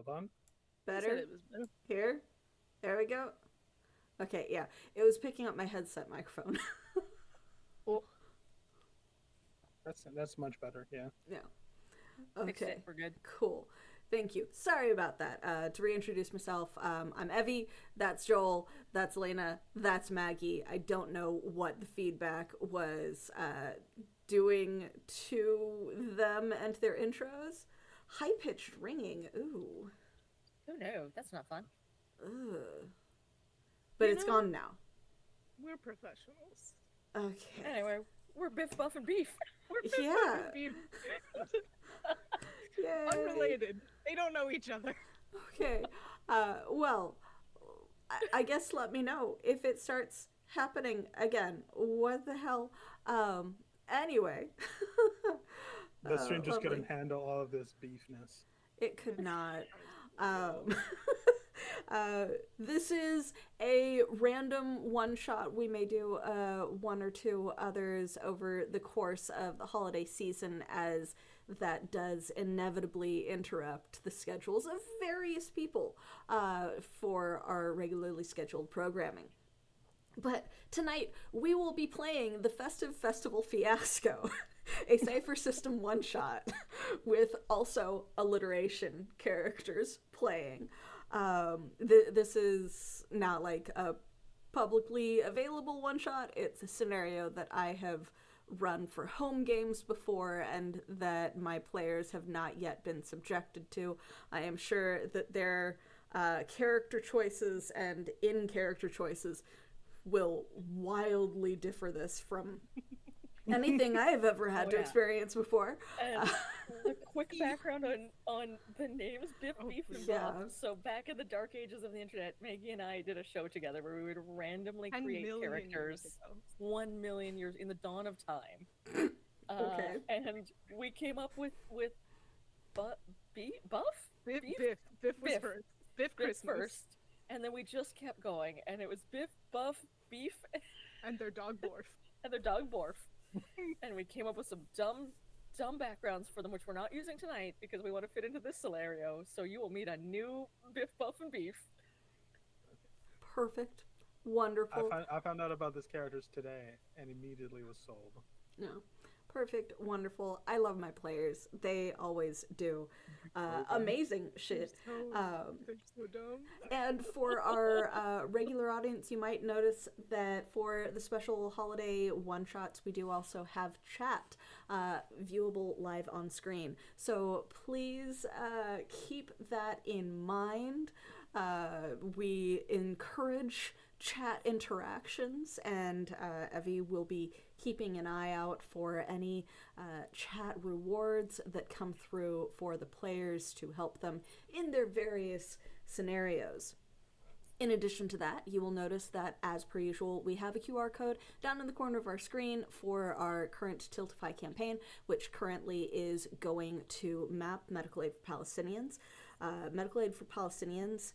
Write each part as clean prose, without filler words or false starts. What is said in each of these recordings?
Hold on. Better? It was better. Here? There we go. Okay, yeah. It was picking up my headset microphone. Oh, That's much better. Yeah. Yeah. fixed Okay. it. We're good. Cool. Thank you. Sorry about that. To reintroduce myself, I'm Evie. That's Joel. That's Lena. That's Maggie. I don't know what the feedback was doing to them and their intros. High pitched ringing. Ooh. Oh no, that's not fun. Ugh. But it's gone now. We're professionals. Okay. Anyway, we're Biff, Buff, and Beef. We're Yeah. beef. Yay. Unrelated. They don't know each other. Okay. Well, I guess let me know if it starts happening again. What the hell? Anyway. The stream just lovely. couldn't handle all of this beefness. It could not. Um, this is a random one shot. We may do one or two others over the course of the holiday season, as that does inevitably interrupt the schedules of various people for our regularly scheduled programming. But tonight we will be playing the Festive Festival Fiasco, a Cypher System one-shot with also alliteration characters playing. This is not like a publicly available one-shot. It's a scenario that I have run for home games before and that my players have not yet been subjected to. I am sure that their character choices and in-character choices will wildly differ this from anything I have ever had to experience before. And a quick background on the names Biff, Beef, and yeah. Buff. So back in the dark ages of the internet, Maggie and I did a show together where we would randomly 10 create million characters years ago. 1 million years in the dawn of time. Okay. And we came up with Buff? Biff Beef? was Biff. first. Biff Biff Christmas. first. And then we just kept going, and it was Biff, Buff, Beef, And their dog Borf. and their dog Borf. And we came up with some dumb backgrounds for them, which we're not using tonight because we want to fit into this scenario. So you will meet a new Biff, Buff, and Beef. Perfect. Wonderful. I found out about this characters today and immediately was sold. No. Perfect. Wonderful. I love my players. They always do amazing shit. They're so dumb. And for our regular audience, you might notice that for the special holiday one-shots, we do also have chat viewable live on screen. So please keep that in mind. We encourage chat interactions, and Evie will be keeping an eye out for any chat rewards that come through for the players to help them in their various scenarios. In addition to that, you will notice that, as per usual, we have a QR code down in the corner of our screen for our current Tiltify campaign, which currently is going to MAP, Medical Aid for Palestinians. Medical Aid for Palestinians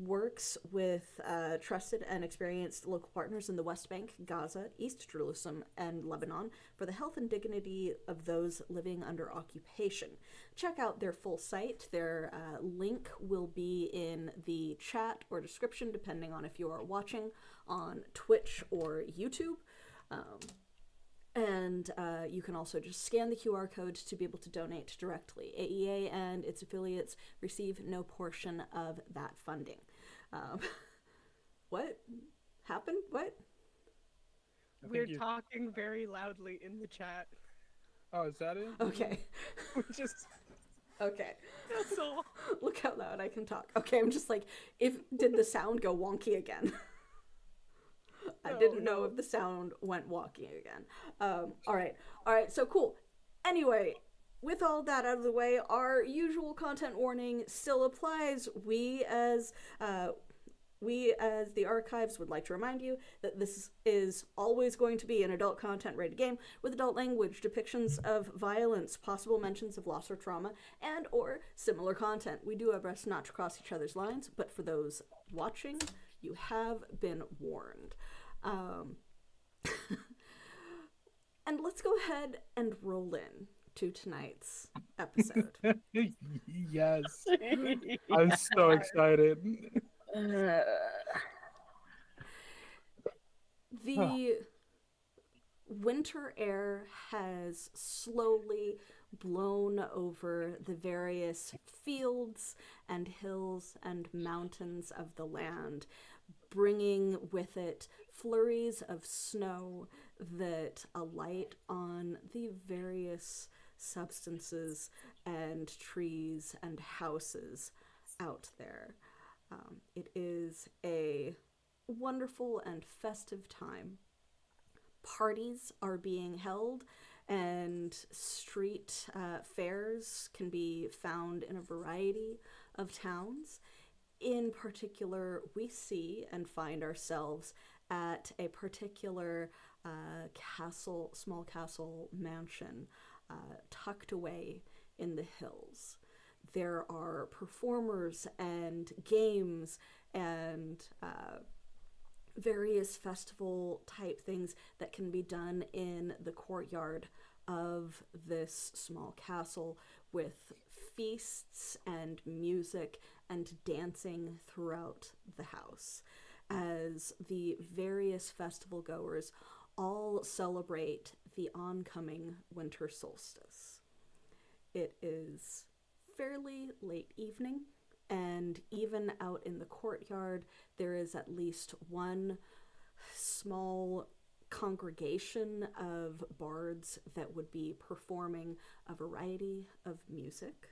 works with trusted and experienced local partners in the West Bank, Gaza, East Jerusalem, and Lebanon for the health and dignity of those living under occupation. Check out their full site. Their link will be in the chat or description, depending on if you are watching on Twitch or YouTube. And you can also just scan the QR code to be able to donate directly. AEA and its affiliates receive no portion of that funding. What happened? What? We're talking very loudly in the chat. Oh, is that it? Okay. We just Okay. that's all. Look how loud I can talk. Okay, I'm just like, did the sound go wonky again? I didn't know if the sound went wonky again. All right, so cool. Anyway, with all that out of the way, our usual content warning still applies. We as the archives would like to remind you that this is always going to be an adult content rated game with adult language, depictions of violence, possible mentions of loss or trauma, and or similar content. We do our best not to cross each other's lines, but for those watching, you have been warned. And let's go ahead and roll in. to tonight's episode. Yes. I'm so excited. The winter air has slowly blown over the various fields and hills and mountains of the land, bringing with it flurries of snow that alight on the various substances and trees and houses out there. It is a wonderful and festive time. Parties are being held, and street fairs can be found in a variety of towns. In particular, we see and find ourselves at a particular small castle mansion tucked away in the hills. There are performers and games and various festival type things that can be done in the courtyard of this small castle, with feasts and music and dancing throughout the house, as the various festival goers all celebrate the oncoming winter solstice. It is fairly late evening, and even out in the courtyard, there is at least one small congregation of bards that would be performing a variety of music.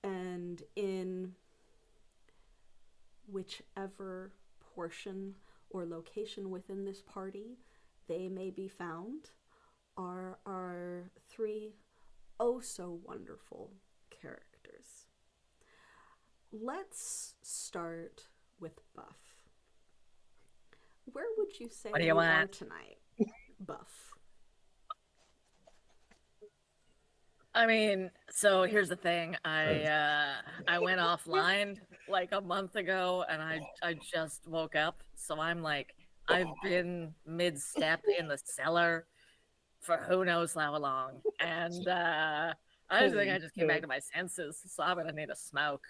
And in whichever portion or location within this party they may be found are our three oh so wonderful characters. Let's start with Buff. Where would you say What do you you are want? tonight, Buff? I mean, so here's the thing. I went offline like a month ago, and I just woke up. So I'm like, I've been mid-step in the cellar for who knows how long, and I just think I just came back to my senses. So I'm gonna need a smoke.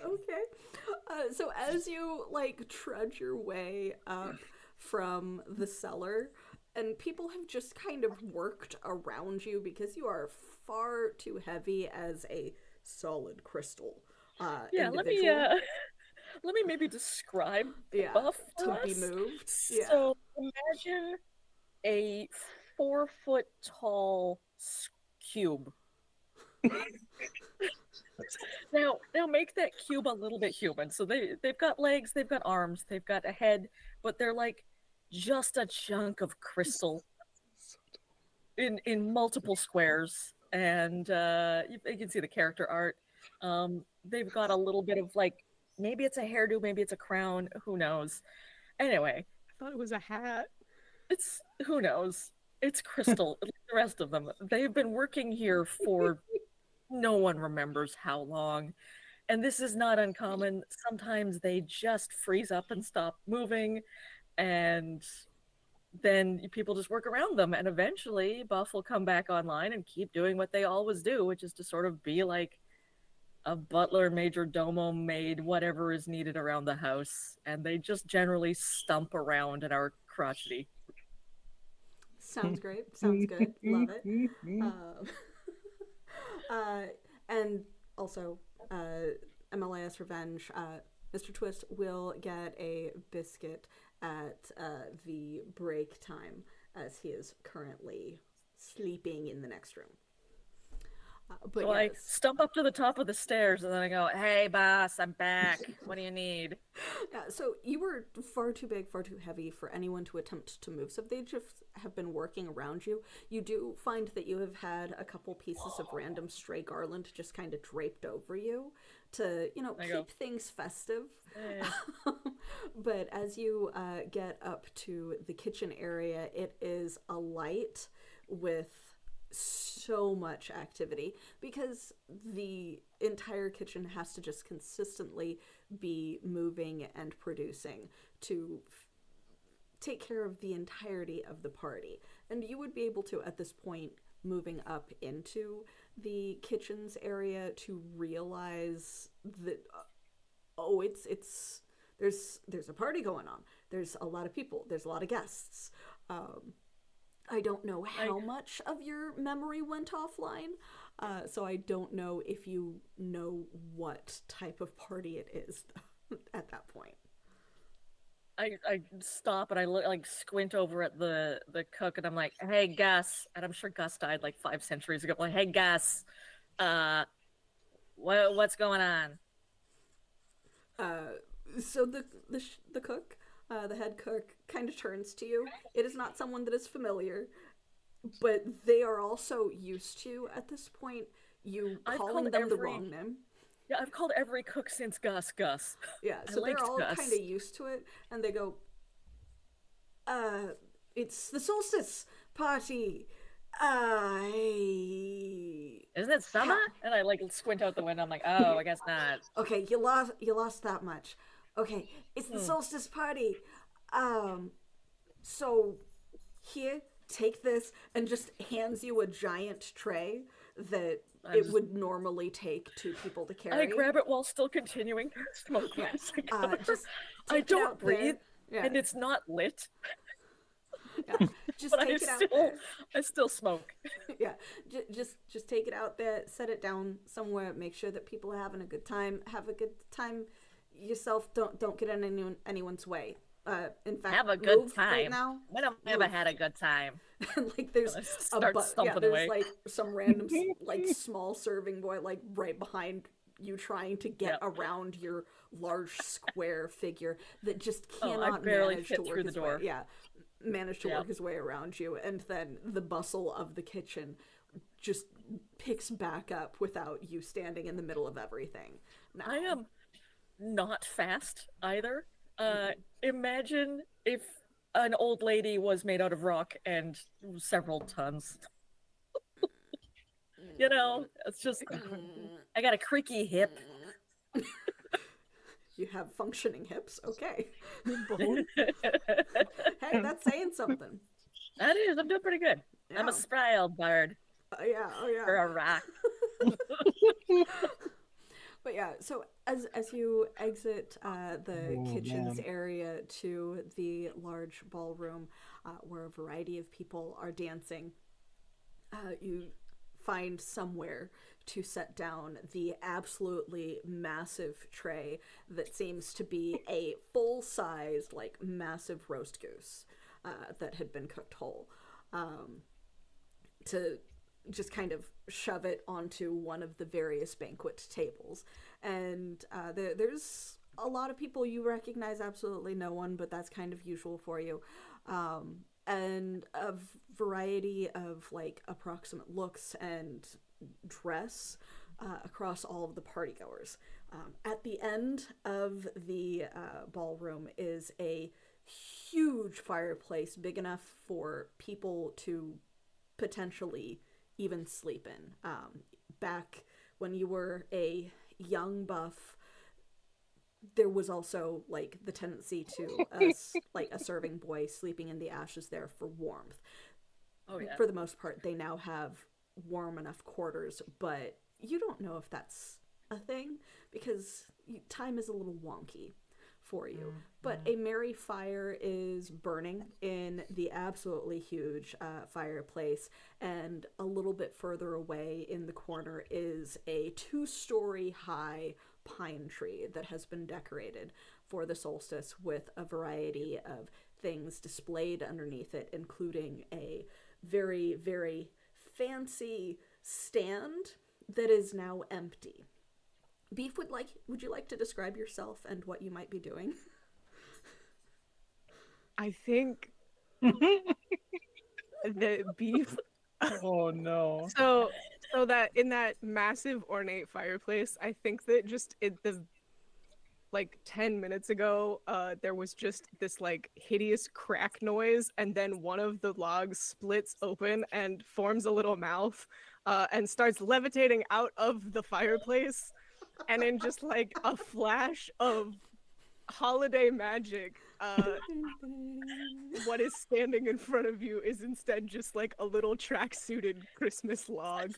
Okay. So as you like trudge your way up from the cellar, and people have just kind of worked around you because you are far too heavy as a solid crystal individual. Let me maybe describe Yeah, Buff for to be us. moved. Yeah. So imagine a 4 foot tall cube. Now make that cube a little bit human. So they've got legs, they've got arms, they've got a head, but they're like just a chunk of crystal in multiple squares. And you can see the character art. They've got a little bit of like, maybe it's a hairdo, maybe it's a crown, who knows. Anyway, I thought it was a hat. it's who knows. It's crystal. Like the rest of them, they've been working here for no one remembers how long. And this is not uncommon. Sometimes they just freeze up and stop moving, and then people just work around them. And eventually, Buff will come back online and keep doing what they always do, which is to sort of be like a butler, major domo, maid, whatever is needed around the house. And they just generally stump around and are crotchety. Sounds great. Sounds good. Love it. And also, MLAS Revenge, Mr. Twist will get a biscuit at the break time, as he is currently sleeping in the next room. But So I yes. stump up to the top of the stairs and then I go, "Hey, boss, I'm back. What do you need?" Yeah, so you were far too big, far too heavy for anyone to attempt to move. So they just have been working around you. You do find that you have had a couple pieces of random stray garland just kind of draped over you to, keep things festive. But as you get up to the kitchen area, it is alight with so much activity because the entire kitchen has to just consistently be moving and producing to take care of the entirety of the party. And you would be able to, at this point, moving up into the kitchens area, to realize that there's a party going on. There's a lot of people. There's a lot of guests. I don't know how much of your memory went offline, so I don't know if you know what type of party it is at that point. I stop and I look, like, squint over at the cook, and I'm like, "Hey, Gus," and I'm sure Gus died like 5 centuries ago. I'm like, "Hey, Gus, what's going on?" So the cook, the head cook, kind of turns to you. It is not someone that is familiar, but they are also used to, at this point, you calling them the wrong name. Yeah, I've called every cook since Gus. Yeah, so they're all kind of used to it, and they go, it's the solstice party. Isn't it summer? And I, like, squint out the window. I'm like, oh, I guess not. Okay, you lost that much. Okay, it's the solstice party. So here, take this, and just hands you a giant tray that would normally take 2 people to carry. I grab it while still continuing to smoke. I don't breathe, and it's not lit. Yeah, just but take it out there. I still smoke. Yeah, just take it out there, set it down somewhere, make sure that people are having a good time. Have a good time yourself. Don't get in anyone's way. In fact, have a good time. Right now. When have I ever had a good time? Like there's there's away. Like some random like small serving boy like right behind you, trying to get around your large square figure that just cannot manage to work his way. Yeah, manage to work his way around you, and then the bustle of the kitchen just picks back up without you standing in the middle of everything. Now, I am not fast either. Imagine if an old lady was made out of rock and several tons. You know, it's just, I got a creaky hip. You have functioning hips, okay. Hey, that's saying something. That is, I'm doing pretty good. Yeah. I'm a spry old bard. Oh yeah. For a rock. But yeah, so as you exit the kitchens area to the large ballroom where a variety of people are dancing, you find somewhere to set down the absolutely massive tray that seems to be a full-sized, like, massive roast goose that had been cooked whole. To just kind of shove it onto one of the various banquet tables. And there's a lot of people you recognize, absolutely no one, but that's kind of usual for you. And a variety of, like, approximate looks and dress across all of the partygoers. At the end of the ballroom is a huge fireplace, big enough for people to potentially even sleep in. Back when you were a young buff, there was also, like, the tendency to like a serving boy sleeping in the ashes there for warmth. Oh yeah. For the most part, they now have warm enough quarters, but you don't know if that's a thing because time is a little wonky for you. But a merry fire is burning in the absolutely huge fireplace, and a little bit further away in the corner is a 2-story high pine tree that has been decorated for the solstice with a variety of things displayed underneath it, including a very, very fancy stand that is now empty. Beef, would you like to describe yourself and what you might be doing? I think the beef. Oh no. So that in that massive ornate fireplace, I think that just like 10 minutes ago, there was just this like hideous crack noise, and then one of the logs splits open and forms a little mouth, and starts levitating out of the fireplace, and in just like a flash of holiday magic, what is standing in front of you is instead just like a little track-suited Christmas log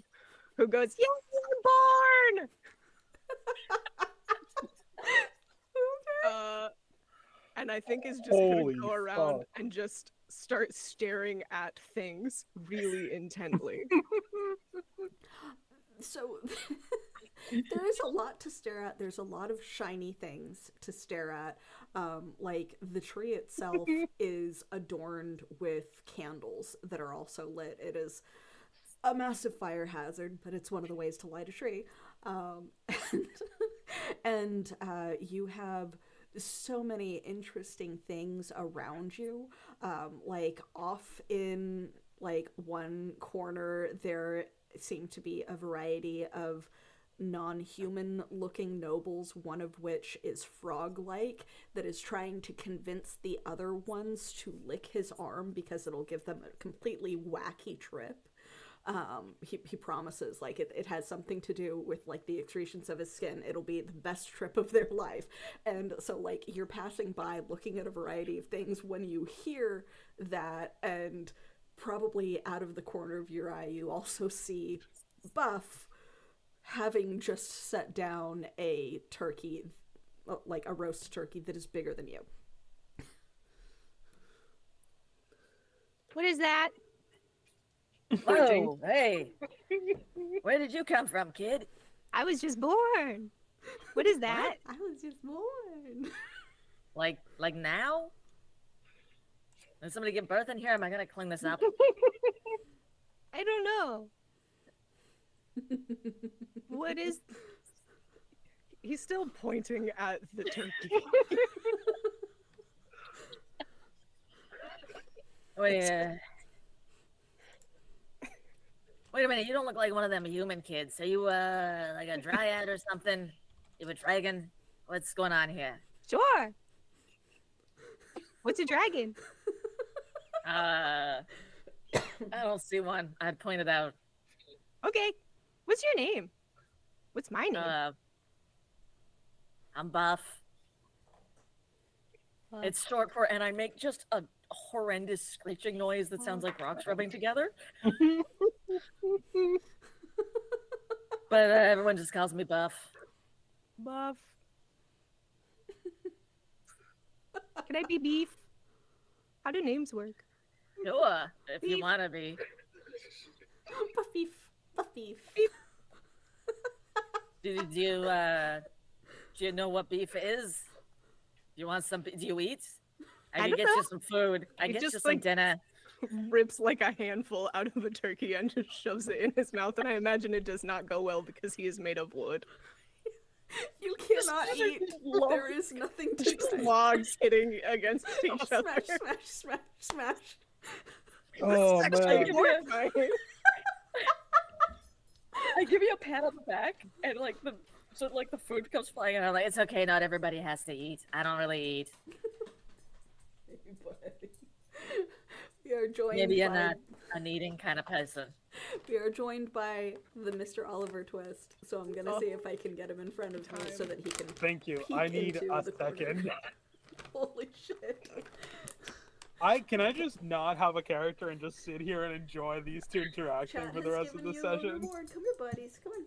who goes, "Yeah, you're born!" And I think is just Holy gonna go around fuck. and just start staring at things really intently. So there is a lot to stare at. There's a lot of shiny things to stare at. Like the tree itself is adorned with candles that are also lit. It is a massive fire hazard, but it's one of the ways to light a tree. And you have so many interesting things around you. Like off in like one corner, there seem to be a variety of non-human looking nobles, one of which is frog-like, that is trying to convince the other ones to lick his arm because it'll give them a completely wacky trip. He promises like it has something to do with like the excretions of his skin. It'll be the best trip of their life. And so like you're passing by looking at a variety of things when you hear that, and probably out of the corner of your eye you also see Buff having just set down a turkey, like a roast turkey that is bigger than you. What is that? Whoa, hey. Where did you come from, kid? I was just born. What is that? I was just born. Like now? Did somebody give birth in here? Am I gonna clean this up? I don't know. What is... He's still pointing at the turkey. Wait a minute, you don't look like one of them human kids. Are you like a dryad or something? You a dragon? What's going on here? Sure. What's a dragon? I don't see one. I pointed out. Okay. What's your name? What's my name? I'm Buff. It's short for, and I make just a horrendous screeching noise that sounds like rocks rubbing together. But everyone just calls me Buff. Buff. Can I be Beef? How do names work? Sure, if you Beef. want to be. Buffy. Buffy. Do you know what beef is? Do you want some? Do you eat? I can don't get know. you some food. I It get you just, some like, dinner. Rips like a handful out of a turkey and just shoves it in his mouth, and I imagine it does not go well because he is made of wood. You cannot eat. There is nothing to Just try. logs hitting against each other. Smash. Oh I man. give, you I give you a pat on the back, and like the food comes flying, and I'm like, it's okay. Not everybody has to eat. I don't really eat. We are joined Maybe you're by... not an eating kind of person. We are joined by the Mr. Oliver Twist, so I'm gonna see if I can get him in front of me so that he can... Thank you. peek I need into a the corner. second. Holy shit. Can I just not have a character and just sit here and enjoy these two interacting Chat for the has rest of given the you a session? reward. Come here, buddies. Come on.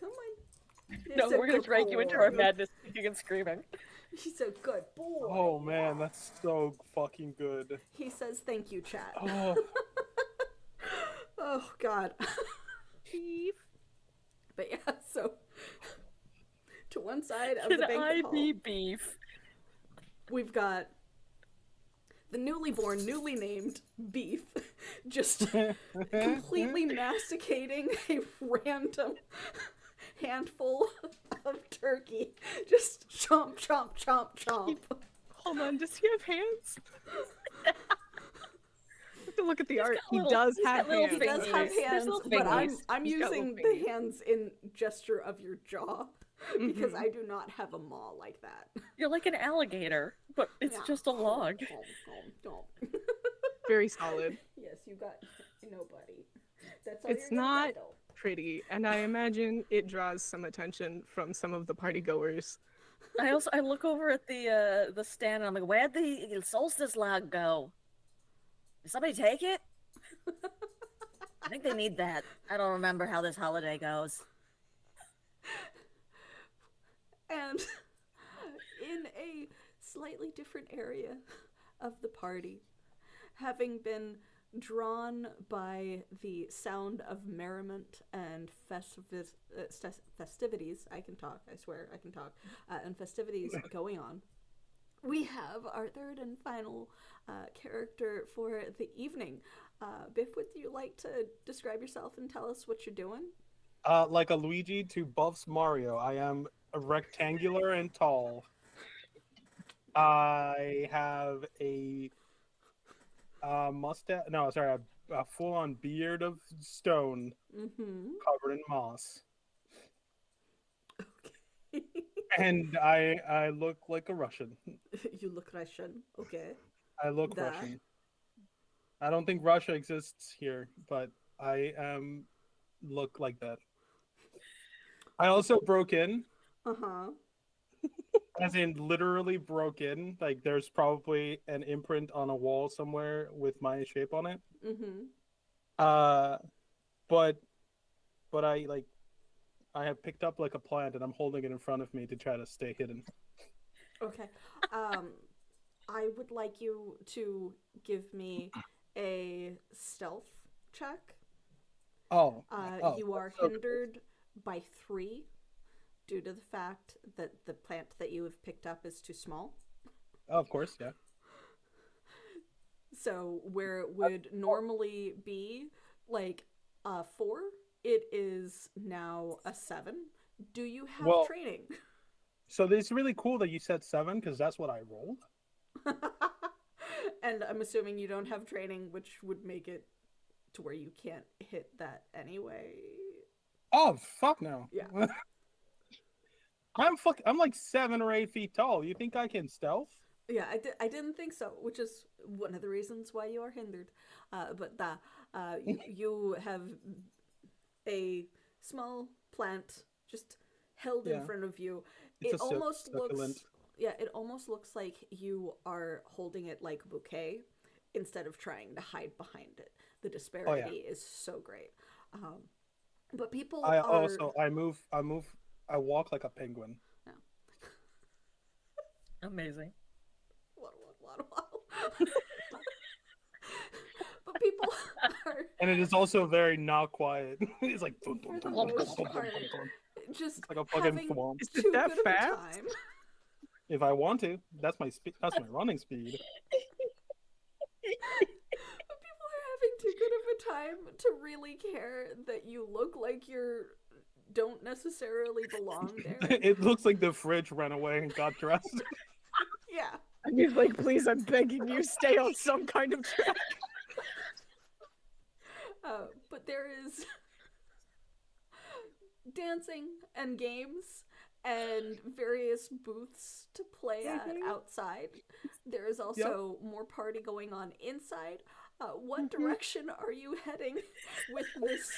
Come on. No, He's a we're gonna good drag you into boy. our madness, kicking and screaming. He's a good boy. Oh man, that's so fucking good. He says thank you, chat. Oh, Oh, God. Beef. But yeah, so... To one side of Can the I banquet hall, be beef? we've got the newly born, newly named Beef, just completely masticating a random handful of turkey. Just chomp, chomp, chomp, chomp. Hold on, does he have hands? I have to look at the art. got He little- does he's got have little He hands. does have Fingers. There's hands, little but fingers. I'm He's got using little the hands in gesture of your jaw because I do not have a maw like that. You're like an alligator, but it's Yeah. just a log. Very solid. Yes, you got nobody. That's all It's you're gonna not- get, though. Pretty. And I imagine it draws some attention from some of the party goers I look over at the stand and I'm like, where'd the solstice log go? Did somebody take it? I think they need that. I don't remember how this holiday goes. And in a slightly different area of the party, having been drawn by the sound of merriment and festivities, I can talk, I swear I can talk, and festivities going on, we have our third and final character for the evening. Biff, would you like to describe yourself and tell us what you're doing? Like a Luigi to Buff's Mario, I am rectangular and tall. I have a mustache. No, sorry, a full-on beard of stone Mm-hmm. covered in moss, Okay. and I look like a Russian. You look Russian. Okay. I look Da. Russian. I don't think Russia exists here, but I look like that. I also broke in, Uh-huh. as in literally broke in. Like there's probably an imprint on a wall somewhere with my shape on it. Mm-hmm. Uh, but I like I have picked up like a plant and I'm holding it in front of me to try to stay hidden. Okay. Um, I would like you to give me a stealth check. Oh, You are okay. hindered by 3 due to the fact that the plant that you have picked up is too small. Oh, of course, yeah. So where it would normally be like a 4, it is now a 7. Do you have Well- training? So it's really cool that you said 7 because that's what I rolled. And I'm assuming you don't have training, which would make it to where you can't hit that anyway. Oh, fuck no. Yeah. I'm like 7 or 8 feet tall. You think I can stealth? Yeah, I didn't think so, which is one of the reasons why you are hindered. You have a small plant just held in Yeah. front of you. It's It a almost succulent. looks, yeah, it almost looks like you are holding it like a bouquet instead of trying to hide behind it. The disparity is so great. But people I are also I walk like a penguin. Amazing. But people are And it is also very not quiet. It's like for the most part just like a fucking having swamp. Is it too that good of a fast? time. If I want to, that's my that's my running speed. People are having too good of a time to really care that you look like you don't necessarily belong there. It looks like the fridge ran away and got dressed. Yeah. I mean, like, please, I'm begging you, stay on some kind of track. But there is dancing and games and various booths to play at outside. There is also more party going on inside. What direction are you heading with this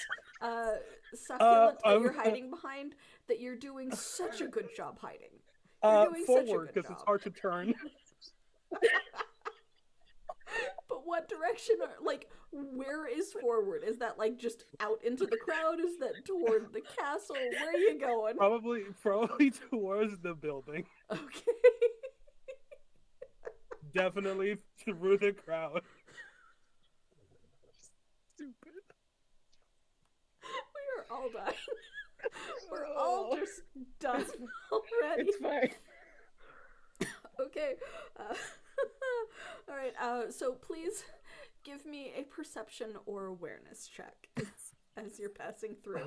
succulent that you're hiding behind that you're doing such a good job hiding? You're doing such a Forward good because it's job. hard to turn. But what direction are, like, where is forward? Is that like just out into the crowd? Is that toward the castle? Where are you going? Probably towards the building. Okay. Definitely through the crowd. Stupid. We are all dying. We're all just done already. It's fine. Okay. All right. So please give me a perception or awareness check as you're passing through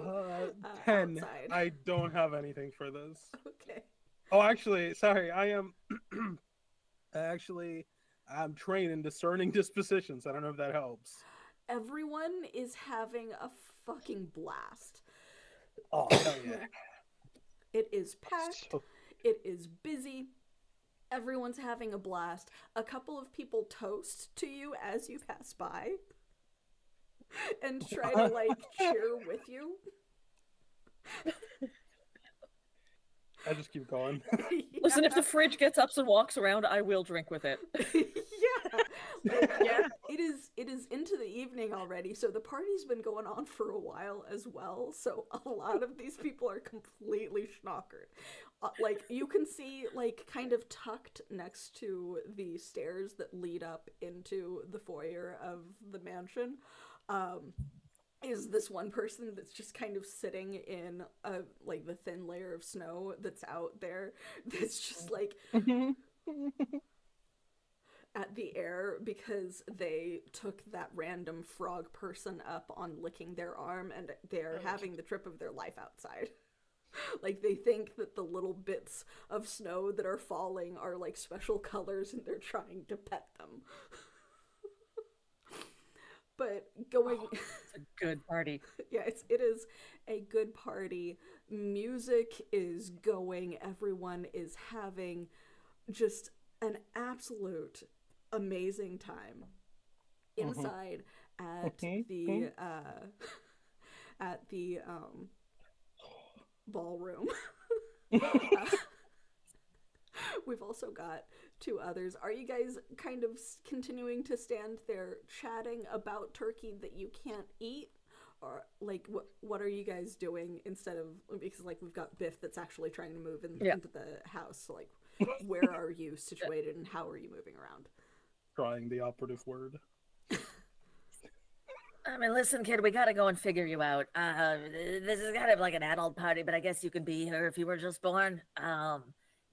10. outside. I don't have anything for this. Okay. Oh, actually, sorry. I am. I'm trained in discerning dispositions. I don't know if that helps. Everyone is having a fucking blast. Oh, hell yeah. It is packed. So- It is busy. Everyone's having a blast. A couple of people toast to you as you pass by and try to like cheer with you. I just keep going. Listen, if the fridge gets up and walks around, I will drink with it. Yeah. Like, Yeah. it is into the evening already, so the party's been going on for a while as well. So a lot of these people are completely schnockered. Like you can see, like kind of tucked next to the stairs that lead up into the foyer of the mansion, is this one person that's just kind of sitting in like the thin layer of snow that's out there. That's just like at the air because they took that random frog person up on licking their arm and they're having the trip of their life outside. Like they think that the little bits of snow that are falling are like special colors and they're trying to pet them. But going It's a good party. yeah, it is a good party. Music is going, everyone is having just an absolute amazing time inside at the ballroom. We've also got two others. Are you guys kind of continuing to stand there chatting about turkey that you can't eat? Or like what are you guys doing instead of, because like we've got Biff that's actually trying to move into the house. So like where are you situated and how are you moving around? Trying the operative word. I mean, listen, kid, we gotta go and figure you out. This is kind of like an adult party, but I guess you could be here if you were just born.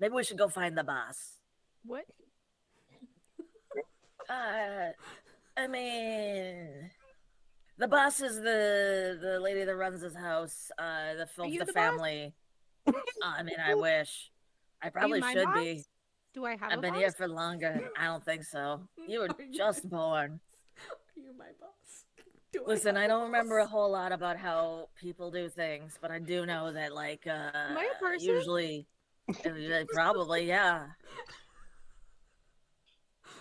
Maybe we should go find the boss. What? I mean, the boss is the lady that runs this house. you The the boss? family. I mean, I wish. I probably my should boss? be. Do I have I've a been boss? here for longer. I don't think so. You were Are you just my born. Are you my boss? Do Listen, have I a don't remember a boss? whole lot about how people do things, but I do know that, like, Am I a person? usually, probably, yeah.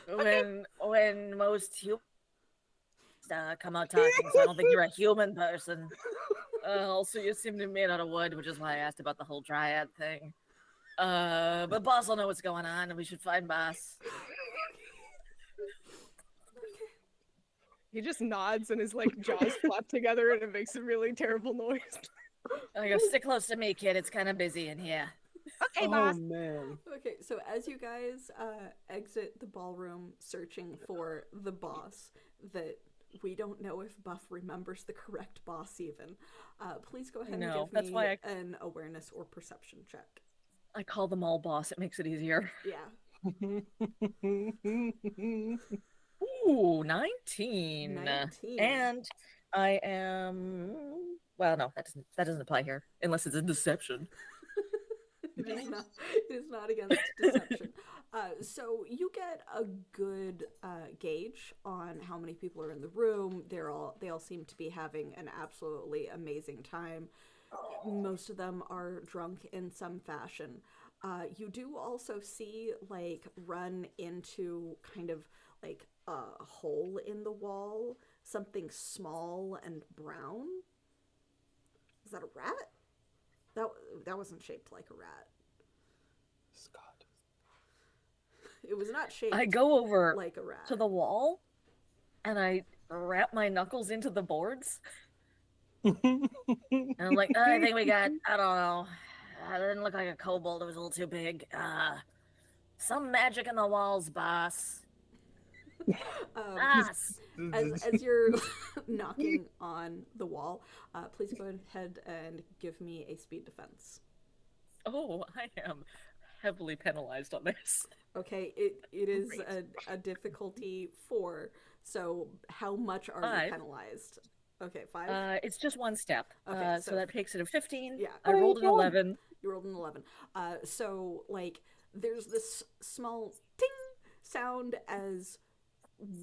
When most humans come out talking, so I don't think you're a human person. Also, you seem to be made out of wood, which is why I asked about the whole dryad thing. But boss will know what's going on, and we should find boss. He just nods and his like jaws flap together and it makes a really terrible noise. I go, stick close to me, kid. It's kind of busy in here. Okay, Oh boss. man. Okay, so as you guys exit the ballroom searching for the boss, that we don't know if Buff remembers the correct boss even, please go ahead and No, give that's me why an awareness or perception check. I call them all boss. It makes it easier. Yeah. Ooh, 19. 19. And I am. Well, no, that doesn't apply here unless it's a deception. It is not against deception. So you get a good gauge on how many people are in the room. They all seem to be having an absolutely amazing time. Most of them are drunk in some fashion. You do also see like run into kind of like a hole in the wall, something small and brown. Is that a rat? That wasn't shaped like a rat. Scott. It was not shaped I go over like a rat. to the wall and I wrap my knuckles into the boards. And I'm like, I think we got, I don't know. It didn't look like a kobold. It was a little too big. Some magic in the walls, boss. Boss. As you're knocking on the wall, please go ahead and give me a speed defense. Oh, I am heavily penalized on this. Okay, it is a difficulty 4. So how much are 5. you penalized? Okay, 5. It's just one step. Okay, so so- that takes it to 15. Yeah. I rolled an 11. You rolled an 11. So like there's this small ting sound as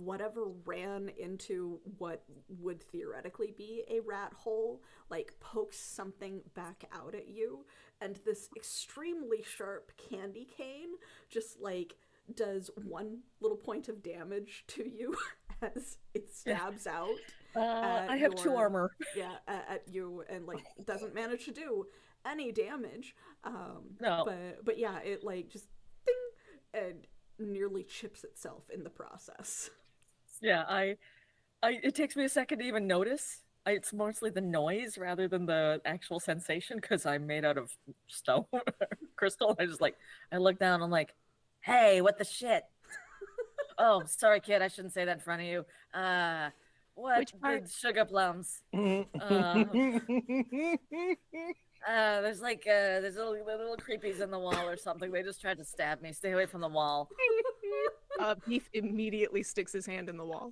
whatever ran into what would theoretically be a rat hole like pokes something back out at you, and this extremely sharp candy cane just like does one little point of damage to you as it stabs out. I have 2 armor. Yeah, at you, and like doesn't manage to do any damage. No. But yeah, it like just ding and nearly chips itself in the process. Yeah, it takes me a second to even notice. It's mostly the noise rather than the actual sensation because I'm made out of stone, crystal. I look down. I'm like, Hey, what the shit? Oh, sorry, kid. I shouldn't say that in front of you. What Which part? the sugar plums? There's there's little creepies in the wall or something. They just tried to stab me. Stay away from the wall. Beef immediately sticks his hand in the wall.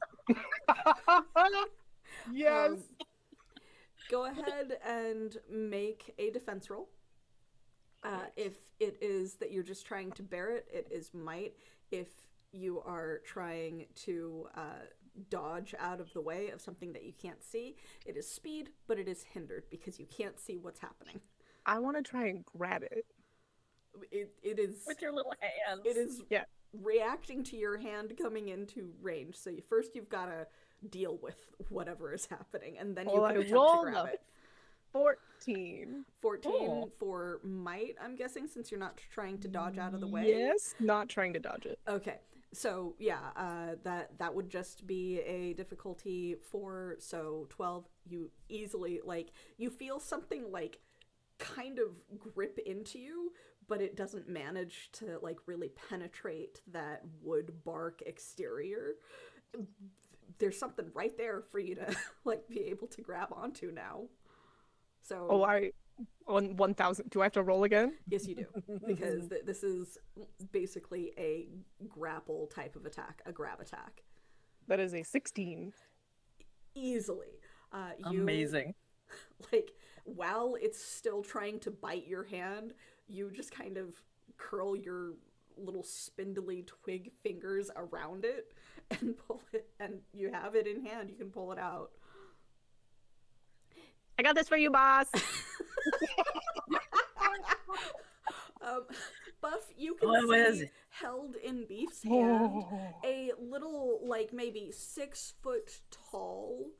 Yes. Go ahead and make a defense roll. If it is that you're just trying to bear it, it is might. If you are trying to dodge out of the way of something that you can't see, it is speed, but it is hindered because you can't see what's happening. I want to try and grab it. It is with your little hands. it is Yeah. reacting to your hand coming into range. So first you've got to deal with whatever is happening, and then you Well, can I attempt to rolled grab a it. 14. 14 Oh. for might, I'm guessing, since you're not trying to dodge out of the way. Yes, not trying to dodge it. Okay, so yeah, that would just be a difficulty 4, so 12. You easily you feel something kind of grip into you, but it doesn't manage to really penetrate that wood bark exterior. There's something right there for you to be able to grab onto now. So Oh, on 1,000. Do I have to roll again? yes, you do, because this is basically a grapple type of attack, a grab attack. That is a 16. Easily. Amazing. While it's still trying to bite your hand, you just kind of curl your little spindly twig fingers around it and pull it, and you have it in hand. You can pull it out. I got this for you, boss. Buff, you can What is see it? held in Beef's hand a little, maybe 6 foot tall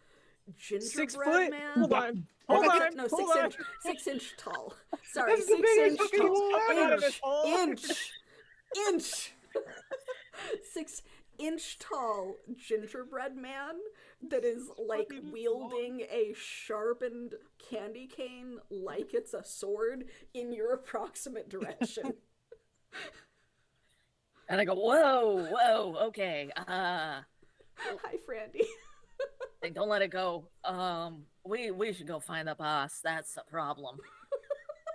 6 gingerbread foot? man. Hold on. No, Hold on. no, Hold 6 on. inch, 6 inch tall. Sorry, That's the 6 biggest inch fucking tall. one out of this hole. Inch. 6-inch tall gingerbread man that is wielding a sharpened candy cane like it's a sword in your approximate direction. And I go, whoa, okay. Hi, Frandy. Don't let it go. We should go find the boss. That's the problem.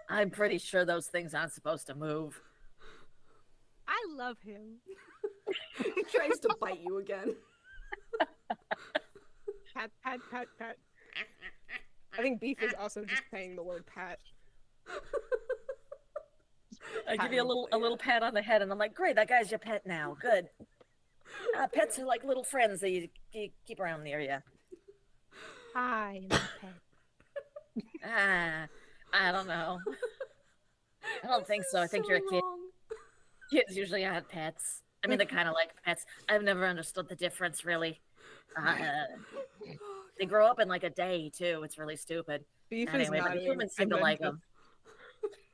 I'm pretty sure those things aren't supposed to move. I love him. He tries to bite you again. Pat, pat, pat, pat. I think Beef is also just saying the word pat. I give you a little pat on the head, and I'm like, Great, that guy's your pet now. Good. Pets are like little friends that you keep around near you. Hi, my pet. I don't know. I don't think so. I think you're a kid. wrong. Kids usually aren't pets. I mean, they're kind of like pets. I've never understood the difference, really. They grow up in a day, too. It's really stupid. Beef Anyway, is but the nodding. humans seem and to then like just-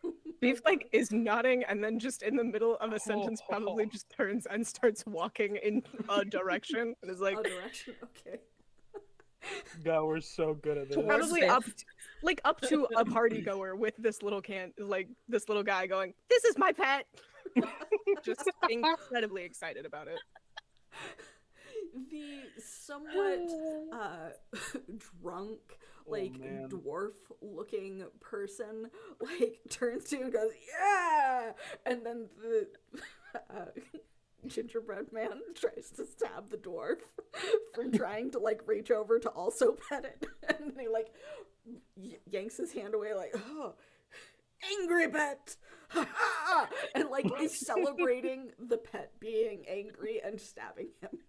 them. Beef is nodding and then just in the middle of a sentence probably just turns and starts walking in a direction and is like Oh, direction. Okay. God, we're so good at this. probably Biff. up to a party goer with this little this little guy going, "This is my pet." Just incredibly excited about it. The somewhat drunk, man. dwarf-looking person turns to you and goes, "Yeah!" And then the gingerbread man tries to stab the dwarf from trying to reach over to also pet it, and then he yanks his hand away oh, angry pet, and is celebrating the pet being angry and stabbing him.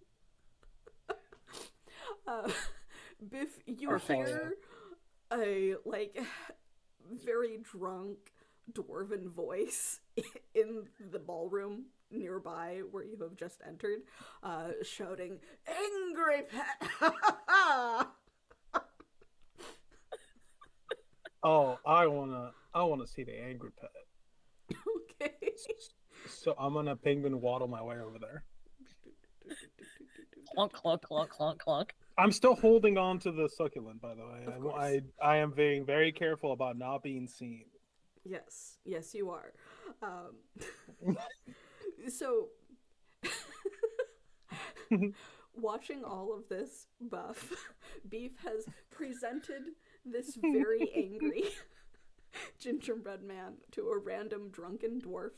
Biff, you Perfect. hear a very drunk dwarven voice in the ballroom nearby where you have just entered, shouting, "Angry pet!" Oh, I I want to see the angry pet. Okay. So I'm gonna penguin waddle my way over there. Clunk, clunk, clunk, clunk, clunk. I'm still holding on to the succulent, by the way. Of course. I am being very careful about not being seen. Yes, yes, you are. So, watching all of this, Buff, Beef has presented this very angry gingerbread man to a random drunken dwarf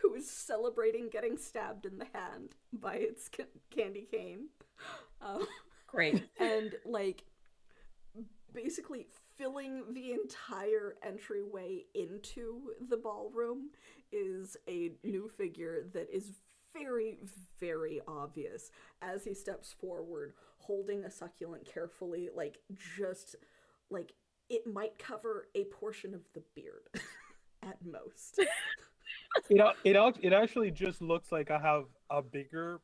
who is celebrating getting stabbed in the hand by its candy cane. Great. And, like, basically filling the entire entryway into the ballroom is a new figure that is very, very obvious as he steps forward, holding a succulent carefully, like, just, like, it might cover a portion of the beard at most. It actually just looks like I have a bigger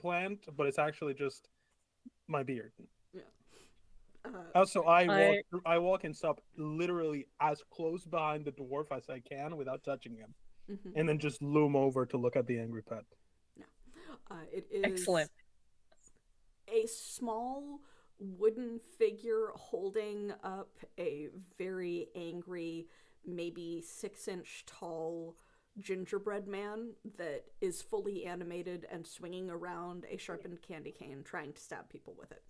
plant, but it's actually just my beard. Also, I walk and stop literally as close behind the dwarf as I can without touching him, and then just loom over to look at the angry pet. It is Excellent. a small wooden figure holding up a very angry, maybe 6-inch tall gingerbread man that is fully animated and swinging around a sharpened candy cane, trying to stab people with it.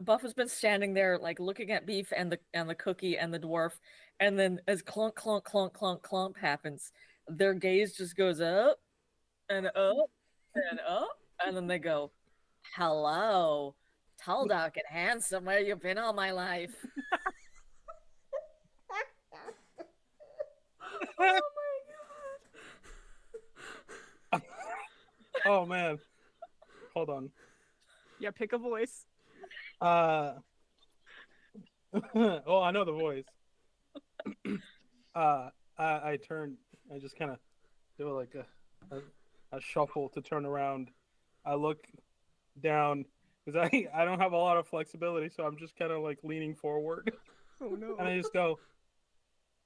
Buff has been standing there, like looking at Beef and the cookie and the dwarf, and then as clunk, clunk, clunk, clunk, clunk happens, their gaze just goes up and up and up, and then they go, "Hello, tall, dark, and handsome. Where you been all my life?" Oh my god! Oh man, hold on. Yeah, pick a voice. Oh, I know the voice. I turn. I just kind of do like a shuffle to turn around. I look down because I don't have a lot of flexibility, so I'm just kind of like leaning forward, Oh no. and I just go,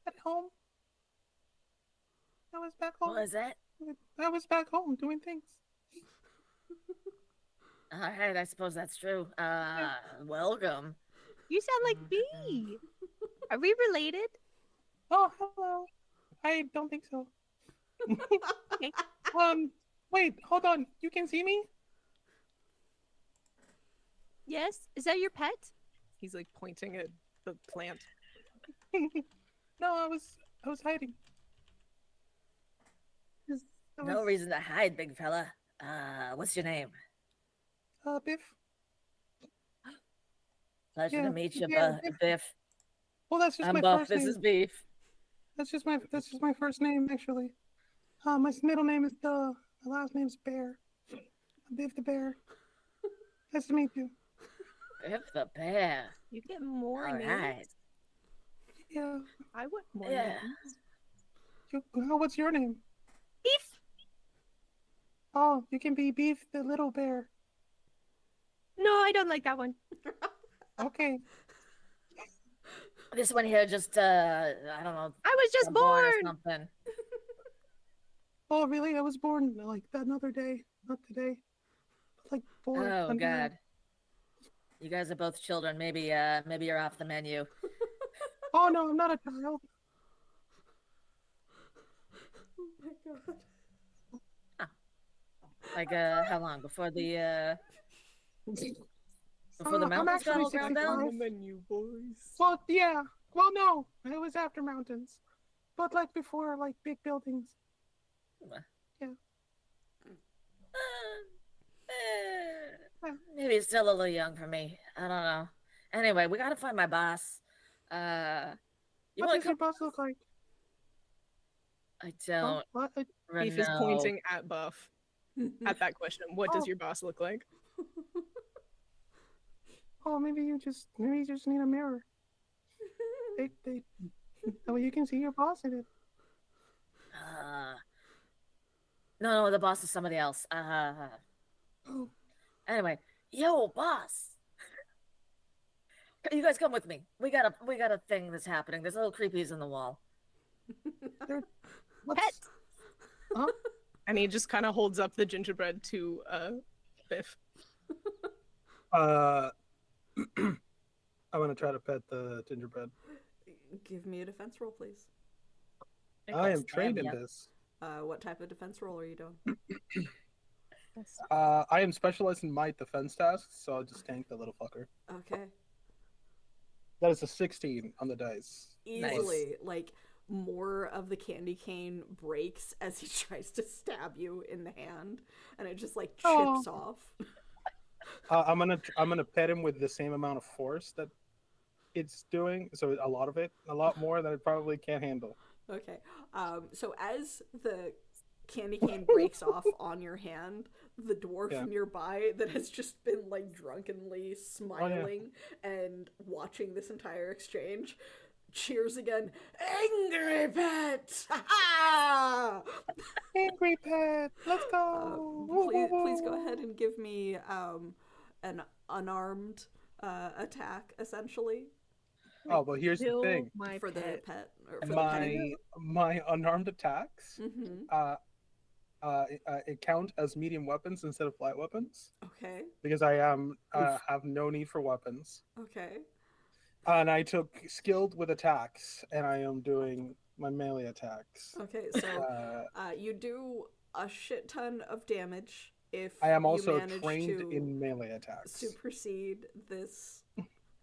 "At home. I was back home. What was that? I was back home doing things." All right, I suppose that's true. Welcome. You sound like me. Are we related? Oh, hello. I don't think so. Okay. Wait, hold on. You can see me? Yes. Is that your pet? He's like pointing at the plant. No, I was hiding. No reason to hide, big fella. What's your name? Biff. Pleasure Yeah, to meet you, yeah, Biff. Well, that's just I'm my Buff. first This name. is Beef. That's just my first name actually. My middle name is Duh. My last name's Bear. I'm Biff the Bear. Nice to meet you. Biff the bear. You get more All names. right. Yeah. I want more Yeah. names. What's your name? Beef. Oh, you can be Beef the Little Bear. No, I don't like that one. Okay. This one here just, I don't know. I was just born or born. something. Oh, really? I was born like another day, not today. Like born. Oh under- God. You guys are both children. Maybe you're off the menu. Oh no, I'm not a child. Oh my god. Like, how long before the I'm mountains got actually all ground 65. down? The menu boys. Well, yeah. Well, no, it was after mountains, but like before, like big buildings. Maybe it's still a little young for me. I don't know. Anyway, we gotta find my boss. You What want does to your come? boss look like? I don't What? Beef is know. pointing at Buff. At that question, what does Oh. your boss look like? Oh, maybe you just need a mirror. They. That way you can see your boss in it. No, the boss is somebody else. Oh. Anyway, yo, boss. You guys come with me. We got a thing that's happening. There's little creepies in the wall. What's huh? And he just kind of holds up the gingerbread to Biff. I'm gonna try to pet the gingerbread. Give me a defense roll, please. I am trained in this. What type of defense roll are you doing? I am specialized in might defense tasks, so I'll just tank the little fucker. Okay. That is a 16 on the dice. Easily, like, more of the candy cane breaks as he tries to stab you in the hand, and it just like chips off. I'm gonna pet him with the same amount of force that it's doing, so a lot more than it probably can't handle. Okay. So as the candy cane breaks off on your hand, the dwarf nearby that has just been like drunkenly smiling and watching this entire exchange cheers again. Angry pet! Angry pet, let's go! Please go ahead and give me an unarmed attack, essentially. Oh, but here's the Kill thing: my for the pet. pet, or for the petting. my unarmed attacks, Mm-hmm. it count as medium weapons instead of light weapons Okay. because I have no need for weapons. Okay. And I took skilled with attacks, and I am doing my melee attacks. Okay. So you do a shit ton of damage if I am you also manage trained to in melee attacks. supersede this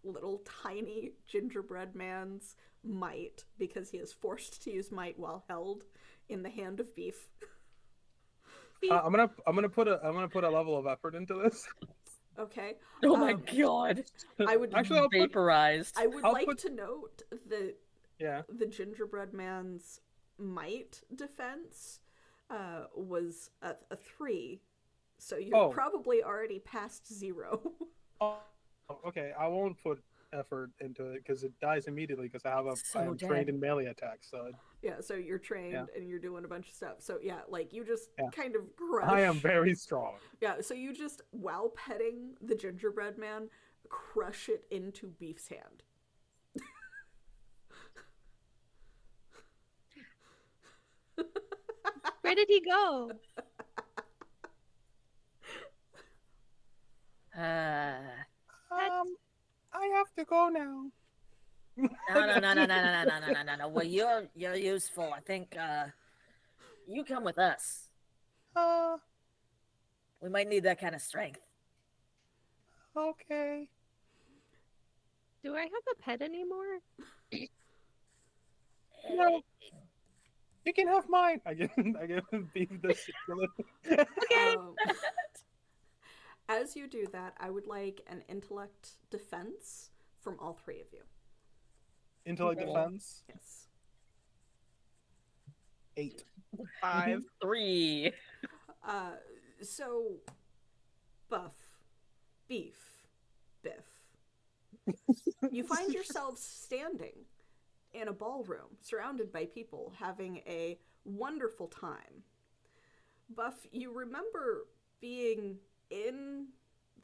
little tiny gingerbread man's might, because he is forced to use might while held in the hand of Beef. I'm gonna put a level of effort into this. Okay. Oh my god. I would Actually, I'll put, Vaporized. I would I'll like put- to note that yeah. the gingerbread man's might defense was a 3, so you're probably already past 0. Oh, okay. I won't put effort into it because it dies immediately because I am dead. trained in melee attacks. So Yeah, so you're trained and you're doing a bunch of stuff. So yeah, like you just kind of crush. I am very strong. Yeah, so you just, while petting the gingerbread man, crush it into Beef's hand. Where did he go? I have to go now. No. Well, you're useful. I think you come with us. We might need that kind of strength. Okay. Do I have a pet anymore? No. You can have mine. I give Beef the skillet. Okay. As you do that, I would like an intellect defense from all 3 of you. Intellect defense. Yes. 8. 5. 3. So, Buff, Beef, Biff, you find yourselves standing in a ballroom surrounded by people having a wonderful time. Buff, you remember being in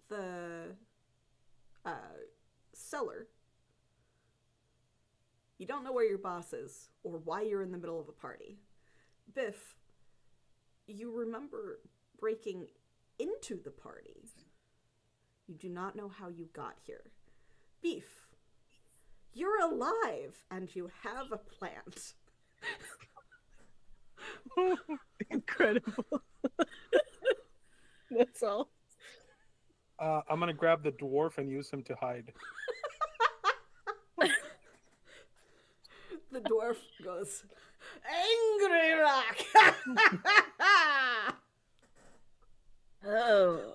the cellar. You don't know where your boss is or why you're in the middle of a party. Biff, you remember breaking into the party. You do not know how you got here. Beef, you're alive and you have a plant. Incredible. That's all. I'm gonna grab the dwarf and use him to hide. The dwarf goes, Angry Rock! Oh.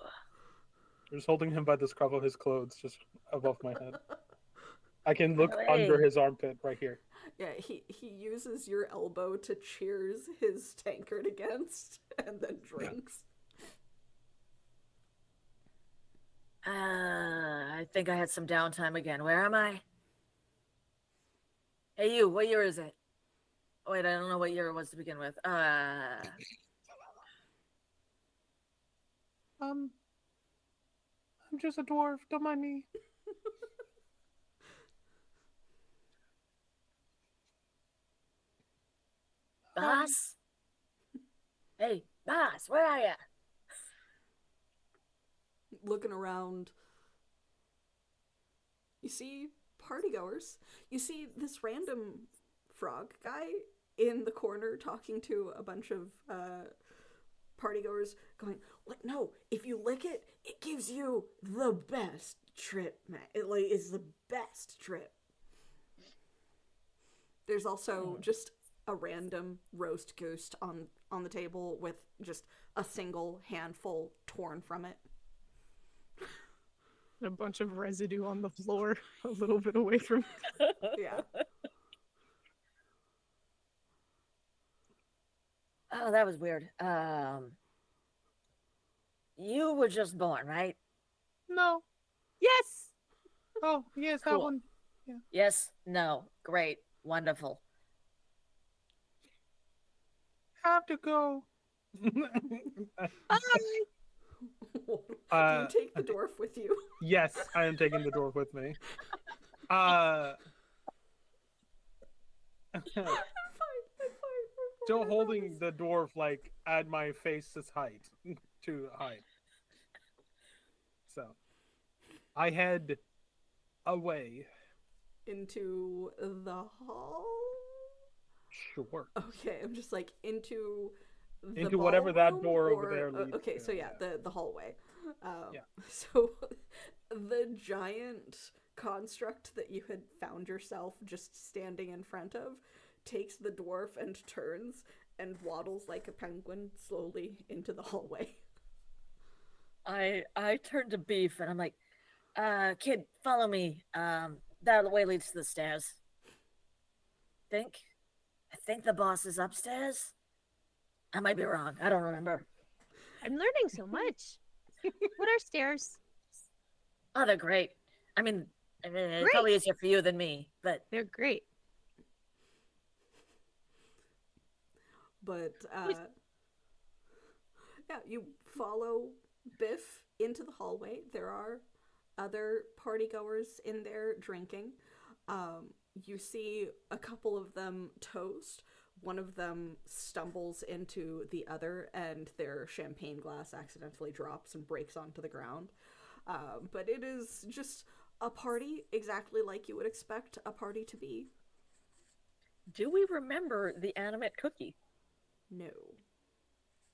I'm just holding him by the scruff of his clothes, just above my head. I can look Hey. under his armpit right here. Yeah, he uses your elbow to cheers his tankard against and then drinks. I think I had some downtime again. Where am I? Hey, you. What year is it? Oh, wait, I don't know what year it was to begin with. I'm just a dwarf. Don't mind me. boss? Hey, boss, where are ya? Looking around, you see partygoers. You see this random frog guy in the corner talking to a bunch of partygoers, going, "Like, no, if you lick it, it gives you the best trip, man. It like is the best trip." There's also just a random roast goose on the table with just a single handful torn from it. A bunch of residue on the floor, a little bit away from. Yeah. Oh, that was weird. You were just born, right? No. Yes. Oh, yes, that Cool. one. Yes, no, great, wonderful. Have to go. Do you take the dwarf with you? Yes, I am taking the dwarf with me. I'm fine. Still holding the dwarf like at my face's height to hide. So I head away. Into the hall? Sure. Okay, I'm just like into the Into whatever that ballroom, door over or- there leads okay, to, so yeah, yeah. the hallway. Yeah. So the giant construct that you had found yourself just standing in front of takes the dwarf and turns and waddles like a penguin slowly into the hallway. I turn to Beef and I'm like, kid, follow me. That way leads to the stairs. I think the boss is upstairs. I might be wrong. I don't remember. I'm learning so much. What are stairs? Oh, they're great. I mean, it's Great. probably easier for you than me, but They're great. But yeah, you follow Biff into the hallway. There are other partygoers in there drinking. You see a couple of them toast. One of them stumbles into the other, and their champagne glass accidentally drops and breaks onto the ground. But it is just a party exactly like you would expect a party to be. Do we remember the animate cookie? No.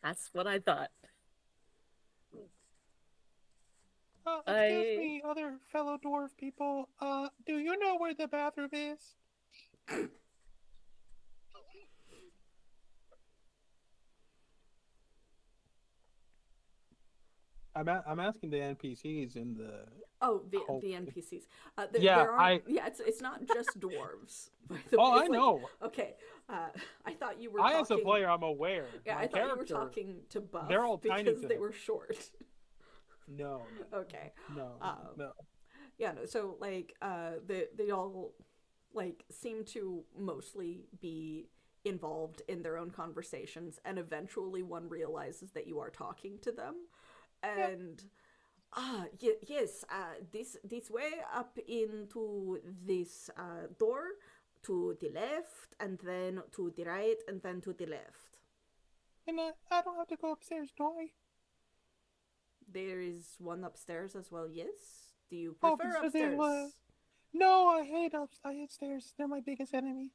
That's what I thought. Excuse me, other fellow dwarf people. Do you know where the bathroom is? I'm asking the NPCs in the. Oh, the Hopefully. NPCs. Yeah, there aren't, yeah, it's not just dwarves. By the Oh, way. I It's like- know. Okay, I thought you were. I, talking, as a player, I'm aware. Yeah, My I thought you were character- talking to Buff they're all tiny because to they him. were short. No. Okay. No. No. Yeah, no. So like, they all like seem to mostly be involved in their own conversations, and eventually one realizes that you are talking to them, and yes, this way up into this door to the left, and then to the right, and then to the left. And I don't have to go upstairs, do I? There is one upstairs as well. Yes. Do you Oh, prefer so they upstairs? were- No, I hate stairs. They're my biggest enemy.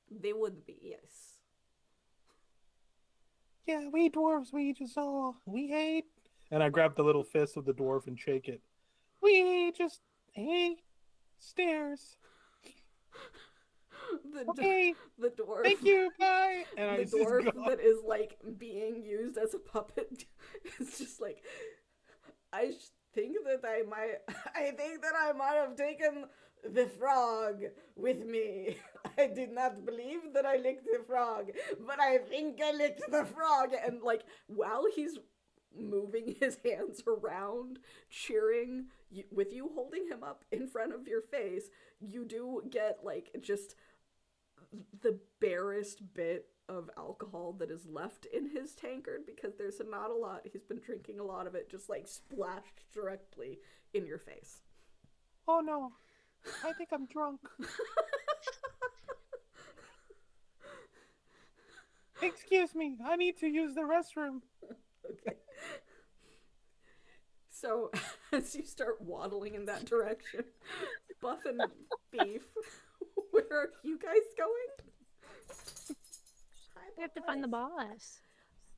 They would be, yes. Yeah, we dwarves, we hate. And I grab the little fist of the dwarf and shake it. We just hate stairs. Okay, The dwarf. thank you, bye. And I The just dwarf go. that is like being used as a puppet is just like, I think that I might have taken the frog with me. I did not believe that I licked the frog, but I think I licked the frog. And like, while he's moving his hands around, cheering with you holding him up in front of your face, you do get like just the barest bit of alcohol that is left in his tankard, because there's not a lot. He's been drinking a lot of it, just like splashed directly in your face. Oh no, I think I'm drunk. Excuse me, I need to use the restroom. Okay. So, as you start waddling in that direction, Buff and Beef, where are you guys going? Hi, We have to find the boss.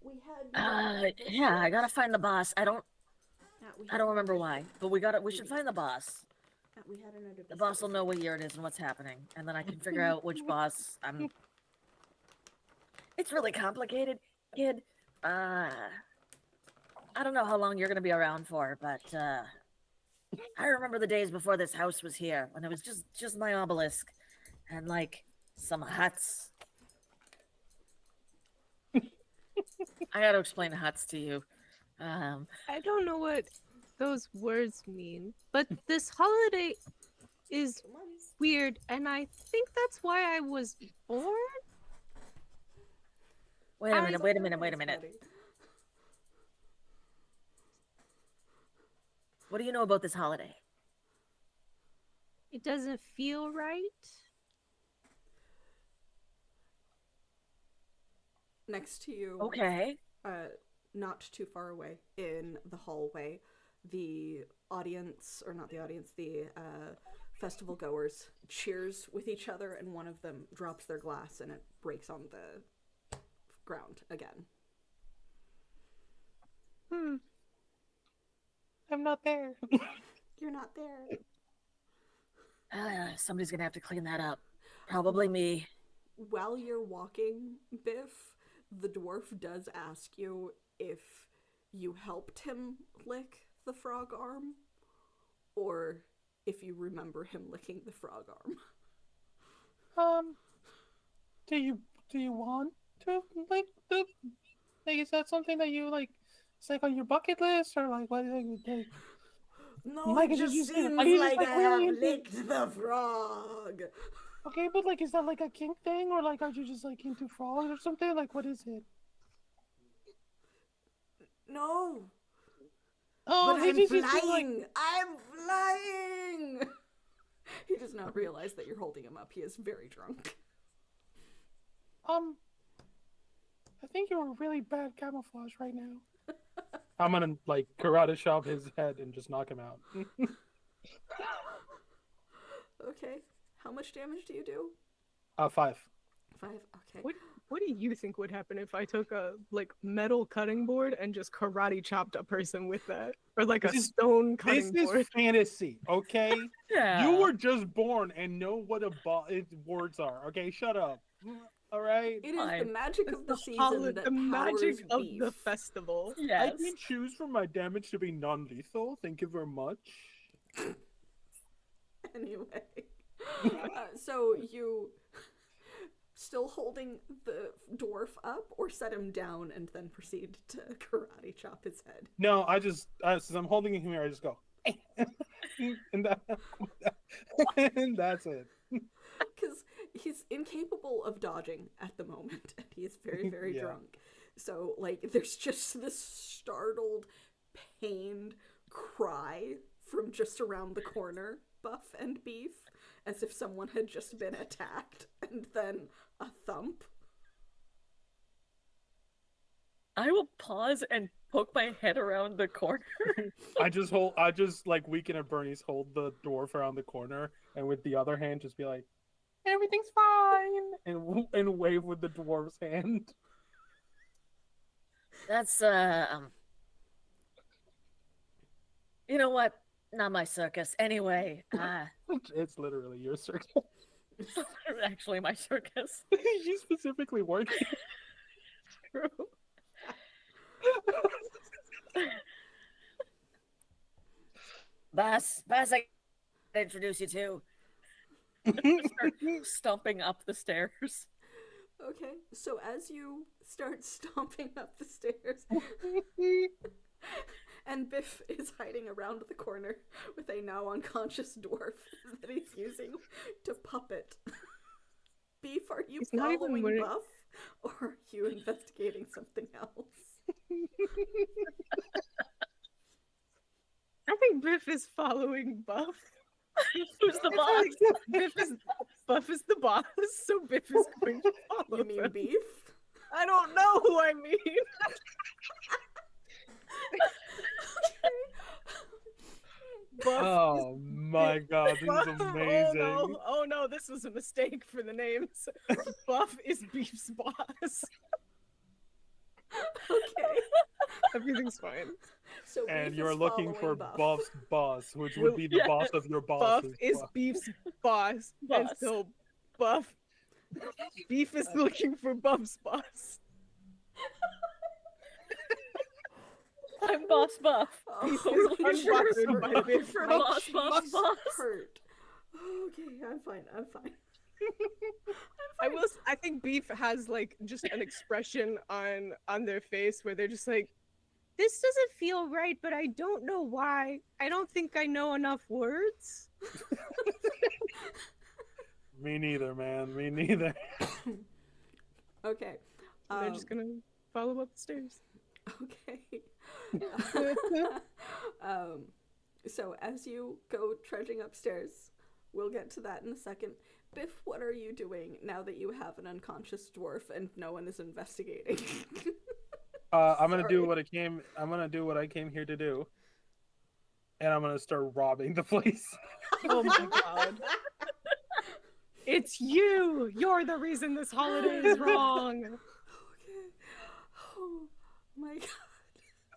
We had. Yeah, I gotta find the boss. I don't We remember why, but we should find the boss. We had another. The boss will know what year it is and what's happening, and then I can figure out which boss I'm. It's really complicated, kid. I don't know how long you're gonna be around for, but I remember the days before this house was here, when it was just my obelisk, and like some huts. I gotta explain huts to you. I don't know what those words mean, but this holiday is weird, and I think that's why I was born. Wait a minute. What do you know about this holiday? It doesn't feel right. Next to you, Okay. not too far away in the hallway, the audience, or not the audience, the festival goers cheers with each other, and one of them drops their glass and it breaks on the ground again. I'm not there. You're not there. Somebody's gonna have to clean that up. Probably me. While you're walking, Biff, the dwarf does ask you if you helped him lick the frog arm, or if you remember him licking the frog arm. Do you want to like the? Like, is that something that you like? It's like on your bucket list, or like what? Like, No, Like, it is it just just- seems are you like just, I like, really have into- licked the frog. okay, but like, is that like a kink thing, or like, are you just like into frogs or something? Like, what is it? No, Oh, but he I'm just seems like flying. I'm flying. He does not realize that you're holding him up. He is very drunk. I think you're a really bad camouflage right now. I'm gonna like karate chop his head and just knock him out. Okay, how much damage do you do? 5. 5. Okay. What do you think would happen if I took a like metal cutting board and just karate chopped a person with that, or like a This is- stone cutting This board? is fantasy, okay? Yeah. You were just born and know what words are. Okay, shut up. All right. It is the Fine. magic It's of the the season that the magic powers of beef. the festival. I Yes. can choose for my damage to be non-lethal. Thank you very much. Anyway, so you still holding the dwarf up, or set him down and then proceed to karate chop his head? No, I just since I'm holding him here, I just go, and that, and that's it. Because he's incapable of dodging at the moment, and he is very, very Yeah. drunk. So, like, there's just this startled, pained cry from just around the corner, Buff and Beef, as if someone had just been attacked, and then a thump. I will pause and poke my head around the corner. I just like Weekend at Bernie's hold the dwarf around the corner, and with the other hand just be like, everything's fine, and wave with the dwarf's hand. That's you know what? Not my circus. Anyway, It's literally your circus. Actually, my circus. You specifically working. True. boss, I gotta introduce you to. Start stomping up the stairs. Okay, so as you start stomping up the stairs, and Biff is hiding around the corner with a now unconscious dwarf that he's using to puppet. Beef, are you He's not even following wearing- Buff, or are you investigating something else? I think Biff is following Buff. Who's the boss? Buff is the boss, so Biff is going to follow You mean them. Beef? I don't know who I mean. Buff Oh my god, this is Buff. amazing. Oh no, this was a mistake for the names. Buff is Beef's boss. Okay. Everything's fine. So And Beef you're is looking for following Buff. Buff's boss, which would be the Yeah. boss of your Buff boss's is boss. Beef's boss. And Boss. so Buff Beef is looking for Buff's boss. I'm Boss Buff. Oh, Beef Totally is sure. unbothered by Biff. For My Boss Buff's cheeks boss. hurt. Okay, I'm fine. I'm fine. I think Beef has like just an expression on their face where they're just like, This doesn't feel right, but I don't know why. I don't think I know enough words. Me neither, man. Me neither. Okay. they're just gonna follow up the stairs. Okay. So as you go trudging upstairs, we'll get to that in a second. Biff, what are you doing now that you have an unconscious dwarf and no one is investigating? I'm gonna do Sorry. what I came. I'm gonna do what I came here to do, and I'm gonna start robbing the place. Oh my god. It's you! You're the reason this holiday is wrong! Okay. Oh my god.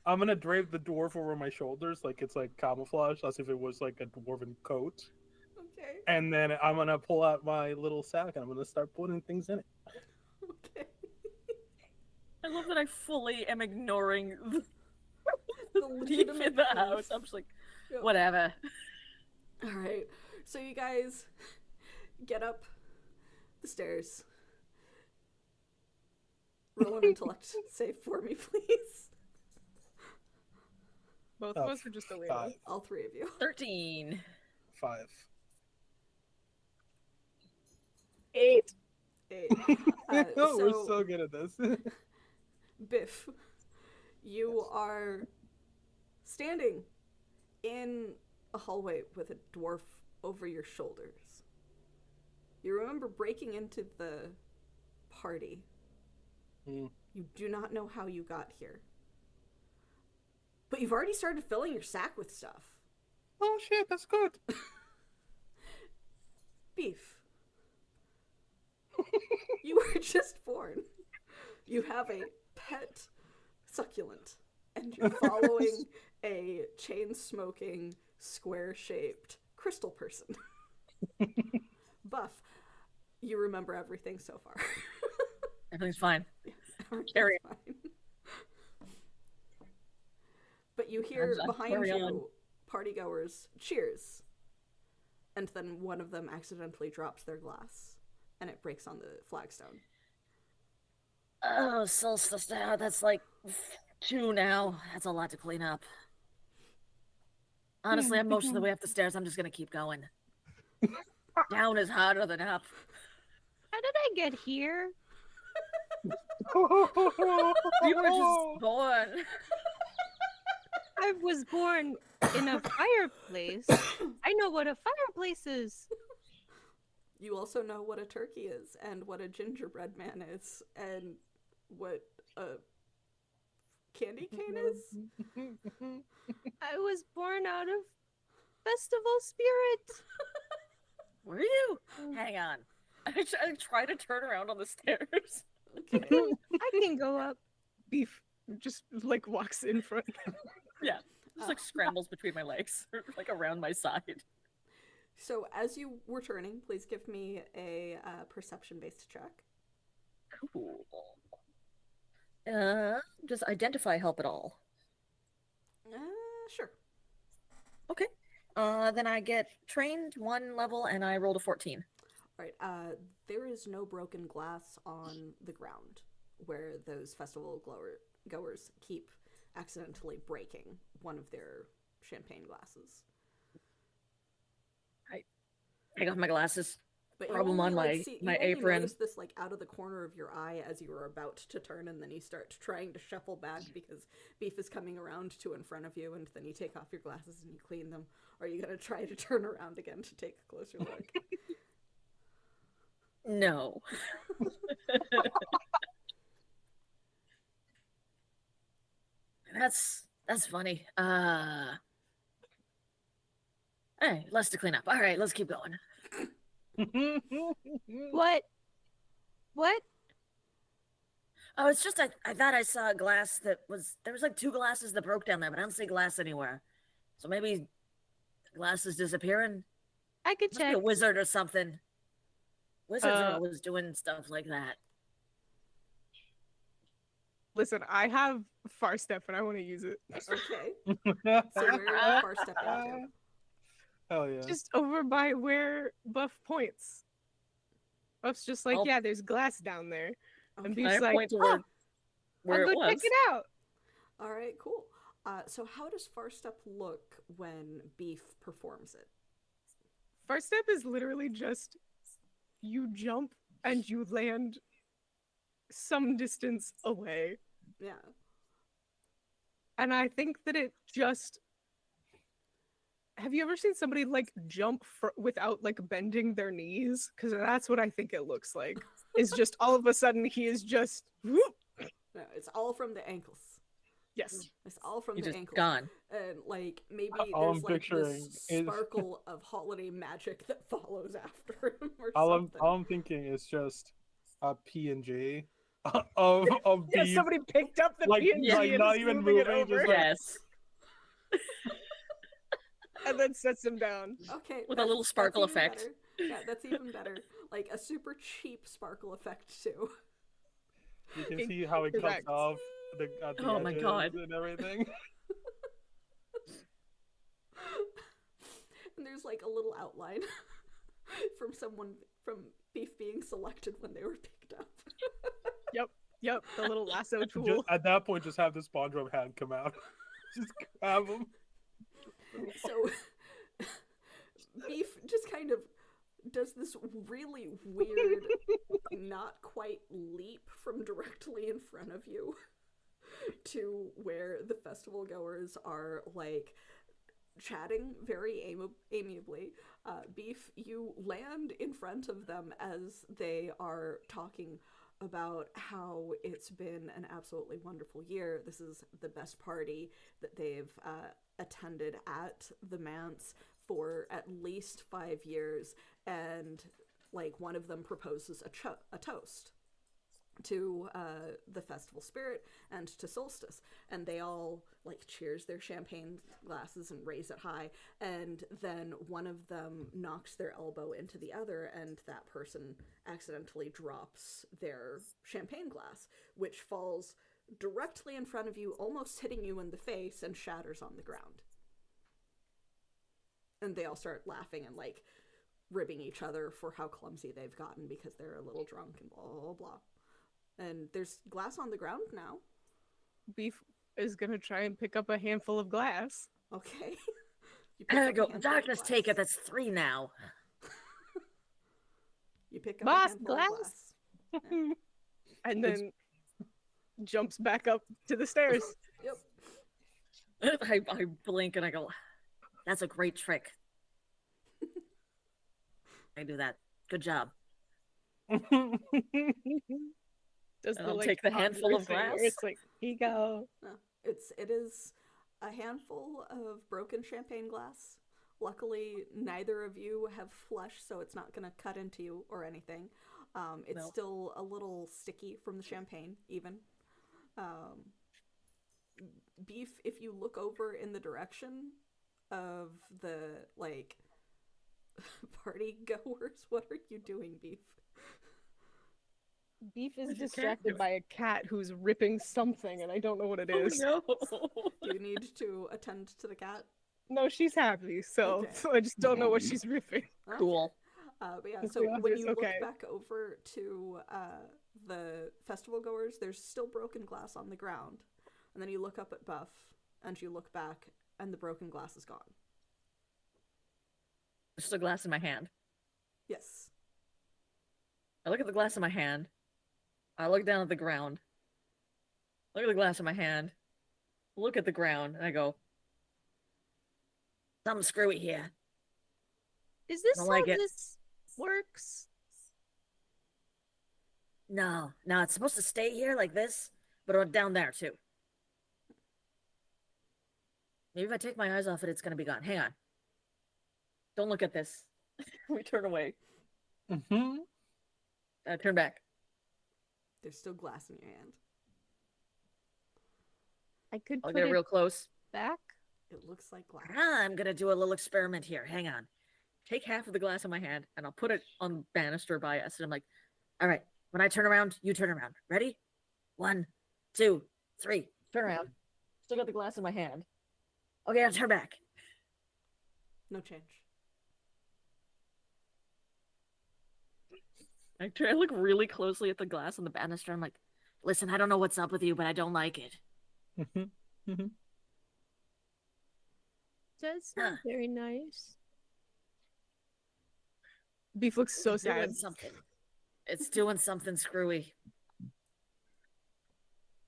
I'm gonna drape the dwarf over my shoulders like it's like camouflage, as if it was like a dwarven coat. Okay. And then I'm gonna pull out my little sack and I'm gonna start putting things in it. Okay. I love that I fully am ignoring The Beef legitimate in the Beef. house. I'm just like, Yep. whatever. All right. So you guys get up the stairs. Roll an intellect save for me, please. Both Oh, of us are just Elena. 5. All three of you. 13. 5. 8. 8. Oh, we're so good at this. Biff, you are standing in a hallway with a dwarf over your shoulders. You remember breaking into the party. Hmm. You do not know how you got here. But you've already started filling your sack with stuff. Oh shit, that's good. Beef. You were just born. You have a pet succulent, and you're following a chain-smoking, square-shaped crystal person. Buff, you remember everything so far. Everything's fine. Everything's Carry fine. But you hear I'm behind carry you on. partygoers cheers, and then one of them accidentally drops their glass, and it breaks on the flagstone. Oh, Solstice now. That's like 2 now. That's a lot to clean up. Honestly, I'm most of the way up the stairs. I'm just gonna keep going. Down is harder than up. How did I get here? You were just born. I was born in a fireplace. I know what a fireplace is. You also know what a turkey is, and what a gingerbread man is, and what a candy cane is. I was born out of festival spirit. Were you? Hang on. I try to turn around on the stairs. Okay. I can go up. Beef just like walks in front. Yeah. Just like scrambles between my legs, or like around my side. So as you were turning, please give me a perception-based check. Cool. Does identify help at all? Sure. Okay. Then I get trained 1 level and I rolled a 14. All right. There is no broken glass on the ground where those festival goers keep accidentally breaking one of their champagne glasses. Take off my glasses. But Rub 'em on my apron. Notice this like out of the corner of your eye as you were about to turn, and then you start trying to shuffle back because Beef is coming around to in front of you, and then you take off your glasses and you clean them. Or are you gonna try to turn around again to take a closer look? No. That's funny. Hey, less to clean up. All right, let's keep going. What? What? Oh, it's just I thought I saw a glass that was there was like 2 glasses that broke down there, but I don't see glass anywhere. So maybe the glass is disappearing. I could Must be check. a wizard or something. Wizards are Uh, always doing stuff like that. Listen, I have far step and I want to use it. Okay. So where are you far stepping to? Hell yeah. Just over by where Buff points. Buff's just like, I'll- yeah, there's glass down there. And Okay. Beef's I like, point to where, oh, where I'll it go was. check it out. All right, cool. So how does far step look when Beef performs it? First step is literally just you jump and you land some distance away. Yeah. And I think that it just. Have you ever seen somebody like jump without like bending their knees? Because that's what I think it looks like. Is just all of a sudden he is just. Whoop. No, it's all from the ankles. Yes. It's all from You're the just ankles. gone. And like maybe All there's I'm like picturing this is- sparkle of holiday magic that follows after him or All something. I'm thinking is just a PNG of Yeah, Beef, somebody picked up the like, PNG like and not is even moving it moving, over just like Yes. and then sets him down. Okay, With a little that's sparkle even effect. better. Yeah, that's even better. Like a super cheap sparkle effect too. you can see how it cuts Correct. off the at the Oh my edges God. and everything. And there's like a little outline from Beef being selected when they were picked up. Yep, the little lasso tool. Just, at that point, just have the SpongeBob hand come out. Just grab him. So Beef just kind of does this really weird, not quite leap from directly in front of you to where the festival goers are like chatting very amiably. Beef, you land in front of them as they are talking about how it's been an absolutely wonderful year. This is the best party that they've attended at the manse for at least 5 years, and like one of them proposes a toast to the festival spirit and to solstice, and they all like cheers their champagne glasses and raise it high, and then one of them knocks their elbow into the other, and that person accidentally drops their champagne glass, which falls directly in front of you, almost hitting you in the face, and shatters on the ground. And they all start laughing and like ribbing each other for how clumsy they've gotten because they're a little drunk and blah blah blah. And there's glass on the ground now. Beef is gonna try and pick up a handful of glass. Okay. You pick And I up a go, handful of darkness glass. take it. That's 3 now. You pick up Boss, a handful glass? of glass. And then jumps back up to the stairs. Yep. I blink and I go, that's a great trick. I do that. Good job. Does And I'll take the handful of toddler thing where glass. It's like, here you go. No, it is a handful of broken champagne glass. Luckily, neither of you have flesh, so it's not going to cut into you or anything. It's No. still a little sticky from the champagne, even. Beef, if you look over in the direction of the, like, party goers, what are you doing, Beef? Beef is What's your cat distracted doing? by a cat who's ripping something, and I don't know what it is. Oh, Do you need to attend to the cat? No, she's happy, so Okay. I just don't know what she's ripping. Okay. Cool. But yeah, That's so the when obvious, you look okay. back over to the festival goers, there's still broken glass on the ground. And then you look up at Buff, and you look back, and the broken glass is gone. Just a glass in my hand. Yes. I look at the glass in my hand. I look down at the ground. Look at the glass in my hand. Look at the ground, and I go, Something screwy here. Is this I how like it. this works? No, it's supposed to stay here like this, but down there too. Maybe if I take my eyes off it, it's gonna be gone. Hang on. Don't look at this. We turn away. Mm-hmm. Turn back. There's still glass in your hand. I could I'll put get it real close. back. It looks like glass. I'm gonna do a little experiment here. Hang on. Take half of the glass in my hand, and I'll put it on the banister by us. And I'm like, All right. When I turn around, you turn around. Ready? 1, 2, 3. turn around. Still got the glass in my hand. Okay, I'll turn back. No change. I look really closely at the glass on the banister. I'm like, Listen, I don't know what's up with you, but I don't like it. Mm-hmm. Mm-hmm. Does sound very nice. Beef looks so It's doing sad. something. It's doing something screwy.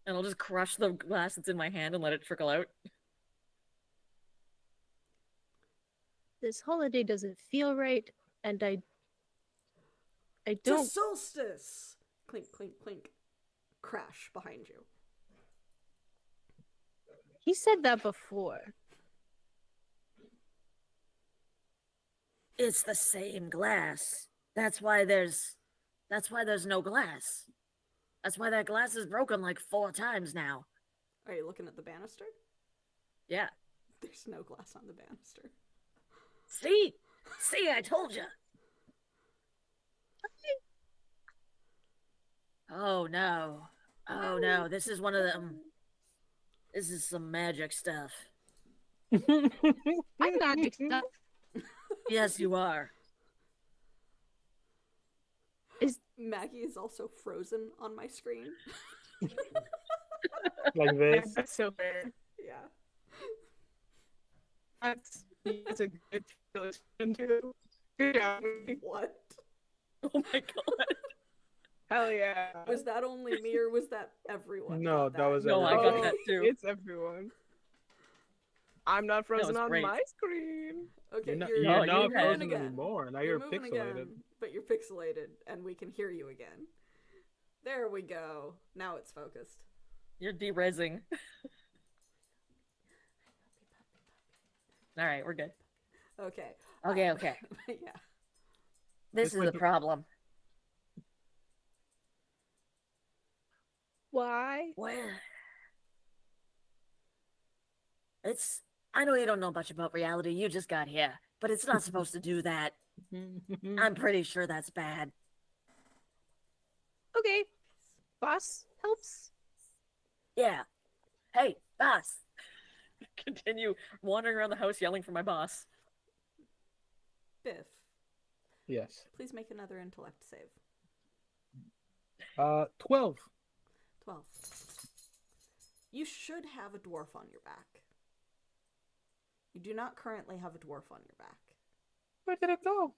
and I'll just crush the glass that's in my hand and let it trickle out. This holiday doesn't feel right, and I To don't. solstice! Clink, clink, clink. Crash behind you. He said that before. It's the same glass. That's why there's no glass. That's why that glass is broken like 4 times now. Are you looking at the banister? Yeah. There's no glass on the banister. See? See, I told you. Oh no. Oh no, this is one of them. This is some magic stuff. I'm magic stuff. Yes, you are. Maggie is also frozen on my screen. Like this. That's so fair. Yeah. That's a good illustration too. Good job. What? Oh my god. Hell yeah. Was that only me or was that everyone? No, got that was No, I everyone. got that too. It's everyone. I'm not frozen was on great. my screen. Okay, You're not, you're, you're Oh, not you moving frozen again. anymore. Now You're you're moving pixelated. again, but you're pixelated, and we can hear you again. There we go. Now it's focused. You're de-resing. All right, we're good. Okay. Okay, okay. Yeah. This is the problem. Why? Well, I know you don't know much about reality. You just got here, but it's not supposed to do that. I'm pretty sure that's bad. Okay. Boss helps. Yeah. Hey, boss. Continue wandering around the house yelling for my boss. Biff, Yes. please make another intellect save. 12. 12. You should have a dwarf on your back. You do not currently have a dwarf on your back. Where did it go?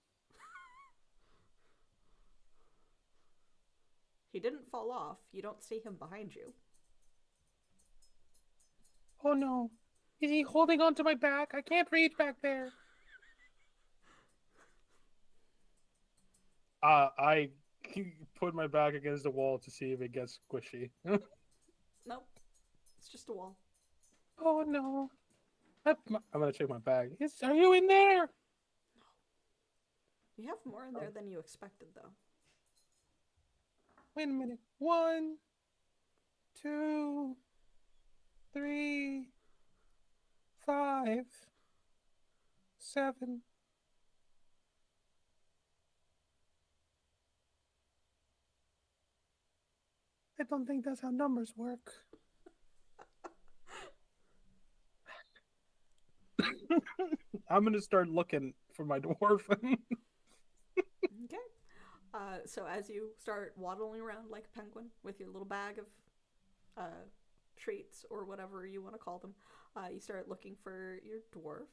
He didn't fall off. You don't see him behind you. Oh no. Is he holding onto my back? I can't reach back there. I put my back against the wall to see if it gets squishy. Nope. It's just a wall. Oh no. I'm gonna check my bag. Are you in there? You have more in there than you expected, though. Wait a minute. 1, 2, 3, 5, 7. I don't think that's how numbers work. I'm gonna start looking for my dwarf. Okay. So as you start waddling around like a penguin with your little bag of treats or whatever you want to call them, you start looking for your dwarf.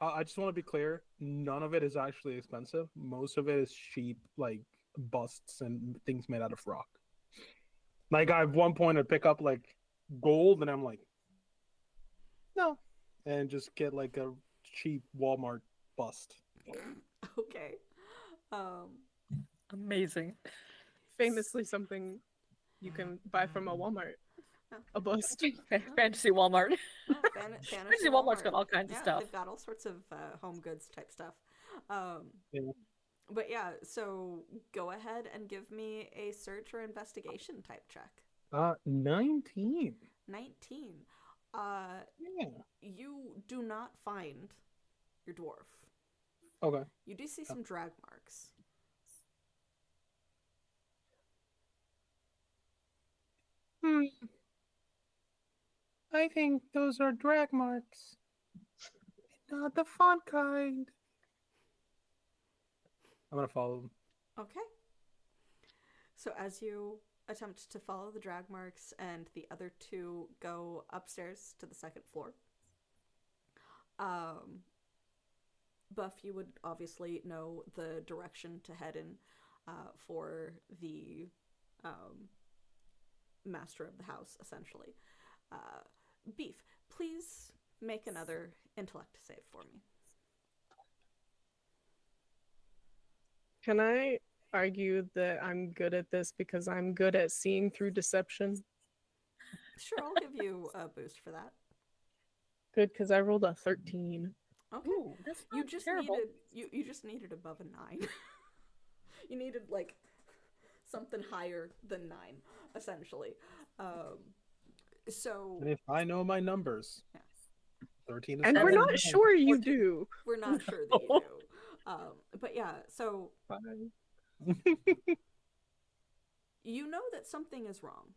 I just want to be clear. None of it is actually expensive. Most of it is cheap, like busts and things made out of rock. Like at one point, I pick up like gold, and I'm like, no, and just get like a cheap Walmart bust. Okay. Amazing. Famously something you can buy from a Walmart. A bust. Fantasy Walmart. Banish Fantasy to Walmart's Walmart. got all kinds of Yeah, stuff. they've got all sorts of home goods type stuff. Yeah. But yeah, so go ahead and give me a search or investigation type check. 19. 19. Yeah. You do not find your dwarf. Okay. You do see some drag marks. I think those are drag marks. Not the fun kind. I'm gonna follow them. Okay. So as you attempt to follow the drag marks and the other two go upstairs to the second floor, Buff, you would obviously know the direction to head in for the master of the house, essentially. Beef, please make another intellect save for me. Can I argue that I'm good at this because I'm good at seeing through deception? Sure, I'll give you a boost for that. Good, because I rolled a 13. Okay. Ooh, that's You not just terrible. needed you just needed above a 9. You needed like something higher than 9, essentially. So And if I know my numbers, yeah, 13 is And we're better not than sure you do. we're not sure that you do. But yeah, so 5. you know that something is wrong.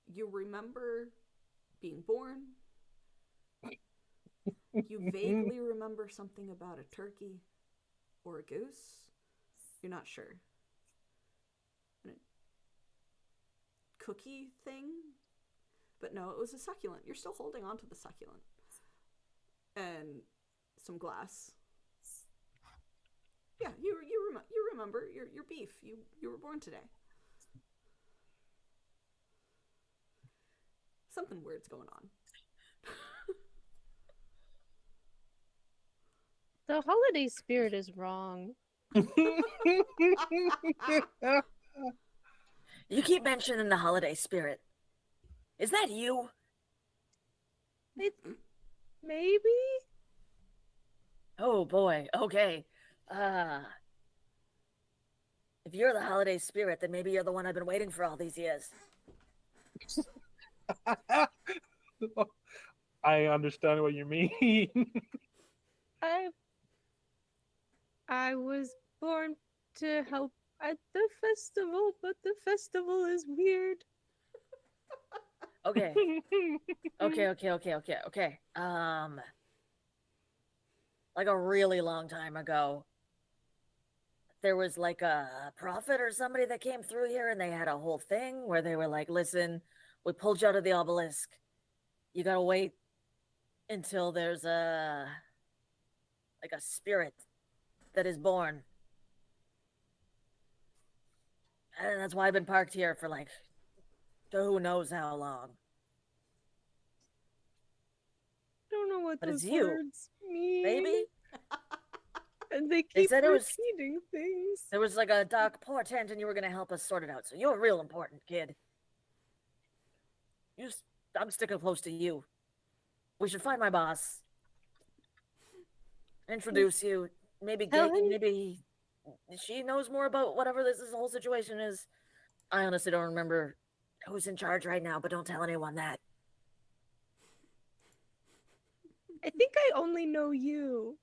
You remember being born. You vaguely remember something about a turkey or a goose. You're not sure. And a cookie thing? But no, it was a succulent. You're still holding on to the succulent. And some glass. Yeah, you remember your beef. You were born today. Something weird's going on. The holiday spirit is wrong. You keep mentioning the holiday spirit. Is that you? Maybe? Oh boy. Okay. If you're the holiday spirit, then maybe you're the one I've been waiting for all these years. I understand what you mean. I was born to help at the festival, but the festival is weird. Okay. Okay. Like a really long time ago, there was like a prophet or somebody that came through here, and they had a whole thing where they were like, listen, we pulled you out of the obelisk. You gotta wait until there's a spirit that is born. And that's why I've been parked here for like who knows how long. I don't know what But those it's you, words mean. Baby? And they They keep said it was repeating things. there was like a dark portent and you were gonna help us sort it out. So you're real important, kid. I'm sticking close to you. We should find my boss. Introduce you. Maybe Helen? maybe she knows more about whatever this whole situation is. I honestly don't remember who's in charge right now, but don't tell anyone that. I think I only know you.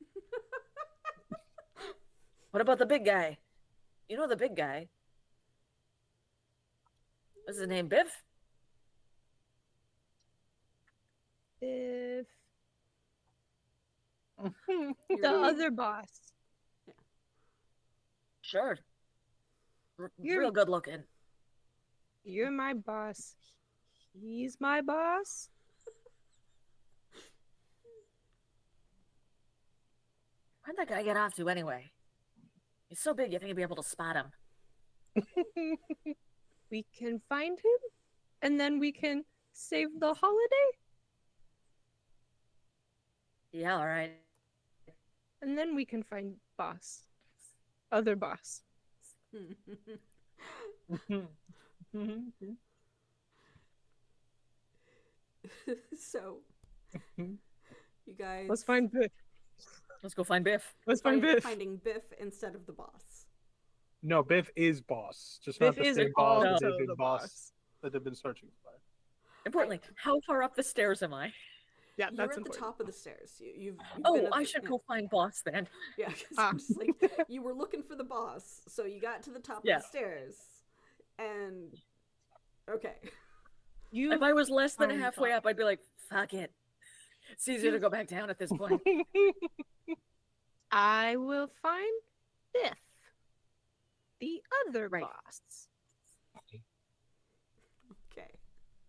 What about the big guy? You know the big guy. What's his name? Biff? If You're the right. other boss. Sure. You're- Real good looking. You're my boss. He's my boss. Where'd that guy get off to anyway? He's so big you think you'd be able to spot him. We can find him, and then we can save the holiday, Yeah, all right. and then we can find boss. Other boss. So You guys. Let's find Biff. Let's go find Biff. Let's find Biff. Finding Biff instead of the boss. No, Biff is boss. Just Biff not the is same boss that also they've been the boss boss. that they've been searching for. Importantly, how far up the stairs am I? Yeah, You're that's at important. the top of the stairs. You've Oh, been at I the- should yeah. go find boss then. Yeah, 'cause Ah. I'm just like you were looking for the boss, so you got to the top Yeah. of the stairs, and okay. You If I was less than find halfway boss. up, I'd be like, fuck it. It's easier to go back down at this point. I will find Biff, the other Right. boss. Okay.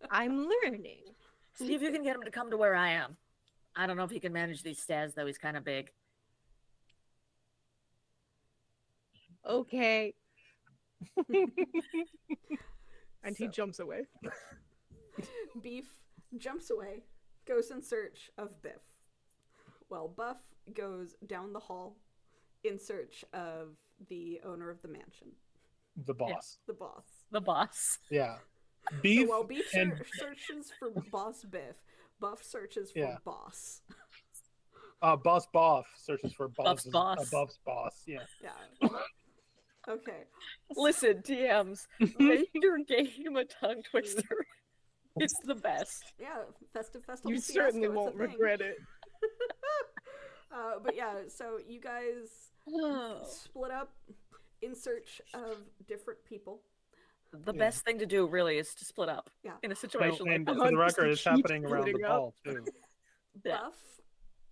I'm learning. See if you can get him to come to where I am. I don't know if he can manage these stairs, though. He's kind of big. Okay. And he So- jumps away. Beef jumps away, goes in search of Biff, while Buff goes down the hall in search of the owner of the mansion, The boss. the boss. The boss. Yeah. So Beef while Beef and searches for Boss Biff, Buff searches for Yeah. Boss. Boss Boff searches for Buff's boss. Buff's boss. Yeah. Yeah. Okay. Listen, DMs, make your game a tongue twister. It's the best. Yeah, Festive Festival. You Fiasco, certainly it's a won't thing. regret it. But yeah, so you guys split up in search of different people. The Yeah. best thing to do, really, is to split up Yeah. in a So, situation like and this. for the Just record, it's keep happening around the splitting up. ball too. Yeah. Buff,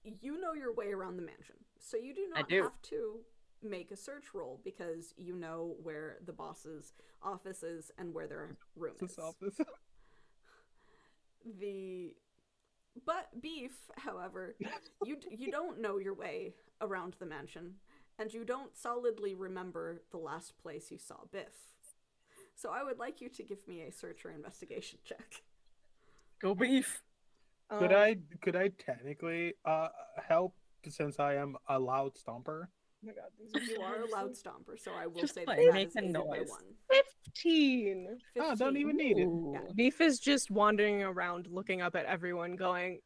you know your way around the mansion, so you do I not do. have to make a search roll because you know where the boss's office is and where their room is. This office. But Beef, however, you don't know your way around the mansion, and you don't solidly remember the last place you saw Biff. So I would like you to give me a search or investigation check. Go beef. Could I technically help since I am a loud stomper? Oh my God, these You are a so- loud stomper, so I will Just say by that that making is aided by noise. 1. 15. Oh, don't 15. even need it. Ooh. Beef is just wandering around looking up at everyone going,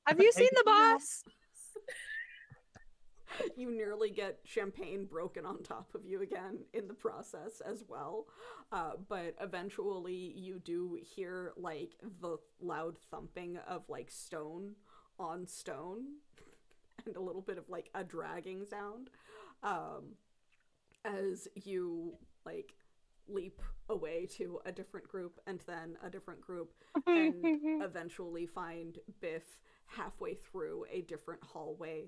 Have you seen the boss? You nearly get champagne broken on top of you again in the process as well. But eventually you do hear like the loud thumping of like stone on stone and a little bit of like a dragging sound as you like leap away to a different group and then a different group and eventually find Biff halfway through a different hallway,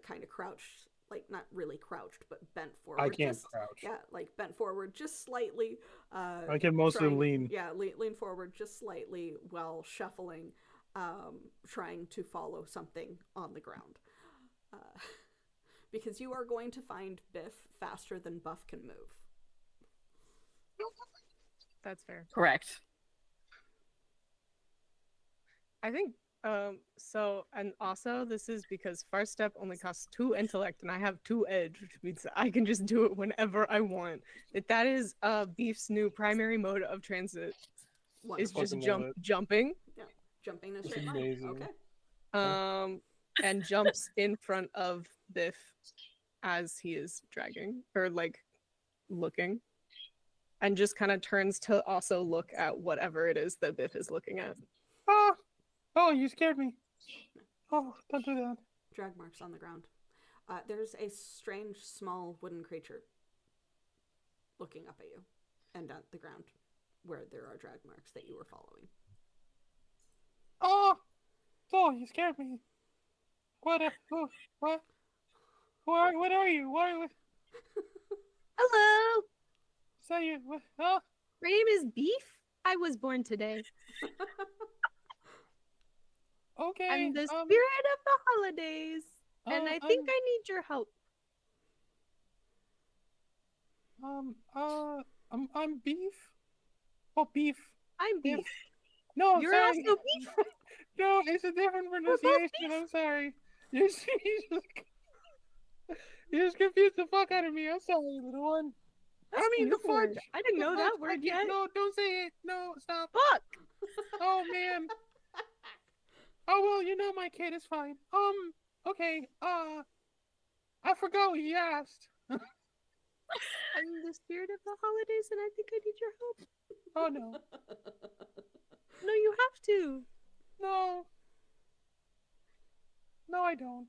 kind of crouched, like not really crouched, but bent forward. I can't just, crouch. Yeah, like bent forward just slightly. I can mostly lean. Yeah, lean forward just slightly while shuffling, trying to follow something on the ground. Because you are going to find Biff faster than Buff can move. that's fair. Correct. I think, so, and also this is because First Step only costs 2 intellect and I have 2 edge, which means that I can just do it whenever I want. That is Beef's new primary mode of transit, is just Fucking love it. jumping, Jumping in a It's straight line. amazing. Okay. and jumps in front of Biff as he is dragging, or like looking, and just kind of turns to also look at whatever it is that Biff is looking at. Oh, you scared me. Oh, don't do that. Drag marks on the ground. There's a strange, small wooden creature looking up at you and at the ground where there are drag marks that you were following. Oh, you scared me. What? What? What are you? What? Hello. Say you? What? Oh, My name is Beef. I was born today. okay. I'm the spirit of the holidays, and I think I need your help. I'm beef. Oh, beef. I'm Beef. No, You're sorry. also Beef. No, it's a different both pronunciation. I'm sorry. You just confused the fuck out of me. I'm sorry, little one. That's I mean, a the new word. fudge. I didn't know The that fudge, I word can't- yet. No, don't say it. No, stop. Fuck. Oh man. Oh well, you know my kid is fine. Okay. I forgot what you asked. I'm the spirit of the holidays, and I think I need your help. Oh no, No, you have to. no, no, I don't.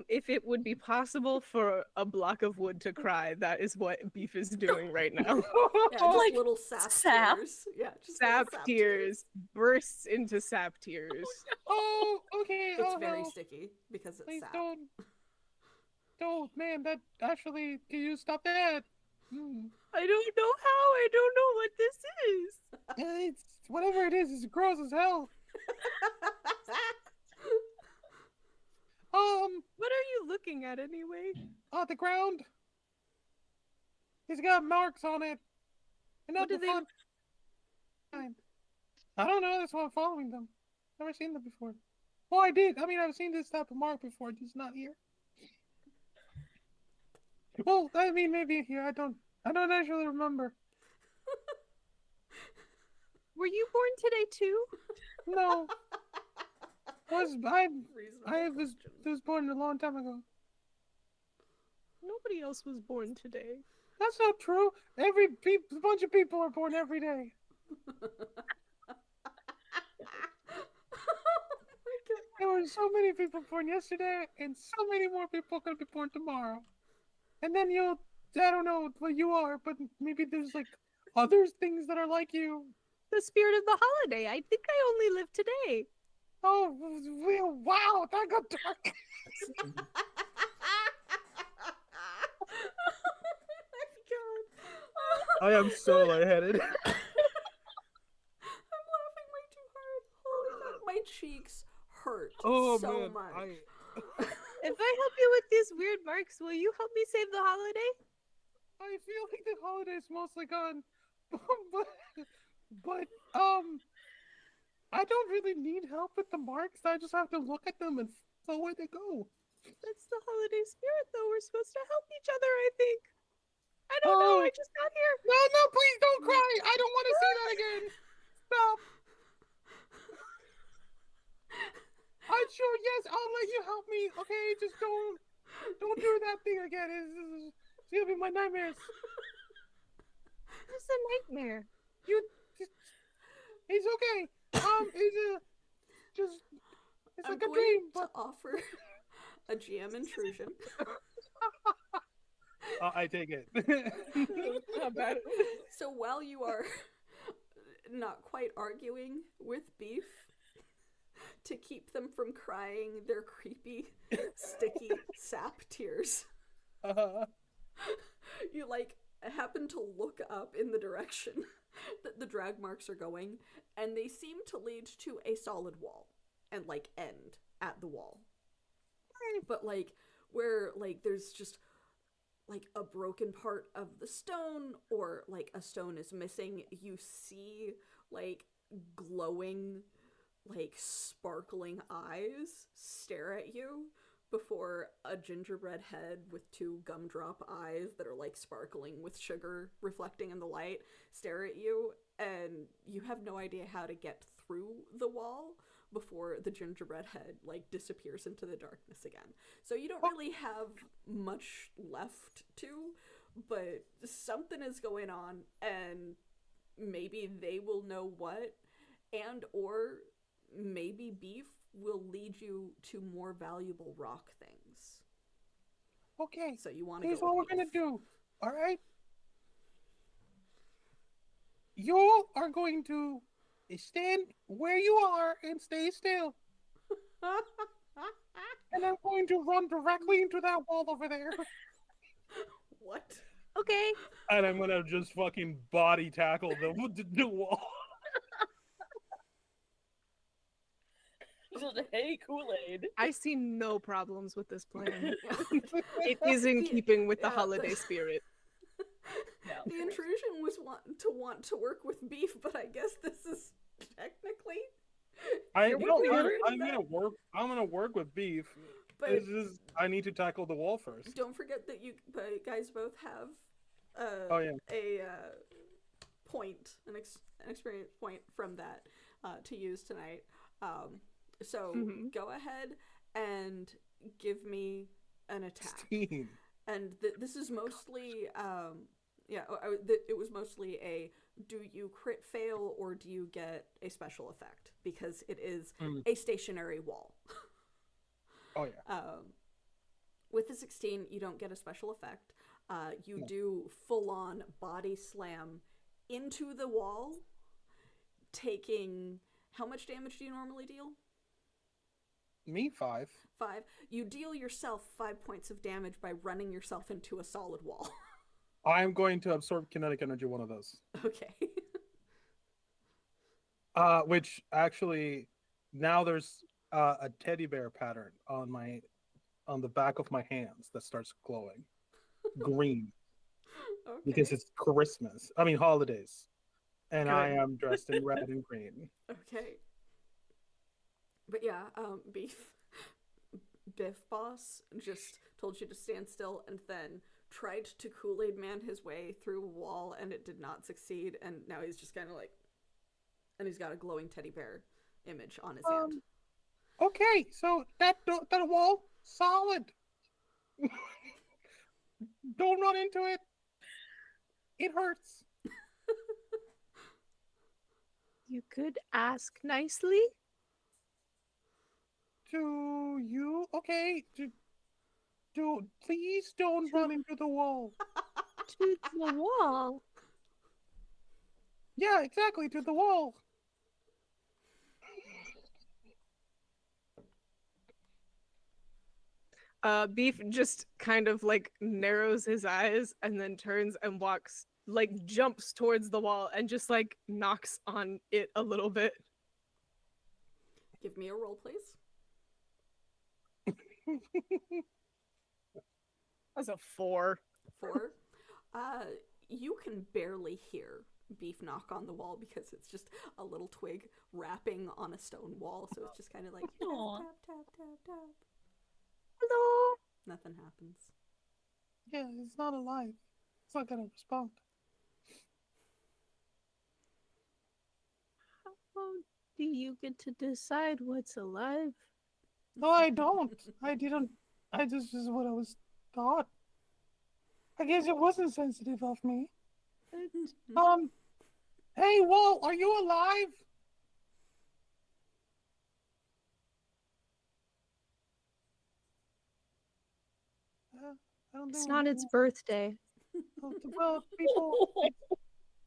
If it would be possible for a block of wood to cry, that is what Beef is doing right now. Yeah, just Like, little sap, sap? tears. Yeah, just little Sap tears, bursts into sap tears. Oh, okay. It's Oh very no, sticky because it's please sap. don't, man. That actually, can you stop that? I don't know how. I don't know what this is. It's whatever it is. It's gross as hell. What are you looking at anyway? The ground. He's got marks on it. And What not do the they? fun. I don't know. That's why I'm following them. Never seen them before. Well, I did. I mean, I've seen this type of mark before. Just not here. Well, I mean, maybe here. I don't actually remember. Were you born today too? No, I Reasonable was question. born a long time ago. Nobody else was born today. That's not true. A bunch of people are born every day. There were so many people born yesterday, and so many more people gonna be born tomorrow. And then I don't know what you are, but maybe there's like other things that are like you. The spirit of the holiday. I think I only live today. Oh, wow, that got dark. I am so lightheaded. I'm laughing way too hard. Holy fuck, my cheeks hurt so much. If I help you with these weird marks, will you help me save the holiday? I feel like the holiday's mostly gone, but I don't really need help with the marks. I just have to look at them and follow where they go. That's the holiday spirit, though. We're supposed to help each other, I think. I don't know. I just got here. No, please don't cry. I don't want to see that again. Stop. I'm sure. Yes, I'll let you help me. Okay, just don't do that thing again. It's gonna be my nightmares. It's a nightmare. It's okay. It's I'm like a going dream. to But offer a GM intrusion. I take it. Not bad. So while you are not quite arguing with Beef to keep them from crying their creepy, sticky sap tears, you happen to look up in the direction that the drag marks are going, and they seem to lead to a solid wall and end at the wall. But where there's just a broken part of the stone, or a stone is missing, you see glowing sparkling eyes stare at you before a gingerbread head with two gumdrop eyes that are sparkling with sugar reflecting in the light stare at you, and you have no idea how to get through the wall before the gingerbread head disappears into the darkness again. So you don't really have much left to, but something is going on, and maybe they will know what, and or maybe Beef will lead you to more valuable rock things. Okay. So you want to Here's go what we're with gonna Beef. do. All right. You are going to stand where you are and stay still. And I'm going to run directly into that wall over there. What? Okay. And I'm gonna just fucking body tackle the wall. Just, hey, Kool-Aid. I see no problems with this plan. It is in keeping with the holiday spirit. The intrusion was want to work with Beef, but I guess this is technically. I'm You're gonna work with Beef. But It's just I need to tackle the wall first. don't forget that you guys both have Oh, yeah. a point, an experience point from that. to use tonight. So Mhm. go ahead and give me an attack. 16. And this is mostly, it was mostly a do you crit fail or do you get a special effect? Because it is Mm. a stationary wall. Oh yeah. With the 16, you don't get a special effect. You do full on body slam into the wall, taking. How much damage do you normally deal? Me 5. 5. You deal yourself 5 points of damage by running yourself into a solid wall. I'm going to absorb kinetic energy one of those. Okay. Which actually now there's a teddy bear pattern on the back of my hands that starts glowing green Okay. because it's Christmas. I mean holidays, and I Good. am dressed in red and green. Okay. But yeah, Biff Boss just told you to stand still and then tried to Kool-Aid Man his way through a wall and it did not succeed, and now he's just kind of like, and he's got a glowing teddy bear image on his hand. Okay, so that wall solid. Don't run into it. It hurts. You could ask nicely. Do you okay? Do please don't run into the wall. To the wall. Yeah, exactly, to the wall. Beef just kind of like narrows his eyes and then turns and walks, like jumps towards the wall and just like knocks on it a little bit. Give me a roll, please. That's a 4. 4. You can barely hear Beef knock on the wall because it's just a little twig rapping on a stone wall, so it's just kind of like tap, Aw. tap, tap, tap, tap. Hello. Nothing happens. Yeah, it's not alive. It's not gonna respond. How do you get to decide what's alive? No, I don't. I didn't. I just is what I was taught. I guess it wasn't sensitive of me. Hey, Walt, are you alive? I don't It's think not we're its birthday. well, people.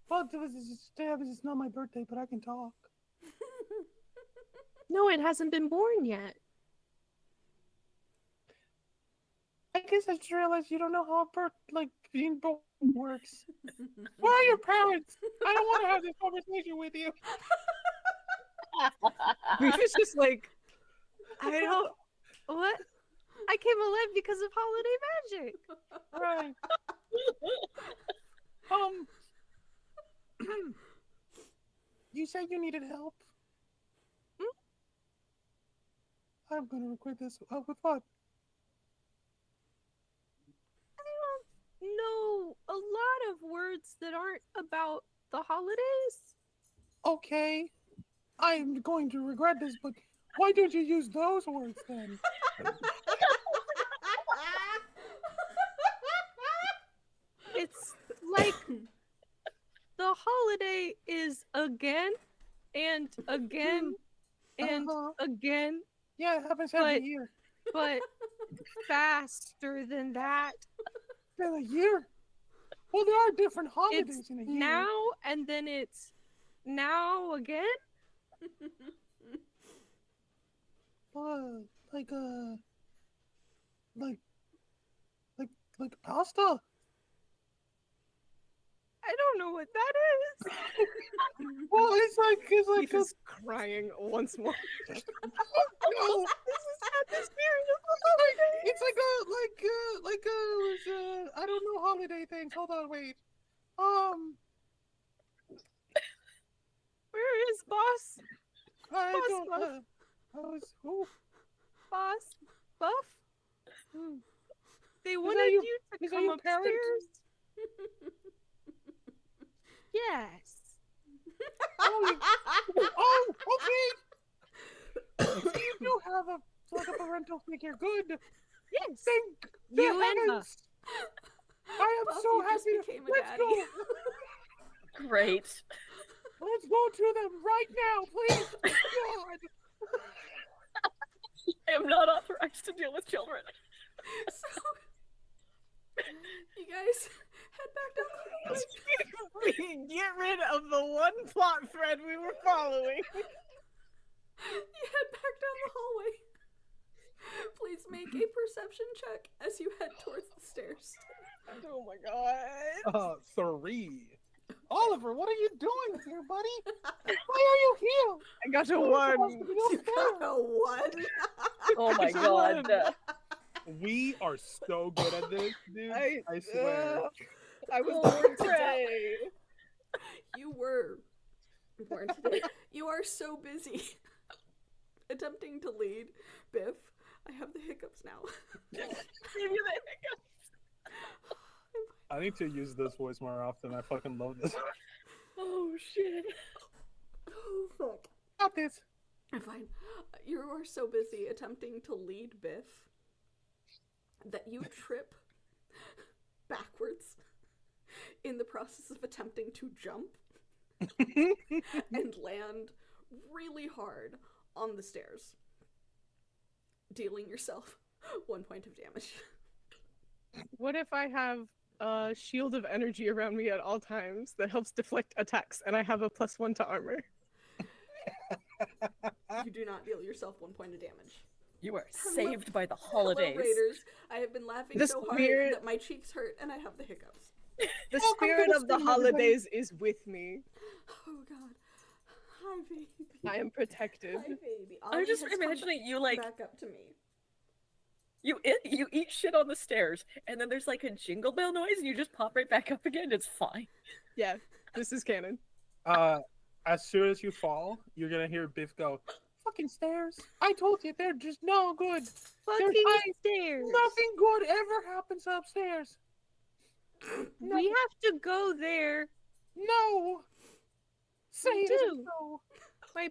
Well, it's not my birthday, but I can talk. No, it hasn't been born yet. I guess I just realized you don't know how being born works. Where are your parents? I don't want to have this conversation with you. Beef is just like, I don't. What? I came alive because of holiday magic. Right. You said you needed help. I'm gonna record this. With what? I don't know a lot of words that aren't about the holidays. Okay, I'm going to regret this, but why don't you use those words then? It's like the holiday is again and again and again, Yeah, it happens every But- year. but faster than that. In a year? Well, there are different holidays It's in a year. now and then it's now again. Like like pasta. I don't know what that is. Well, it's like Beef is crying once more. no, This is not the spirit of the holiday. it's like I don't know holiday things. Hold on, wait. Where is boss? I Boss don't. Buff. I was. Who? Boss Buff? Hmm. They that wanted your- you to is that come your parent? upstairs. Yes. Oh, okay. So you do have a parental figure. Good. Yes. Thank the You and her. heavens. I am Buff, so you just happy. became a Let's daddy. go. Great. Let's go to them right now, please. God. I am not authorized to deal with children. So, you guys head back down the hallway. We get rid of the one plot thread we were following. You head back down the hallway. Please make a perception check as you head towards the stairs. Oh my god. 3. Oliver, what are you doing here, buddy? Why are you here? I got a You're supposed to one. be You upstairs. got a 1. Oh my god. We are so good at this, dude. I swear. I was Oh, born crap. today. You were born today. You are so busy attempting to lead Biff. I have the hiccups now. I need to use this voice more often. I fucking love this. Oh shit. Oh, fuck. Got this. Fine. You are so busy attempting to lead Biff that you trip backwards in the process of attempting to jump and land really hard on the stairs, dealing yourself 1 point of damage. What if I have a shield of energy around me at all times that helps deflect attacks, and I have a +1 to armor? You do not deal yourself 1 point of damage. You are saved by the Hello, holidays. Raiders. I have been laughing The so hard spirit- that my cheeks hurt and I have the hiccups. The Welcome to spirit the of the stream, everybody. holidays is with me. Oh god. Hi, baby. I am protected. Hi, baby. I'm Ollie just has come imagining you like back up to me. you eat shit on the stairs, and then there's like a jingle bell noise, and you just pop right back up again. It's fine. Yeah, this is canon. As soon as you fall, you're gonna hear Biff go, "Fucking stairs! I told you they're just no good. Fucking stairs. Nothing good ever happens upstairs. We have to go there. No. Say We it isn't do. so. My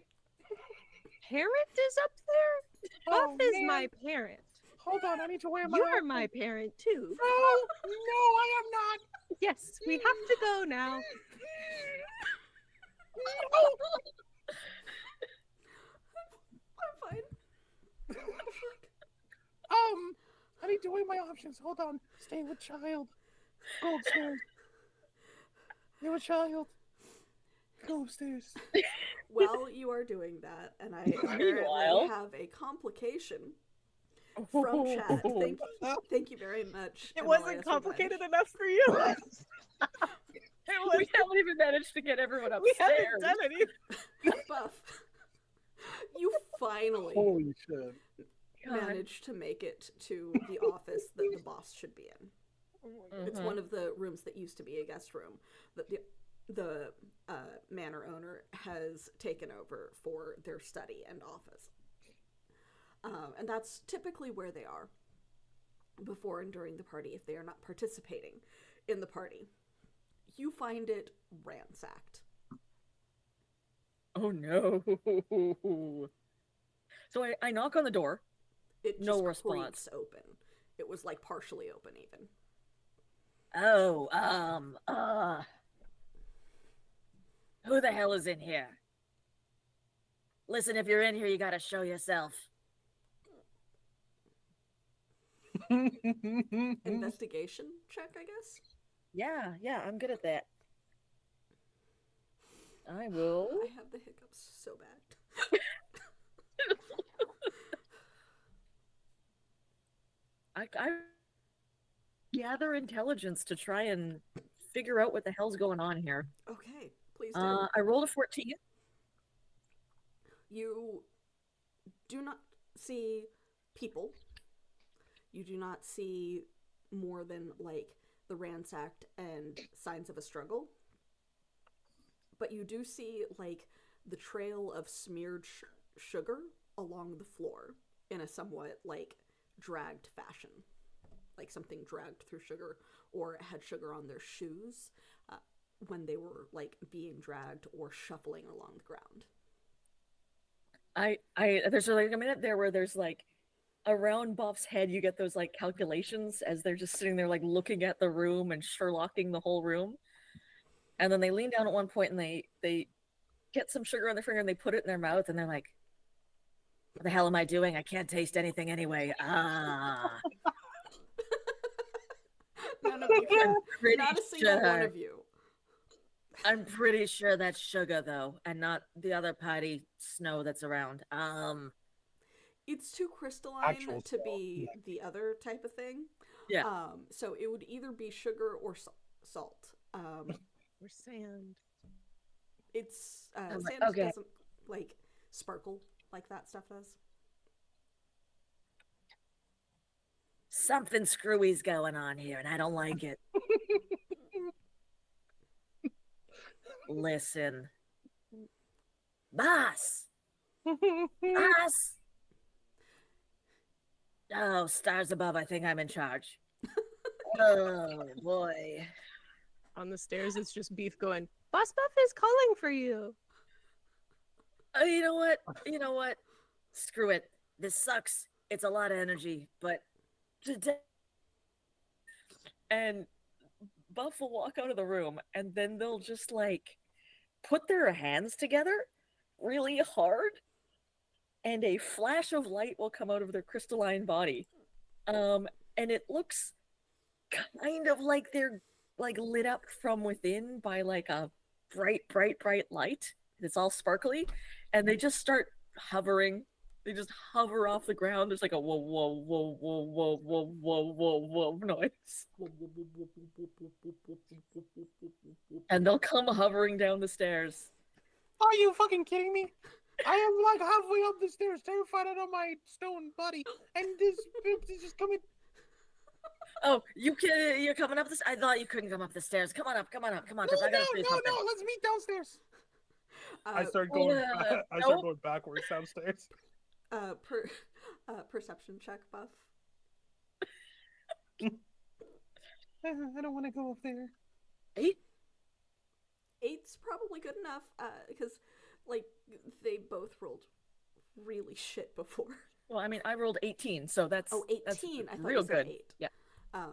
parent is up there? Oh, Buff is man. my parent. Hold on, I need to wear my. You're my parent too. No, I am not. Yes, we have to go now. I'm fine. I need to weigh my options. Hold on. Stay with child. Go upstairs. You're a child. Go upstairs. While you are doing that, and I apparently Meanwhile- have a complication from chat. Thank you very much. It Emilias wasn't Revenge. complicated enough for you. We haven't even managed to get everyone We upstairs. haven't done anything. Buff. You finally Holy shit. God. managed to make it to the office that the boss should be in. It's one of the rooms that used to be a guest room that the manor owner has taken over for their study and office. And that's typically where they are before and during the party if they are not participating in the party. You find it ransacked. Oh no. So I knock on the door. It just No response. creaks open. It was like partially open even. Oh, who the hell is in here? Listen, if you're in here, you gotta show yourself. Investigation check, I guess. Yeah, I'm good at that. I will. I have the hiccups so bad. I gather intelligence to try and figure out what the hell's going on here. Okay, please do. I rolled a 14. You do not see people. You do not see more than like the ransacked and signs of a struggle. But you do see like the trail of smeared sugar along the floor in a somewhat like dragged fashion. Like something dragged through sugar or had sugar on their shoes. when they were like being dragged or shuffling along the ground. There's like a minute there where there's like around Buff's head, you get those like calculations as they're just sitting there like looking at the room and Sherlocking the whole room. And then they lean down at one point and they get some sugar on their finger and they put it in their mouth and they're like, "What the hell am I doing? I can't taste anything anyway." None of you can. Pretty Not a single one sure. of you. I'm pretty sure that's sugar though, and not the other patty snow that's around. It's too crystalline Actual to salt, be the other type of thing. Yeah. So it would either be sugar or salt. Or sand. It's I'm like, sand okay. doesn't like sparkle like that stuff does. Something screwy's going on here, and I don't like it. Listen. Boss! Boss! Oh, stars above, I think I'm in charge. Oh, boy. On the stairs, it's just Beef going, Boss Buff is calling for you. Oh, you know what? You know what? Screw it. This sucks. It's a lot of energy, but today. And Buff will walk out of the room and then they'll just like put their hands together really hard and a flash of light will come out of their crystalline body. And it looks kind of like they're like lit up from within by like a bright light. It's all sparkly. And they just start hovering. They just hover off the ground. There's like a whoa, whoa, whoa, whoa, whoa, whoa, whoa, whoa, whoa noise. And they'll come hovering down the stairs. Are you fucking kidding me? I am like halfway up the stairs, terrified out of my stone body, and this bitch is just coming. Oh, you're coming up this. I thought you couldn't come up the stairs. Come on up. Come on up. Come on. No, 'Cause I gotta show you something. no. Let's meet downstairs. I Uh, start going. Yeah, I start nope. going backwards downstairs. Perception check, Buff. I don't want to go up there. 8? 8's probably good enough because like they both rolled really shit before. Well, I mean, I rolled 18, so that's Oh, 18. That's I thought real you said good. 8. Yeah.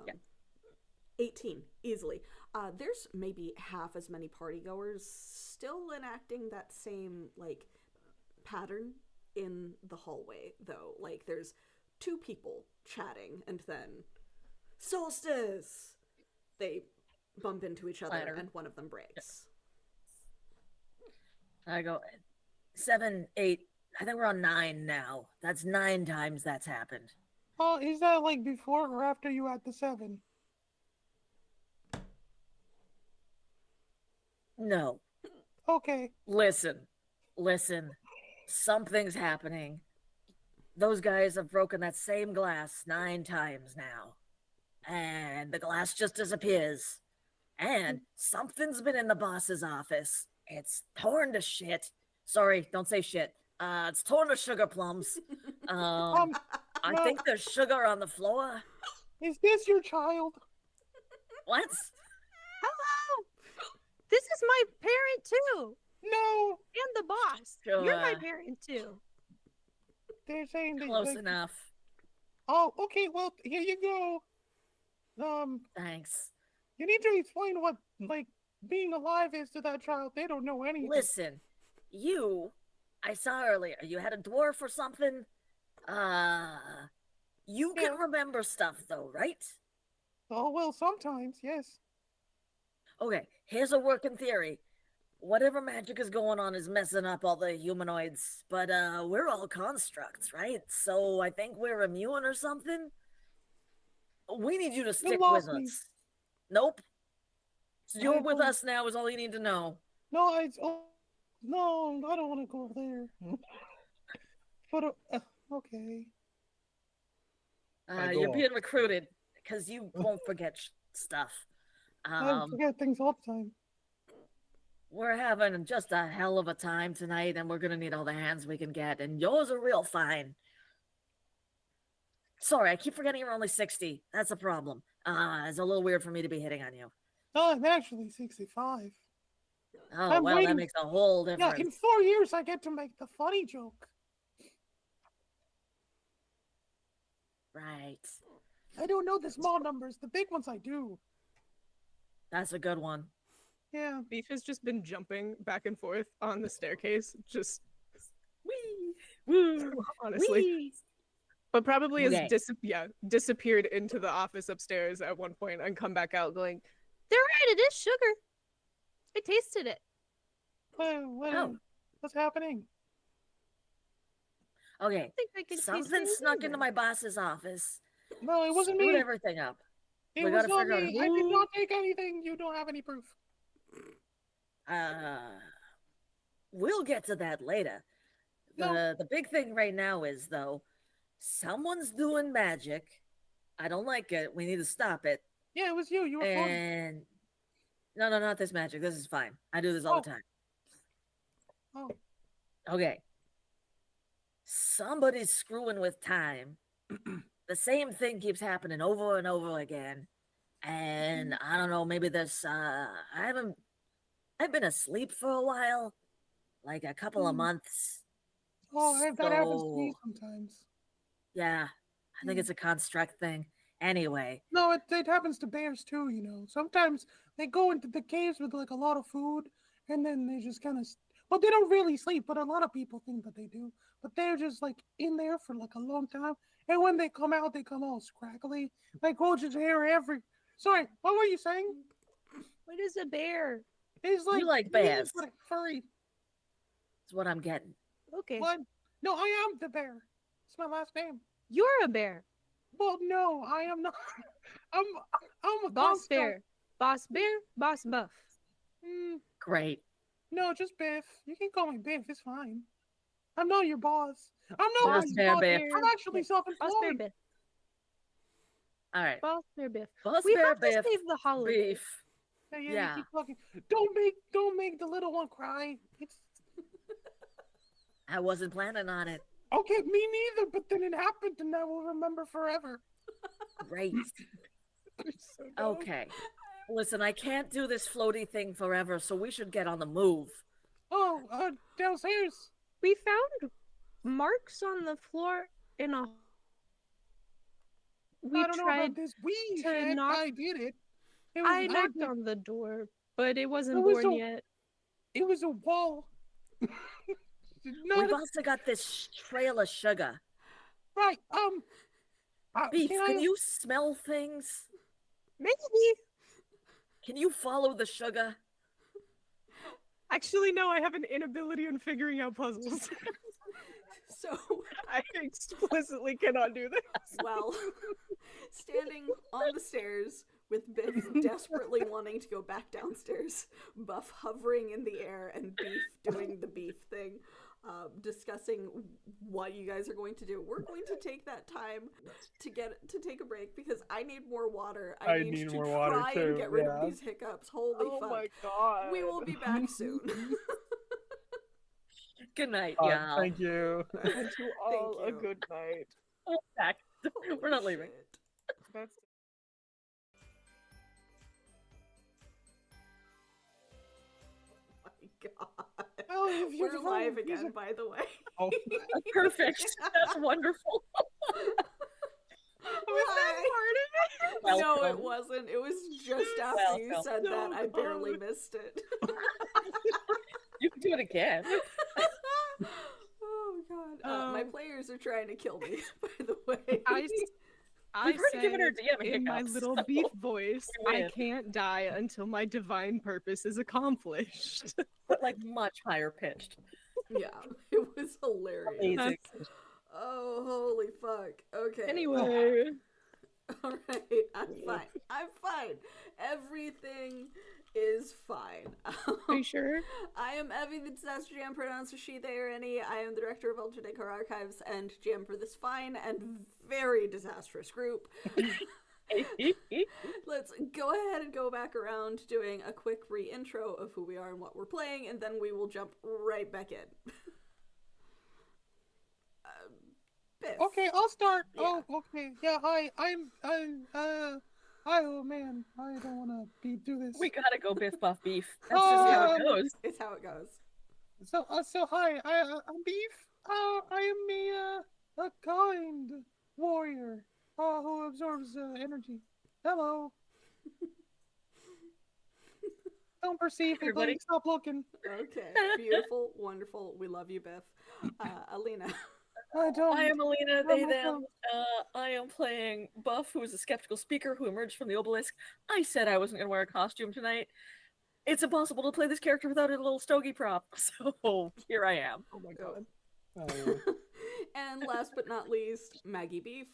Yeah. 18 easily. There's maybe half as many party goers still enacting that same like pattern in the hallway though. Like there's 2 people chatting and then solstice. They bump into each other Clatter. and one of them breaks. I go 7, 8. I think we're on 9 now. That's 9 times that's happened. Oh, is that like before or after you at the 7? No. Okay. Listen. Something's happening. Those guys have broken that same glass 9 times now. And the glass just disappears. And something's been in the boss's office. It's torn to shit. Sorry, don't say shit. It's torn to sugar plums. I no. think there's sugar on the floor. Is this your child? What? Hello! This is my parent too! No. And the boss. You're my Sure. parent too. They're saying that. Close like, enough. Oh, okay. Well, here you go. Thanks. You need to explain what like being alive is to that child. They don't know anything. Listen, I saw earlier, you had a dwarf or something. You can Yeah. remember stuff though, right? Oh well, sometimes yes. Okay, here's a working theory. Whatever magic is going on is messing up all the humanoids, but we're all constructs, right? So I think we're immune or something. We need you to stick with lost me. us. Nope. You're I with don't- us now is all you need to know. No, no, I don't want to go there. But okay. I go You're off. being recruited because you won't forget stuff. I forget things all the time. We're having just a hell of a time tonight, and we're gonna need all the hands we can get, and yours are real fine. Sorry, I keep forgetting you're only 60. That's a problem. It's a little weird for me to be hitting on you. Oh, I'm actually 65. Oh, I'm well, that waiting. makes a whole Yeah, difference. in 4 years I get to make the funny joke. Right. I don't know the small numbers. The big ones I do. That's a good one. Yeah. Beef has just been jumping back and forth on the staircase, just Wee! Woo! honestly. Wee! But probably has Okay. disappeared into the office upstairs at one point and come back out going, They're right. It is sugar. I tasted it. Oh. What's happening? Okay. I think I can taste Something it snuck into either. my boss's office. No, it wasn't Screwed me. everything up. It We was gotta not figure out me. I did who- not take anything. You don't have any proof. We'll get to that later. No. The big thing right now is though, someone's doing magic. I don't like it. We need to stop it. Yeah, it was you. You were fine. And no, not this magic. This is fine. I do this all the time. Oh. Okay. Somebody's screwing with time. The same thing keeps happening over and over again. And I don't know, maybe there's I've been asleep for a while. Like a couple of months. Oh, that happens to me So, sometimes. yeah. I think it's a construct thing. Anyway. No, it happens to bears too, you know. Sometimes they go into the caves with like a lot of food and then they just kind of well, they don't really sleep, but a lot of people think that they do. But they're just like in there for like a long time. And when they come out, they come all scraggly. Like roaches hair every Sorry, what were you saying? What is a bear? It's like You like bears. but furry. That's what I'm getting. Okay. What? No, I am the bear. It's my last name. You're a bear. Well, no, I am not. I'm a Boss construct. bear. Boss bear. Boss buff. Great. No, just Biff. You can call me Biff. It's fine. I'm not your boss. I'm not Boss your bear boss. Biff. I'm actually Boss bear self-employed. Biff. All right. Boss bear Biff. Boss We bear have to Biff. save the holiday. Beef. Yeah, Yeah. You keep talking. Don't make the little one cry. It's I wasn't planning on it. okay. Me neither. But then it happened, and I will remember forever. Great. So dumb. Okay. Listen, I can't do this floaty thing forever, so we should get on the move. Oh, downstairs. We found marks on the floor in a. We I don't know tried. about this. We to shit. knock- I did it. I knocked on the door, but it wasn't It was born a- yet. It was a wall. We've also got this trail of sugar. Right. Beef, can can I- you smell things? Maybe. Can you follow the sugar? actually, no, I have an inability in figuring out puzzles. So, I explicitly cannot do this. well, standing on the stairs with Biff desperately wanting to go back downstairs, Buff hovering in the air, and Beef doing the beef thing, discussing what you guys are going to do. We're going to take that time to take a break because I need more water. I need to more try water and too, get rid yeah. of these hiccups. Holy Oh fuck. my god. We will be back soon. Good night, Oh, y'all. thank you. And to all a you. good night. Back. We're not Holy leaving. shit. That's Oh my god. Well, if you're We're devoted live to again, music- by the way. Oh, Perfect. That's wonderful. Hi. No, it Welcome. wasn't. It was just after you Welcome. said that. I barely missed it. You can do it again. Oh god. My players are trying to kill me, by the way. I We've already given her said DM in my hiccups, little so beef voice, we I win. can't die until my divine purpose is accomplished. But like much higher pitched. Yeah, it was hilarious. Amazing. Oh, holy fuck. Okay. Anyway, All right, I'm fine. I'm fine. Everything is fine. Are you sure? I am Evie, the Disaster Jam, pronounced as she, they, or any. I am the director of Ultra Decor Archives and GM for this fine and very disastrous group. Let's go ahead and go back around doing a quick re-intro of who we are and what we're playing, and then we will jump right back in. Biff. okay, I'll start. Yeah. Oh, okay. Yeah, hi. Oh man, I don't want to do this. We gotta go Biff Buff Beef. That's just how it goes. It's how it goes. So hi, I'm Beef. I am a kind warrior who absorbs energy. Hello. Don't perceive me, Everybody. please. Stop looking. Okay, beautiful, wonderful. We love you, Biff. Alina. I don't. I am Alina, they, I'm them. I am playing Buff, who is a skeptical speaker who emerged from the obelisk. I said I wasn't going to wear a costume tonight. It's impossible to play this character without a little stogie prop, so here I am. Oh my god. And last but not least, Maggie Beef.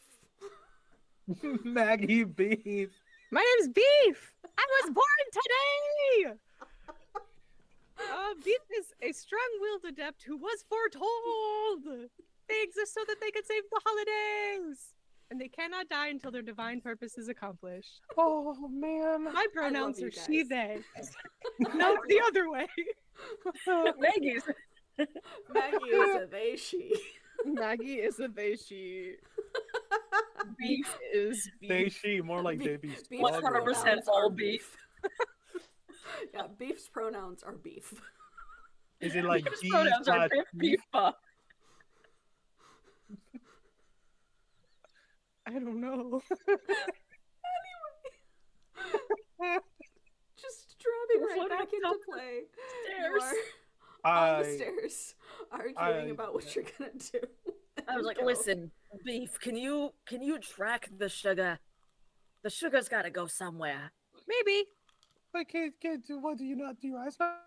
Maggie Beef. My name's Beef. I was born today. Beef is a strong-willed adept who was foretold. They exist so that they could save the holidays, and they cannot die until their divine purpose is accomplished. Oh man. My pronouns you are guys. she, they. No, the other way. Maggie's. Maggie is a they, she. Maggie is a they, she. Beef is beef. They she, more like they be. Beef's 100% pronouns all are beef. Yeah, Beef's pronouns are beef. Is it like Beef's D pronouns are slash Biff beef? Beef Buff. I don't know. Just dropping We're right floating back up into play. You stairs. are on the stairs, arguing about what you're gonna do. I was like, Go. listen, Beef, can you track the sugar? The sugar's gotta go somewhere. Maybe. I can't do. What do you not do? Your eyes not.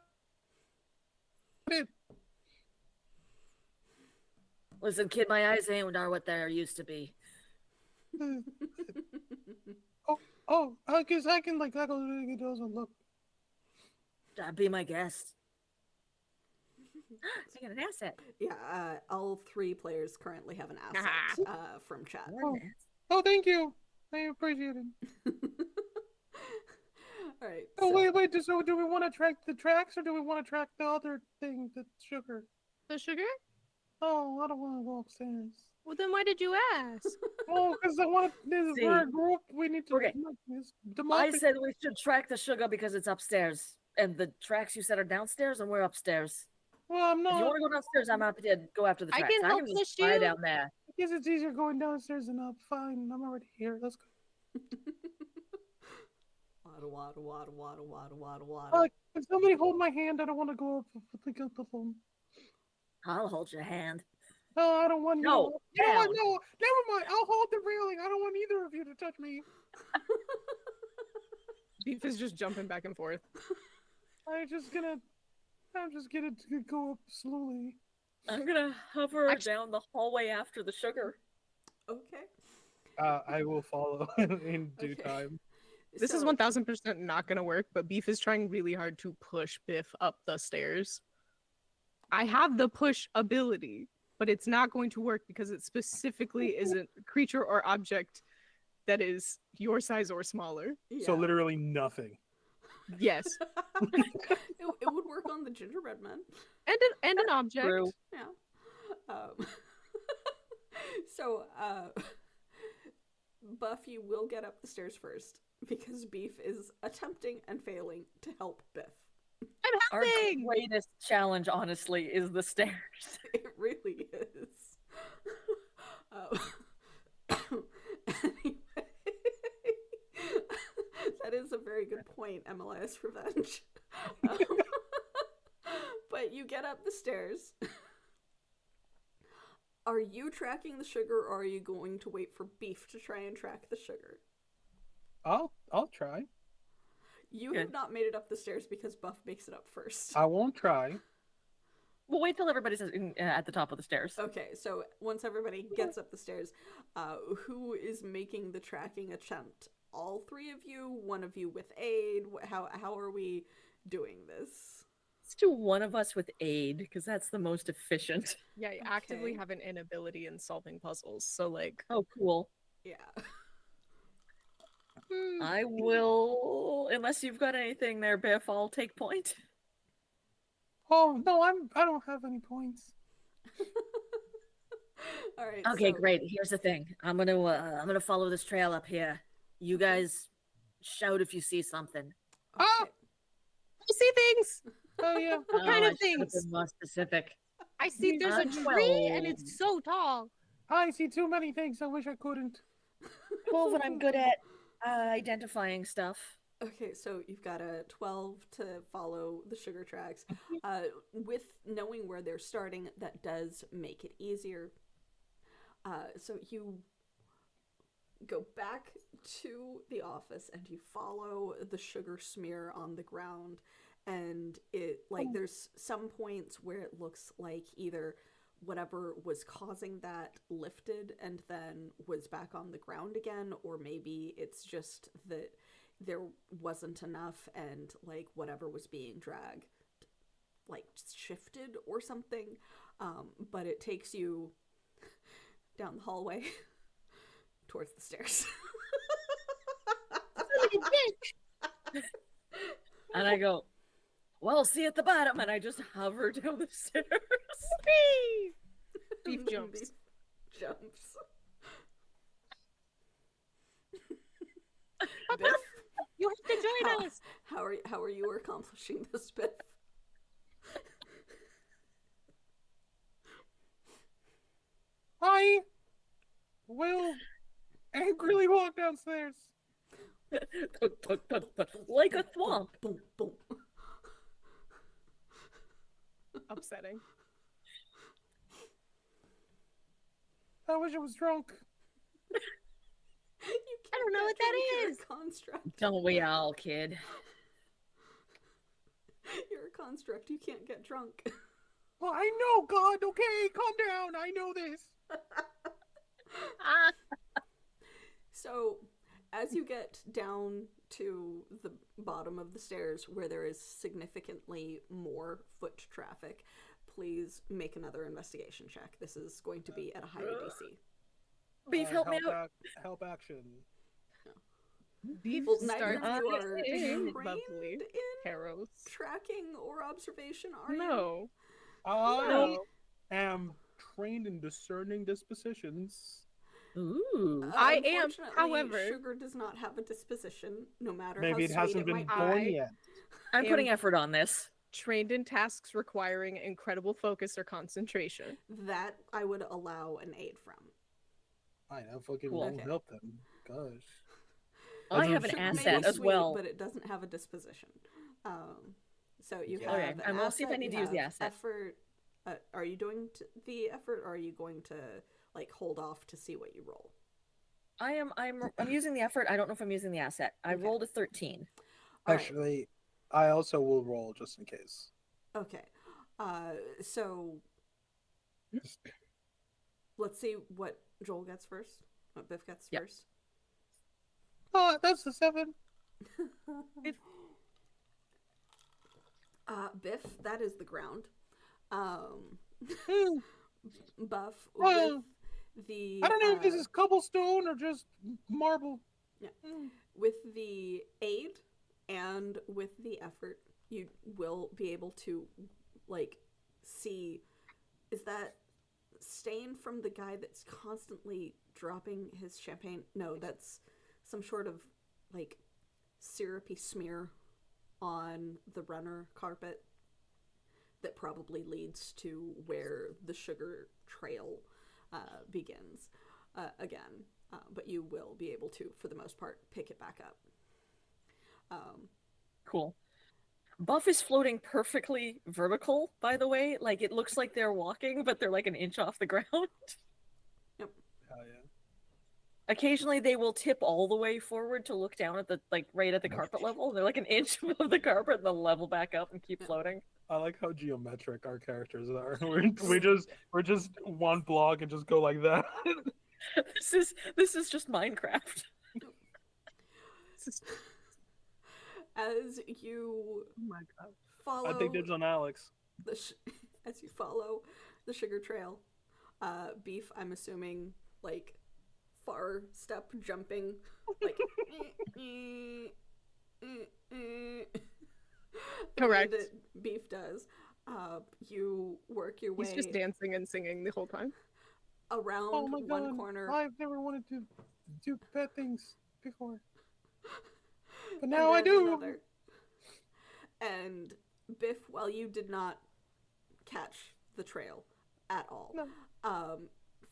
Listen, kid, my eyes ain't are what they used to be. I guess I can like go to those and look. Be my guest. I got an asset. Yeah, all three players currently have an asset from chat. Oh, thank you. I appreciate it. All right. Oh, so- wait. So do we want to track the tracks or do we want to track the other thing, the sugar? The sugar? Oh, I don't want to go upstairs. Well, then why did you ask? Oh, because I want to. See. We're a group. We need to. Okay. I Democracy. said we should track the sugar because it's upstairs. And the tracks you said are downstairs and we're upstairs. Well, I'm If you not. want to go downstairs, I'm happy to go after the I tracks. can help just push fly you. down there. I guess it's easier going downstairs than up. Fine, I'm already here. Let's go. Wada. Can somebody hold my hand? I don't want to go up the phone. I'll hold your hand. No, I don't want No, You know what? down. No, never mind. I'll hold the railing. I don't want either of you to touch me. Beef is just jumping back and forth. I'm just gonna go up slowly. I'm gonna hover down the hallway after the sugar. Okay. I will follow in due Okay. time. This is So- 1000% not gonna work, but Beef is trying really hard to push Biff up the stairs. I have the push ability, but it's not going to work because it specifically isn't a creature or object that is your size or smaller. So Yeah. literally nothing. Yes. it would work on the gingerbread man. And an object. True. Yeah. So, Buff, you will get up the stairs first because Beef is attempting and failing to help Biff. I'm Our helping. greatest challenge, honestly, is the stairs. It really is. Anyway, that is a very good point, MLS Revenge. But you get up the stairs. Are you tracking the sugar or are you going to wait for Beef to try and track the sugar? I'll try. You Good. have not made it up the stairs because Buff makes it up first. I won't try. We'll wait till everybody's at the top of the stairs. Okay, so once everybody gets up the stairs, who is making the tracking attempt? All three of you? One of you with aid? How are we doing this? Let's do one of us with aid, because that's the most efficient. Yeah, I actively Okay. have an inability in solving puzzles. So, like, Oh, cool. Yeah. I will, unless you've got anything there, Biff, I'll take point. Oh no, I don't have any points. All right. Okay, so- great. Here's the thing. I'm gonna follow this trail up here. You guys shout if you see something. Ah! Okay. I see things. Oh yeah. What kind I of should have things? been more specific. I see there's a tree and it's so tall. I see too many things. I wish I couldn't. 12, and I'm good at identifying stuff. Okay, so you've got a 12 to follow the sugar tracks. With knowing where they're starting, that does make it easier. So you go back to the office and you follow the sugar smear on the ground, and it there's some points where it looks like either whatever was causing that lifted and then was back on the ground again, or maybe it's just that there wasn't enough and like whatever was being dragged like shifted or something. But it takes you down the hallway towards the stairs. And I go, well, see you at the bottom, and I just hover down the stairs. Beef jumps. Beef jumps. Biff, You have to join us. how are you accomplishing this, Biff? I will angrily walk downstairs. Like a thwomp. Boom, boom. Upsetting. I wish I was drunk. I don't know what that You're is. a construct. Don't we all, kid? You're a construct. You can't get drunk. Well, I know, God. Okay, calm down. I know this. So, as you get down to the bottom of the stairs where there is significantly more foot traffic, please make another investigation check. This is going to be at a higher DC. Beef, help me out. Help action. Beef Well, neither starts of you are getting trained lovely. in Carrots. tracking or observation, are you? No. I No. am trained in discerning dispositions. Ooh. I am, Unfortunately, however- sugar does not have a disposition, no matter Maybe it how sweet hasn't it been might born be. yet. I'm putting effort on this. Trained in tasks requiring incredible focus or concentration. That I would allow an aid from. I know, fucking Cool. will Okay. help them. Gosh. I have an Sugar may asset be as sweet, well. but it doesn't have a disposition. So you Yeah. have Okay, an and we'll see if I asset, need you to use the have asset. Effort. Are you doing the effort, or are you going to like hold off to see what you roll? I'm using the effort. I don't know if I'm using the asset. I Okay. rolled a 13. All right. Actually, I also will roll just in case. Okay. So let's see what Joel gets first. What Biff gets Yep. first. Oh, that's the 7. Biff, that is the ground. Hmm. Buff Well, with the. I don't know if this is cobblestone or just marble. Yeah. Hmm. With the aid and with the effort, you will be able to, like, see. Is that stain from the guy that's constantly dropping his champagne? No, that's some sort of, like, syrupy smear on the runner carpet that probably leads to where the sugar trail begins again. But you will be able to, for the most part, pick it back up. Cool. Buff is floating perfectly vertical, by the way. Like, it looks like they're walking, but they're like an inch off the ground. Hell yeah. Occasionally, they will tip all the way forward to look down at the, like, right at the carpet level. They're like an inch above the carpet, and then level back up and keep floating. I like how geometric our characters are. We're just one block and just go like that. This is just Minecraft. As you Oh my god. follow, I think there's on Alex. as you follow the sugar trail, Beef, I'm assuming, like, far step jumping, like. Correct. The way that Beef does. You work your way He's just dancing and singing the whole time. around Oh my one god. corner. I've never wanted to do bad things before. But now I then do. another. And Biff, while you did not catch the trail at all,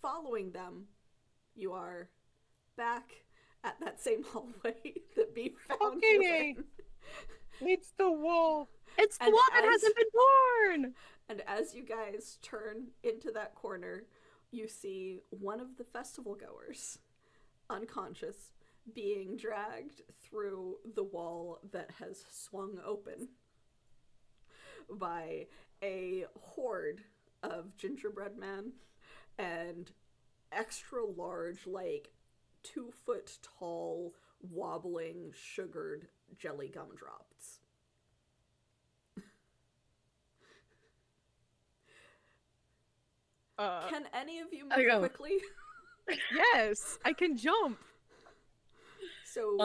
following them, you are back at that same hallway that Beef found you in. It's the wall. It's the And wall that as- hasn't been born. And as you guys turn into that corner, you see one of the festival goers, unconscious, being dragged through the wall that has swung open by a horde of gingerbread men and extra large, like 2-foot tall, wobbling, sugared jelly gumdrops. Can any of you I move go. quickly? Yes, I can jump. So,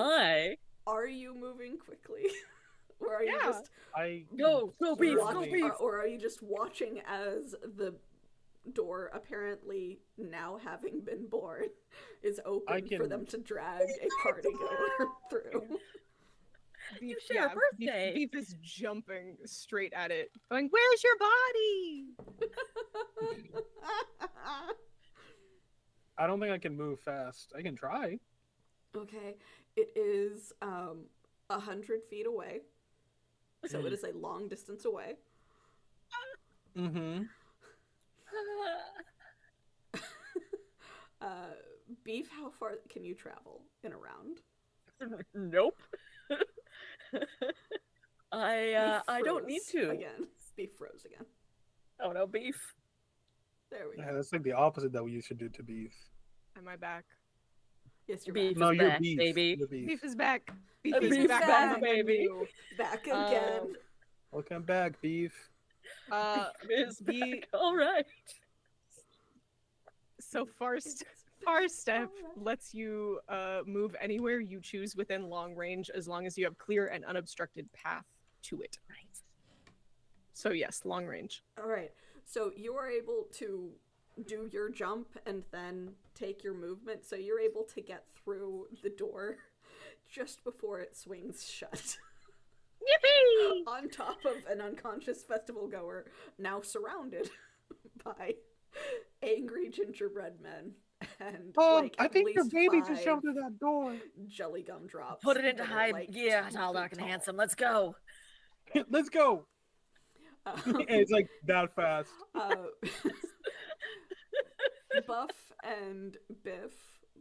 are you moving quickly? Or are you Yeah. just Go beef, go watching, beef. or are you just watching as the door, apparently now having been born, is open for them to drag a party goer through? Beef, share a birthday. Beef is jumping straight at it, going, "Where's your body?" I don't think I can move fast. I can try. Okay, it is 100 feet away, so it is a long distance away. Mm-hmm. Beef, how far can you travel in a round? Nope. I don't need Froze to. again. Beef froze again. Oh no, beef. There we go. Yeah, that's like the opposite that we should do to beef. Am I back? Yes, you're Beef back. No, is you're back, beef. baby. You're beef. Beef is back. Beef Beef is is back, back, on the baby. menu. Back again. Welcome back, beef. Is the- back. All right. So Far Step lets you move anywhere you choose within long range, as long as you have clear and unobstructed path to it. Right. So yes, long range. All right. So you are able to do your jump and then take your movement. So you're able to get through the door just before it swings shut. Yippee! On top of an unconscious festival goer, now surrounded by angry gingerbread men and like I at think your least baby just 5 jumped through that door. jelly gumdrops. Put it into that are, high like, gear, 2 tall, feet dark, and tall. handsome. Let's go. Let's go. Um, It's like that fast. Buff and Biff,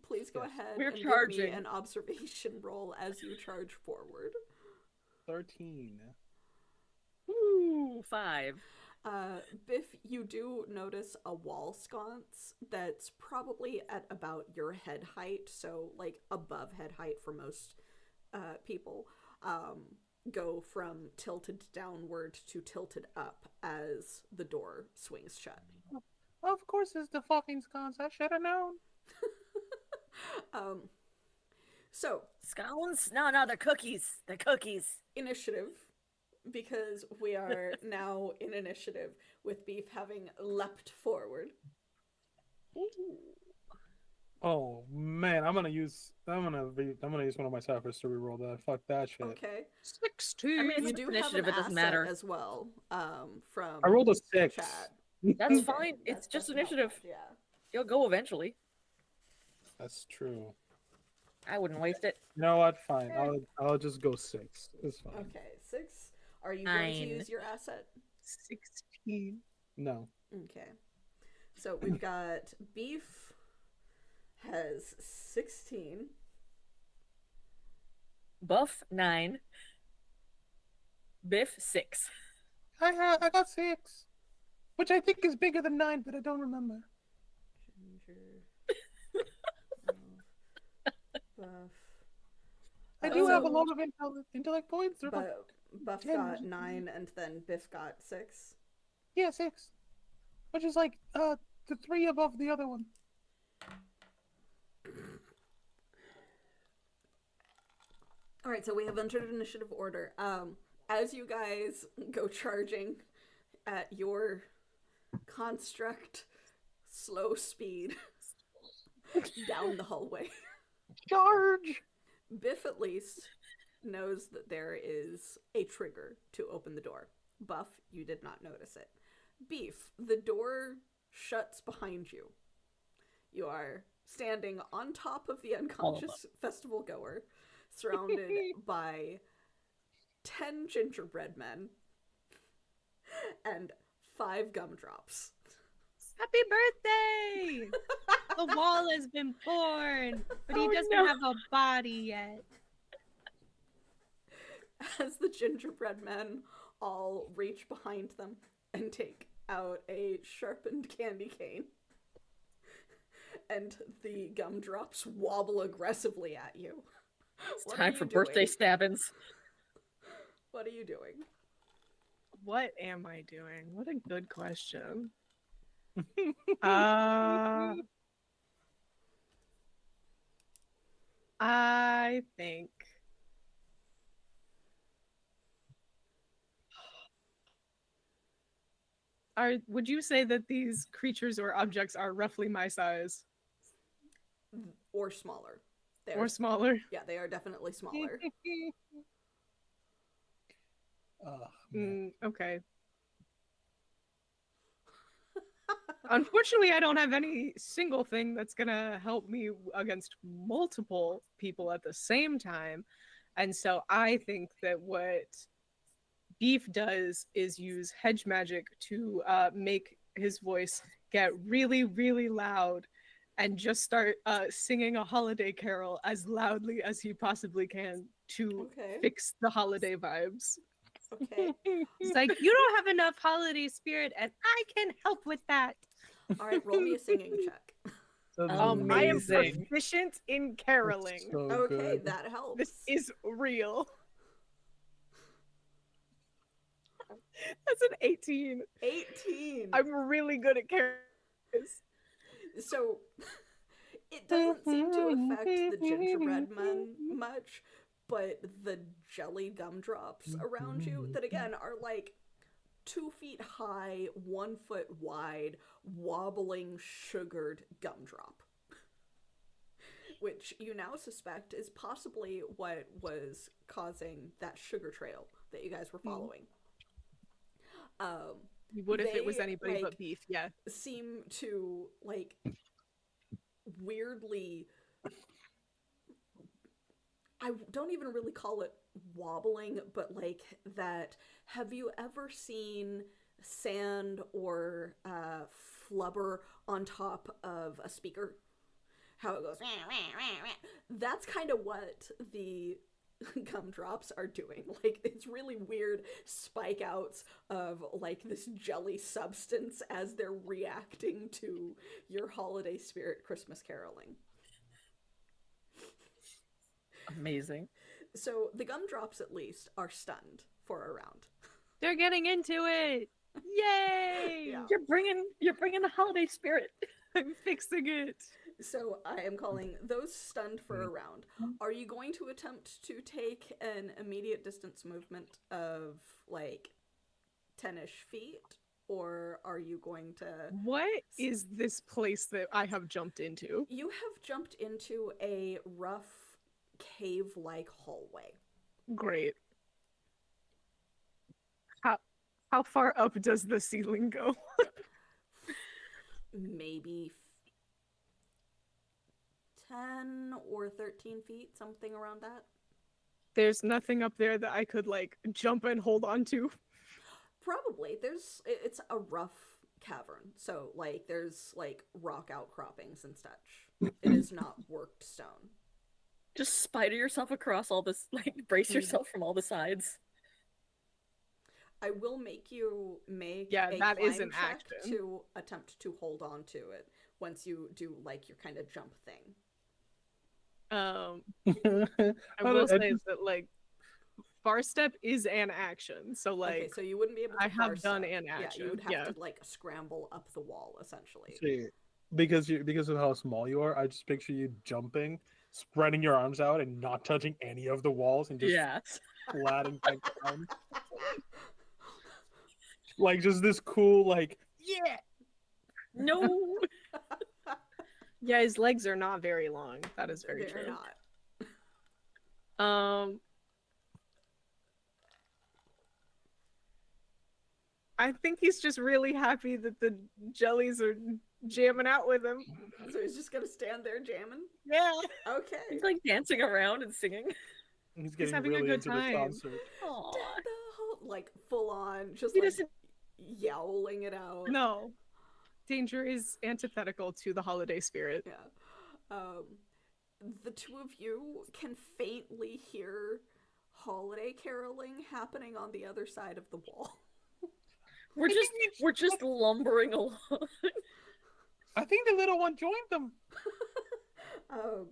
please go Yes. ahead We're and give charging. me an observation roll as you charge forward. 13. Ooh, 5. Biff, you do notice a wall sconce that's probably at about your head height, so like above head height for most people. Go from tilted downward to tilted up as the door swings shut. Of course it's the fucking scones. I should have known. So Scones? No, they're cookies. They're cookies. initiative, because we are now in initiative with Beef having leapt forward. Oh man, I'm gonna use one of my Cyphers to reroll that. Fuck that shit. Okay, 16. I mean, you it's do have initiative, an it doesn't asset matter. as well. From I rolled a 6. chat. That's Okay, fine. It's just that's about initiative. right, Yeah. You'll go eventually. That's true. I wouldn't waste it. You know what? Fine. I'll just go 6. It's fine. Okay, 6. Are you going to 9. use your asset? 16. No. Okay. So we've got Beef has 16. Buff 9. Biff 6. I got 6, which I think is bigger than 9, but I don't remember. Ginger. Buff. I do So- have a lot of intellect points. They're like, Buff 10. got 9 and then Biff got 6. yeah, 6, which is like the 3 above the other one. All right, so we have entered initiative order. As you guys go charging at your construct slow speed down the hallway, Charge. Biff at least knows that there is a trigger to open the door. Buff, you did not notice it. Beef, the door shuts behind you. You are standing on top of the unconscious festival goer, surrounded by 10 gingerbread men and 5 gumdrops. Happy birthday! The wall has been born, but he doesn't have a body yet. As the gingerbread men all reach behind them and take out a sharpened candy cane, and the gumdrops wobble aggressively at you. It's time for birthday stabbings. What are you doing? What am I doing? What a good question. I think would you say that these creatures or objects are roughly my size? Or smaller. Or smaller? Yeah, they are definitely smaller. Okay. Unfortunately, I don't have any single thing that's gonna help me against multiple people at the same time. And so I think that what Beef does is use hedge magic to make his voice get really, really loud and just start singing a holiday carol as loudly as he possibly can to fix the holiday vibes. Okay. It's like, you don't have enough holiday spirit, and I can help with that. All right, roll me a singing check. I am proficient in caroling. So okay, good. that helps. This is real. That's an 18. 18. I'm really good at caroling. So, it doesn't seem to affect the gingerbread men much, but the jelly gumdrops around you, that again are like 2 feet high, 1 foot wide, wobbling sugared gumdrop. Which you now suspect is possibly what was causing that sugar trail that you guys were following. You would if it was anybody but Beef, yeah. Seem to, like, weirdly... I don't even really call it wobbling, but like that. Have you ever seen sand or flubber on top of a speaker? How it goes. That's kind of what the gumdrops are doing. Like, it's really weird spike outs of like this jelly substance as they're reacting to your holiday spirit Christmas caroling. Amazing. So the gumdrops at least are stunned for a round. They're getting into it. Yay! Yeah. You're bringing the holiday spirit. I'm fixing it. So I am calling those stunned for a round. Are you going to attempt to take an immediate distance movement of like 10-ish feet? Or are you going to... What is this place that I have jumped into? You have jumped into a rough cave-like hallway. Great. How far up does the ceiling go? Maybe 10 or 13 feet, something around that. There's nothing up there that I could like jump and hold on to. Probably. It's a rough cavern, so like there's like rock outcroppings and such. It is not worked stone. Just spider yourself across all this, like brace yourself from all the sides. I will make you make a that is an check action to attempt to hold on to it once you do like your kind of jump thing. I will say that like far step is an action, so like okay, so you wouldn't be able to I far have done step. an action. Yeah, you would have to like scramble up the wall essentially. See, because of how small you are, I just picture you jumping, spreading your arms out, and not touching any of the walls, and just flatting back down. Like just this cool, like no. Yeah, his legs are not very long. That is very They're true. not. I think he's just really happy that the jellies are jamming out with him. So he's just gonna stand there jamming? Yeah. Okay. He's like dancing around and singing. He's getting having a really good into this time. concert. Aww. Like full on, just He like doesn't. yowling it out. No. Danger is antithetical to the holiday spirit. Yeah. The two of you can faintly hear holiday caroling happening on the other side of the wall. We're just lumbering along. I think the little one joined them. Oh,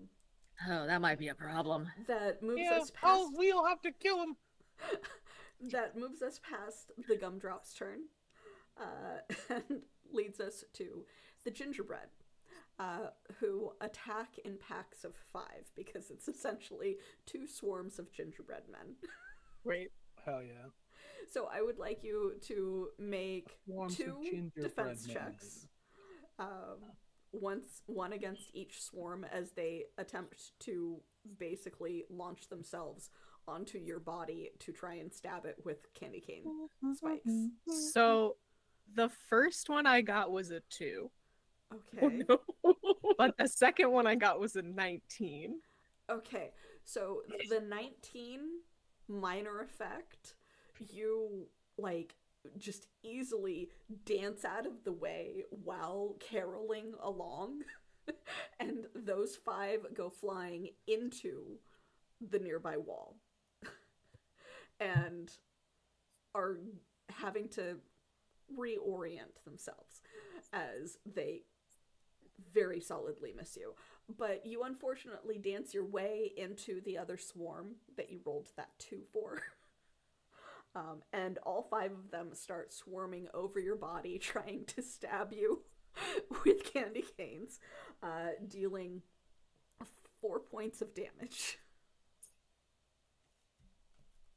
that might be a problem. That moves Yeah. us past. Oh, we'll have to kill him. That moves us past the gumdrop's turn, and leads us to the gingerbread, who attack in packs of 5 because it's essentially 2 swarms of gingerbread men. Wait. Hell yeah. So I would like you to make Swarms of 2 gingerbread defense men. checks. One against each swarm as they attempt to basically launch themselves onto your body to try and stab it with candy cane spikes. So the first one I got was a 2, Okay. but the second one I got was a 19. Okay. So the 19 minor effect, you like just easily dance out of the way while caroling along, and those 5 go flying into the nearby wall and are having to reorient themselves as they very solidly miss you. But you unfortunately dance your way into the other swarm that you rolled that 2 for. And all 5 of them start swarming over your body, trying to stab you with candy canes, dealing 4 points of damage.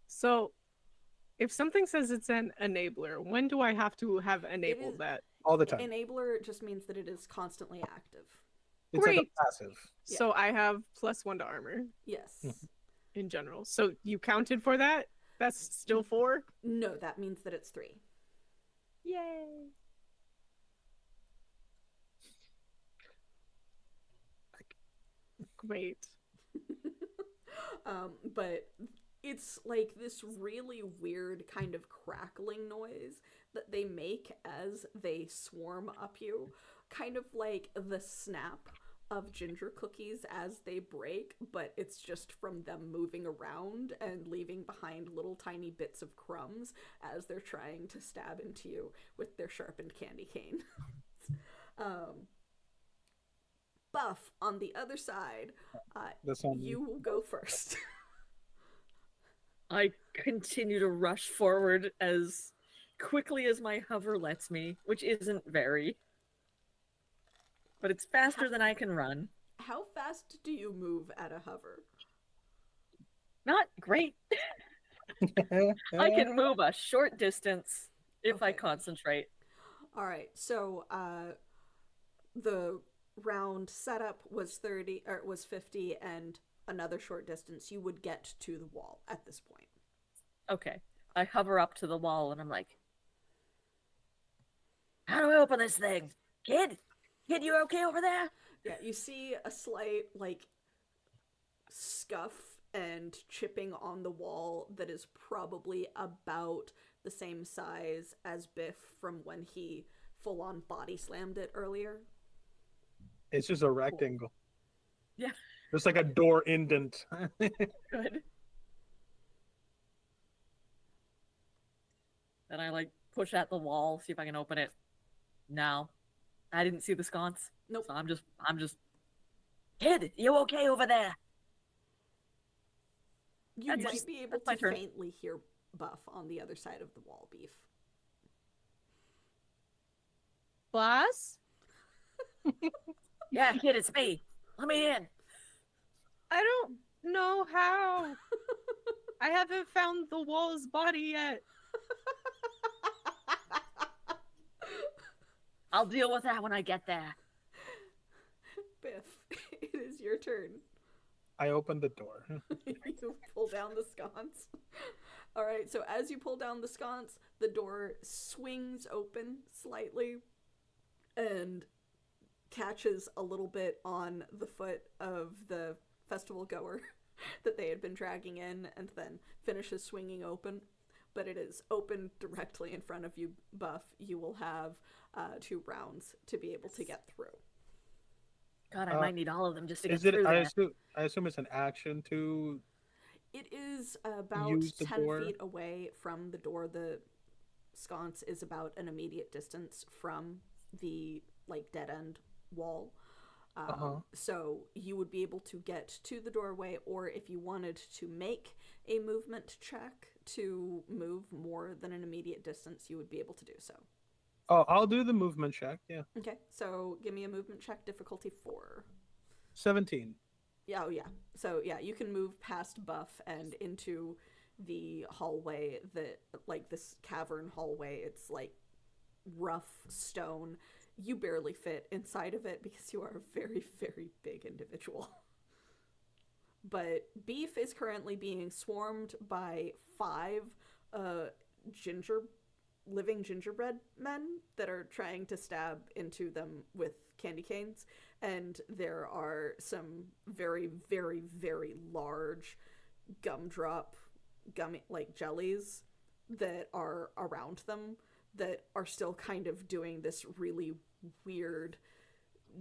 So if something says it's an enabler, when do I have to have enabled that? All the time. Enabler just means that it is constantly active. It's like Great. a passive. So I have +1 to armor Yes. in general. So you counted for that? That's still 4? No, that means that it's 3. Yay. Great. But it's like this really weird kind of crackling noise that they make as they swarm up you, kind of like the snap of ginger cookies as they break, but it's just from them moving around and leaving behind little tiny bits of crumbs as they're trying to stab into you with their sharpened candy cane. Buff, on the other side, you will go first. I continue to rush forward as quickly as my hover lets me, which isn't very. But it's faster than I can run. How fast do you move at a hover? Not great. I can move a short distance if I Okay. concentrate. All right, so the round setup was 30 or was 50, and another short distance you would get to the wall at this point. Okay. I hover up to the wall and I'm like, how do I open this thing? Kid, you okay over there? Yeah, you see a slight like scuff and chipping on the wall that is probably about the same size as Biff from when he full on body slammed it earlier. It's just a rectangle. Yeah. Just like a door indent. Good. Then I like push at the wall, see if I can open it. No. I didn't see the sconce. Nope. So I'm just Kid, you okay over there? You That's might just- be able that's my to turn. faintly hear Buff on the other side of the wall, Beef. Boss? Yeah, kid, it's me. Let me in. I don't know how. I haven't found the wall's body yet. I'll deal with that when I get there. Biff, it is your turn. I opened the door. You pull down the sconce. All right, so as you pull down the sconce, the door swings open slightly and catches a little bit on the foot of the festival goer that they had been dragging in, and then finishes swinging open. But it is open directly in front of you, Buff. You will have 2 rounds to be able to get through. God, I might need all of them just to get Is it? through there. I assume it's an action to It is about use the 10 door? feet away from the door. The sconce is about an immediate distance from the dead end wall. So you would be able to get to the doorway, or if you wanted to make a movement check to move more than an immediate distance, you would be able to do so. Oh, I'll do the movement check. Yeah, Okay, so give me a movement check, difficulty 4. 17. Yeah, oh yeah. So yeah, you can move past Buff and into the hallway that, this cavern hallway. It's rough stone. You barely fit inside of it because you are a very, very big individual. But Beef is currently being swarmed by 5 living gingerbread men that are trying to stab into them with candy canes. And there are some very, very, very large gumdrop jellies that are around them that are still kind of doing this really weird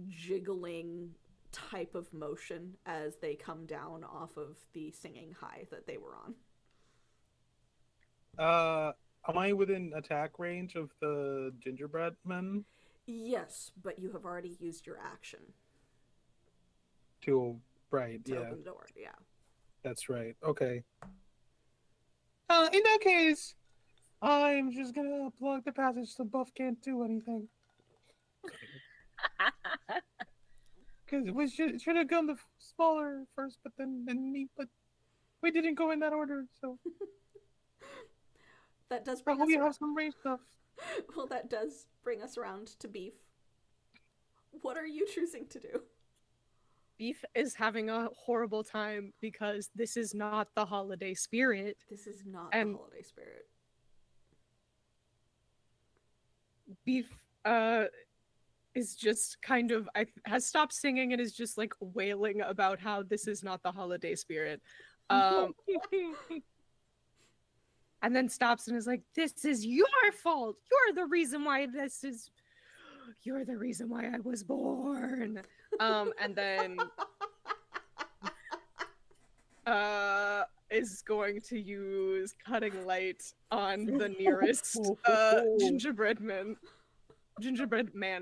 jiggling type of motion as they come down off of the singing high that they were on. Am I within attack range of the gingerbread men? Yes, but you have already used your action Right, to yeah, open the door. Yeah. that's right. Okay. In that case, I'm just gonna plug the passage so Buff can't do anything. Because it should have gone the smaller first, but then me. But we didn't go in that order, so That does I bring hope us you have some range stuff. Well, that does bring us around to Beef. What are you choosing to do? Beef is having a horrible time because this is not the holiday spirit. This is not And- the holiday spirit. Beef is just kind of has stopped singing and is just wailing about how this is not the holiday spirit. And then stops and is like, "This is your fault. You're the reason why you're the reason why I was born." And then is going to use cutting light on the nearest gingerbread man.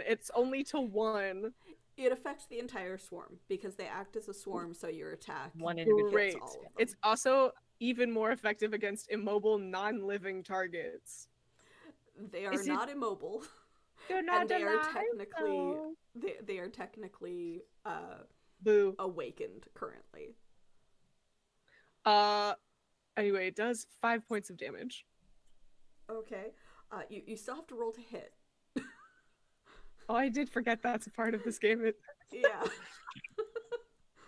It's only to 1. It affects the entire swarm because they act as a swarm, so your attack One hits individual. Great. all of them. It's also even more effective against immobile, non-living targets. They are Is it- not immobile, They're not and they are alive, technically though. they are technically Boo. awakened currently. Anyway, it does 5 points of damage. Okay, you still have to roll to hit. Oh, I did forget that's a part of this game. Yeah,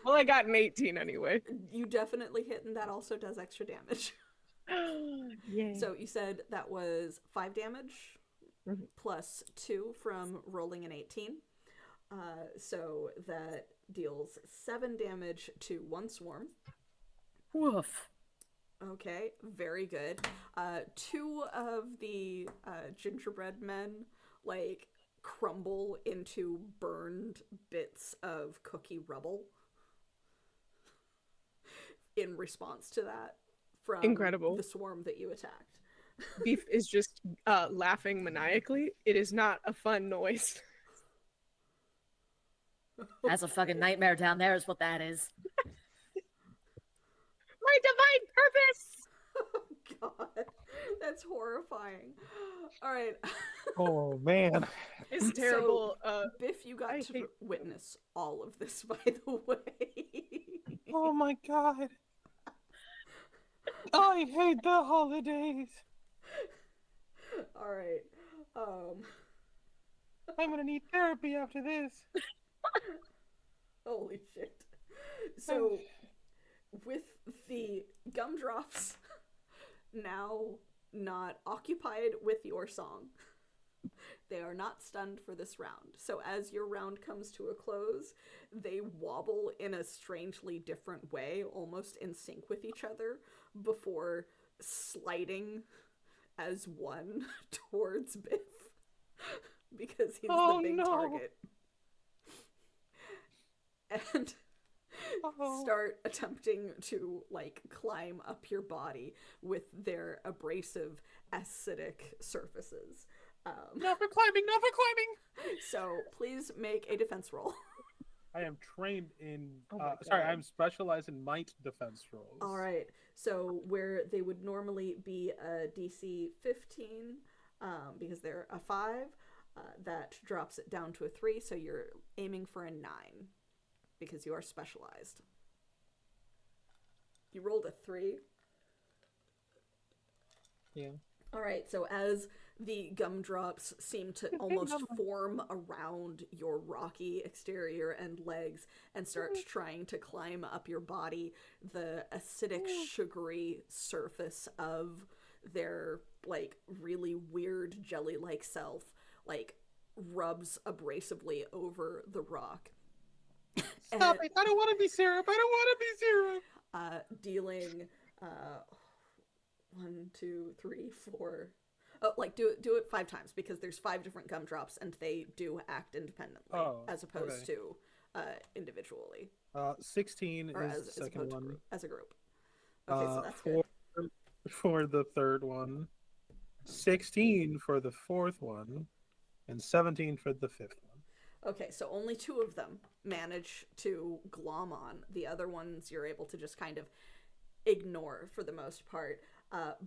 Well, I got an 18 anyway. you definitely hit, and that also does extra damage. Yeah. So you said that was 5 damage Mhm. plus 2 from rolling an 18. So that deals 7 damage to 1 swarm. Woof. Okay, very good. 2 of the gingerbread men crumble into burned bits of cookie rubble in response to that from Incredible. the swarm that you attacked. Beef is just laughing maniacally. It is not a fun noise. That's a fucking nightmare down there, is what that is. My divine purpose! Oh God, that's horrifying. All right. Oh man. It's terrible. Biff, you got I to hate- witness all of this, by the way. Oh my god. I hate the holidays. All right. I'm gonna need therapy after this. Holy shit. So, with the gumdrops now not occupied with your song. They are not stunned for this round. So as your round comes to a close, they wobble in a strangely different way, almost in sync with each other, before sliding as one towards Biff. Because he's the big target. And start attempting to, like, climb up your body with their abrasive, acidic surfaces. Not for climbing, not for climbing! So please make a defense roll. I am trained in. my Sorry, God. I'm specialized in might defense rolls. All right. So where they would normally be a DC 15, because they're a 5, that drops it down to a 3. So you're aiming for a 9 because you are specialized. You rolled a 3. Yeah. All right, so as the gumdrops seem to almost form around your rocky exterior and legs and start trying to climb up your body, the acidic, sugary surface of their, like, really weird jelly-like self, like, rubs abrasively over the rock. Stop it! I don't want to be syrup! I don't want to be syrup! Dealing 1, 2, 3, 4. Oh, like do it 5 times because there's 5 different gumdrops and they do act independently as opposed to individually. 16 or is the second one. as a group. Okay, so that's for, good. for the third one, 16 for the fourth one, and 17 for the fifth one. Okay, so only 2 of them manage to glom on. The other ones you're able to just kind of ignore for the most part.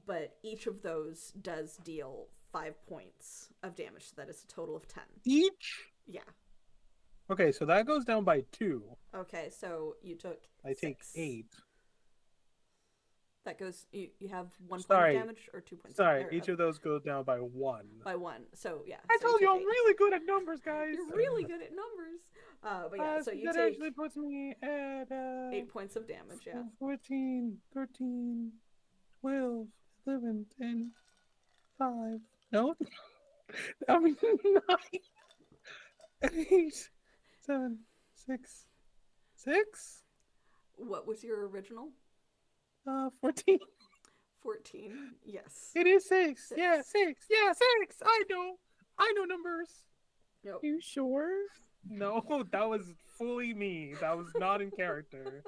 But each of those does deal 5 points of damage, so that is a total of 10. Each? Yeah. Okay, so that goes down by 2. Okay, so you took I 6. take 8. That goes. You have 1 point Sorry. of damage or 2 points. Sorry, each of those goes down by 1. By 1. So yeah. I so told you took I'm 8. really good at numbers, guys. You're really good at numbers. But yeah, so you that take actually puts me at 8 points of damage. Yeah. 14, 13, 12, 11, 10, 5. No? I mean, 9, 8, 7, 6, 6? What was your original? 14. 14. Yes. It is 6. 6. Yeah, 6. Yeah, 6. I know numbers. Yep. You sure? No, that was fully me. That was not in character.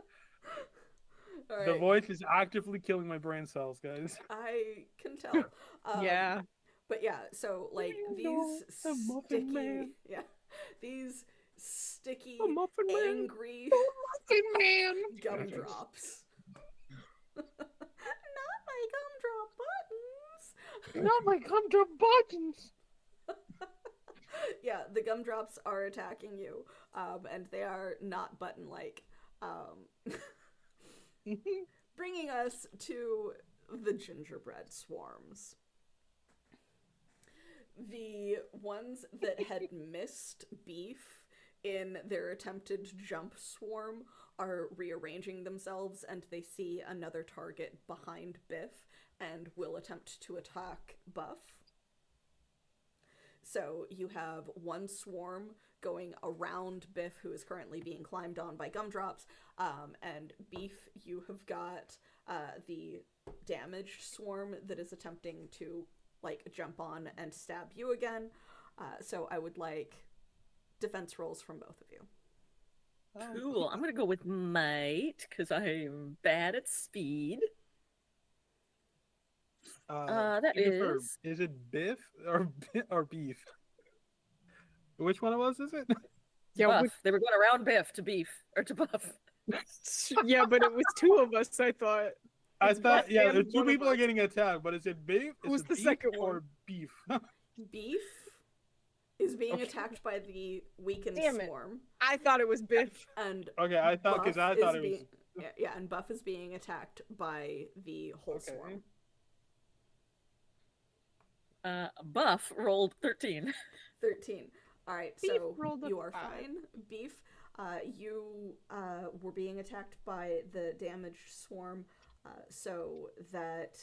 All right. The voice is actively killing my brain cells, guys. I can tell. Yeah. But yeah, so like No, these the Muffin sticky, Man. yeah, these sticky, The Muffin Man. angry Muffin Man. gumdrops. Not my gumdrop buttons. Not my gumdrop buttons. Yeah, the gumdrops are attacking you, and they are not button-like. Bringing us to the gingerbread swarms. The ones that had missed Beef in their attempted jump swarm are rearranging themselves, and they see another target behind Biff and will attempt to attack Buff. So you have one swarm going around Biff, who is currently being climbed on by gumdrops, and Beef, you have got the damaged swarm that is attempting to like jump on and stab you again. So I would like defense rolls from both of you. Cool. I'm gonna go with might because I'm bad at speed. That is. Is it Biff or Beef? Which one of us is it? Yeah, Buff. They were going around Biff to Beef or to Buff. yeah, but it was 2 of us, I thought. I It's thought, Buff yeah, and 2 one of people are us. getting attacked, but is it Beef? Who's Is it the Beef second one? or Beef? Beef is being Okay. attacked by the weakened Damn it. swarm, I thought it was Biff. and Okay, I thought because I Buff thought is it was. being, yeah, and Buff is being attacked by the whole Okay. swarm. Buff rolled 13. 13. All right, Beef so rolled a you are 5. fine. Beef, you were being attacked by the damaged swarm, so that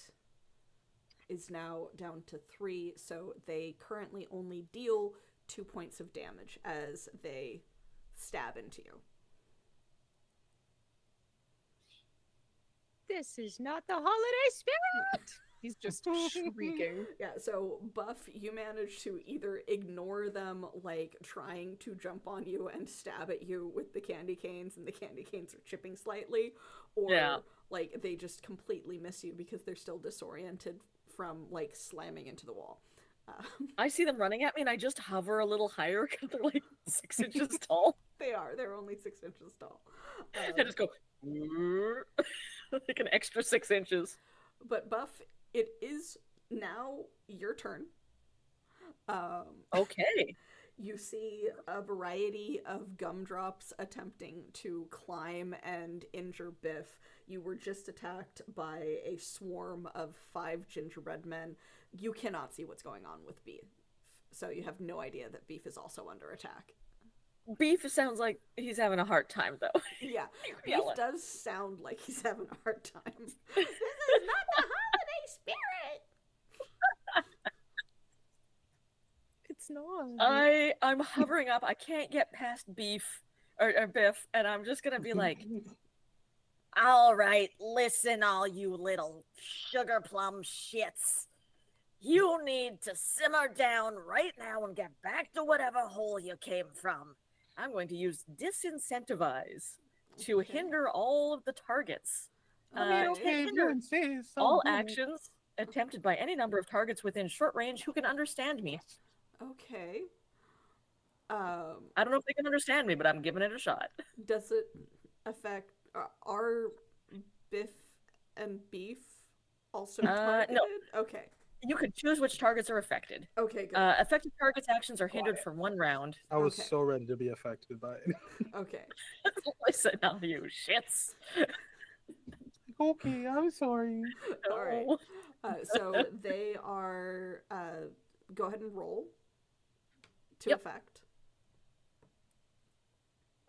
is now down to 3, so they currently only deal 2 points of damage as they stab into you. This is not the holiday spirit. He's just shrieking. Yeah, so Buff, you manage to either ignore them, like trying to jump on you and stab at you with the candy canes, and the candy canes are chipping slightly, or like they just completely miss you because they're still disoriented from like slamming into the wall. I see them running at me, and I just hover a little higher because they're like 6 inches tall. They're only 6 inches tall. I just go like an extra 6 inches. But Buff, it is now your turn. Okay. You see a variety of gumdrops attempting to climb and injure Biff. You were just attacked by a swarm of 5 gingerbread men. You cannot see what's going on with Beef, so you have no idea that Beef is also under attack. Beef sounds like he's having a hard time, though. Yeah, Beef Yelling. does sound like he's having a hard time. This is not the holiday spirit! It's not. I'm hovering up. I can't get past Beef or Biff, and I'm just gonna be like, All right, listen, all you little sugar plum shits. You need to simmer down right now and get back to whatever hole you came from. I'm going to use disincentivize to hinder all of the targets. Hinder all actions attempted by any number of targets within short range who can understand me. Okay. I don't know if they can understand me, but I'm giving it a shot. Does it affect... Are Biff and Beef also targeted? No. Okay. You could choose which targets are affected. Okay, good. Affected targets' actions are hindered for 1 round. I was Okay. so ready to be affected by it. Okay. Listen, all you shits. Okay, I'm sorry. All right. So they are... go ahead and roll to affect.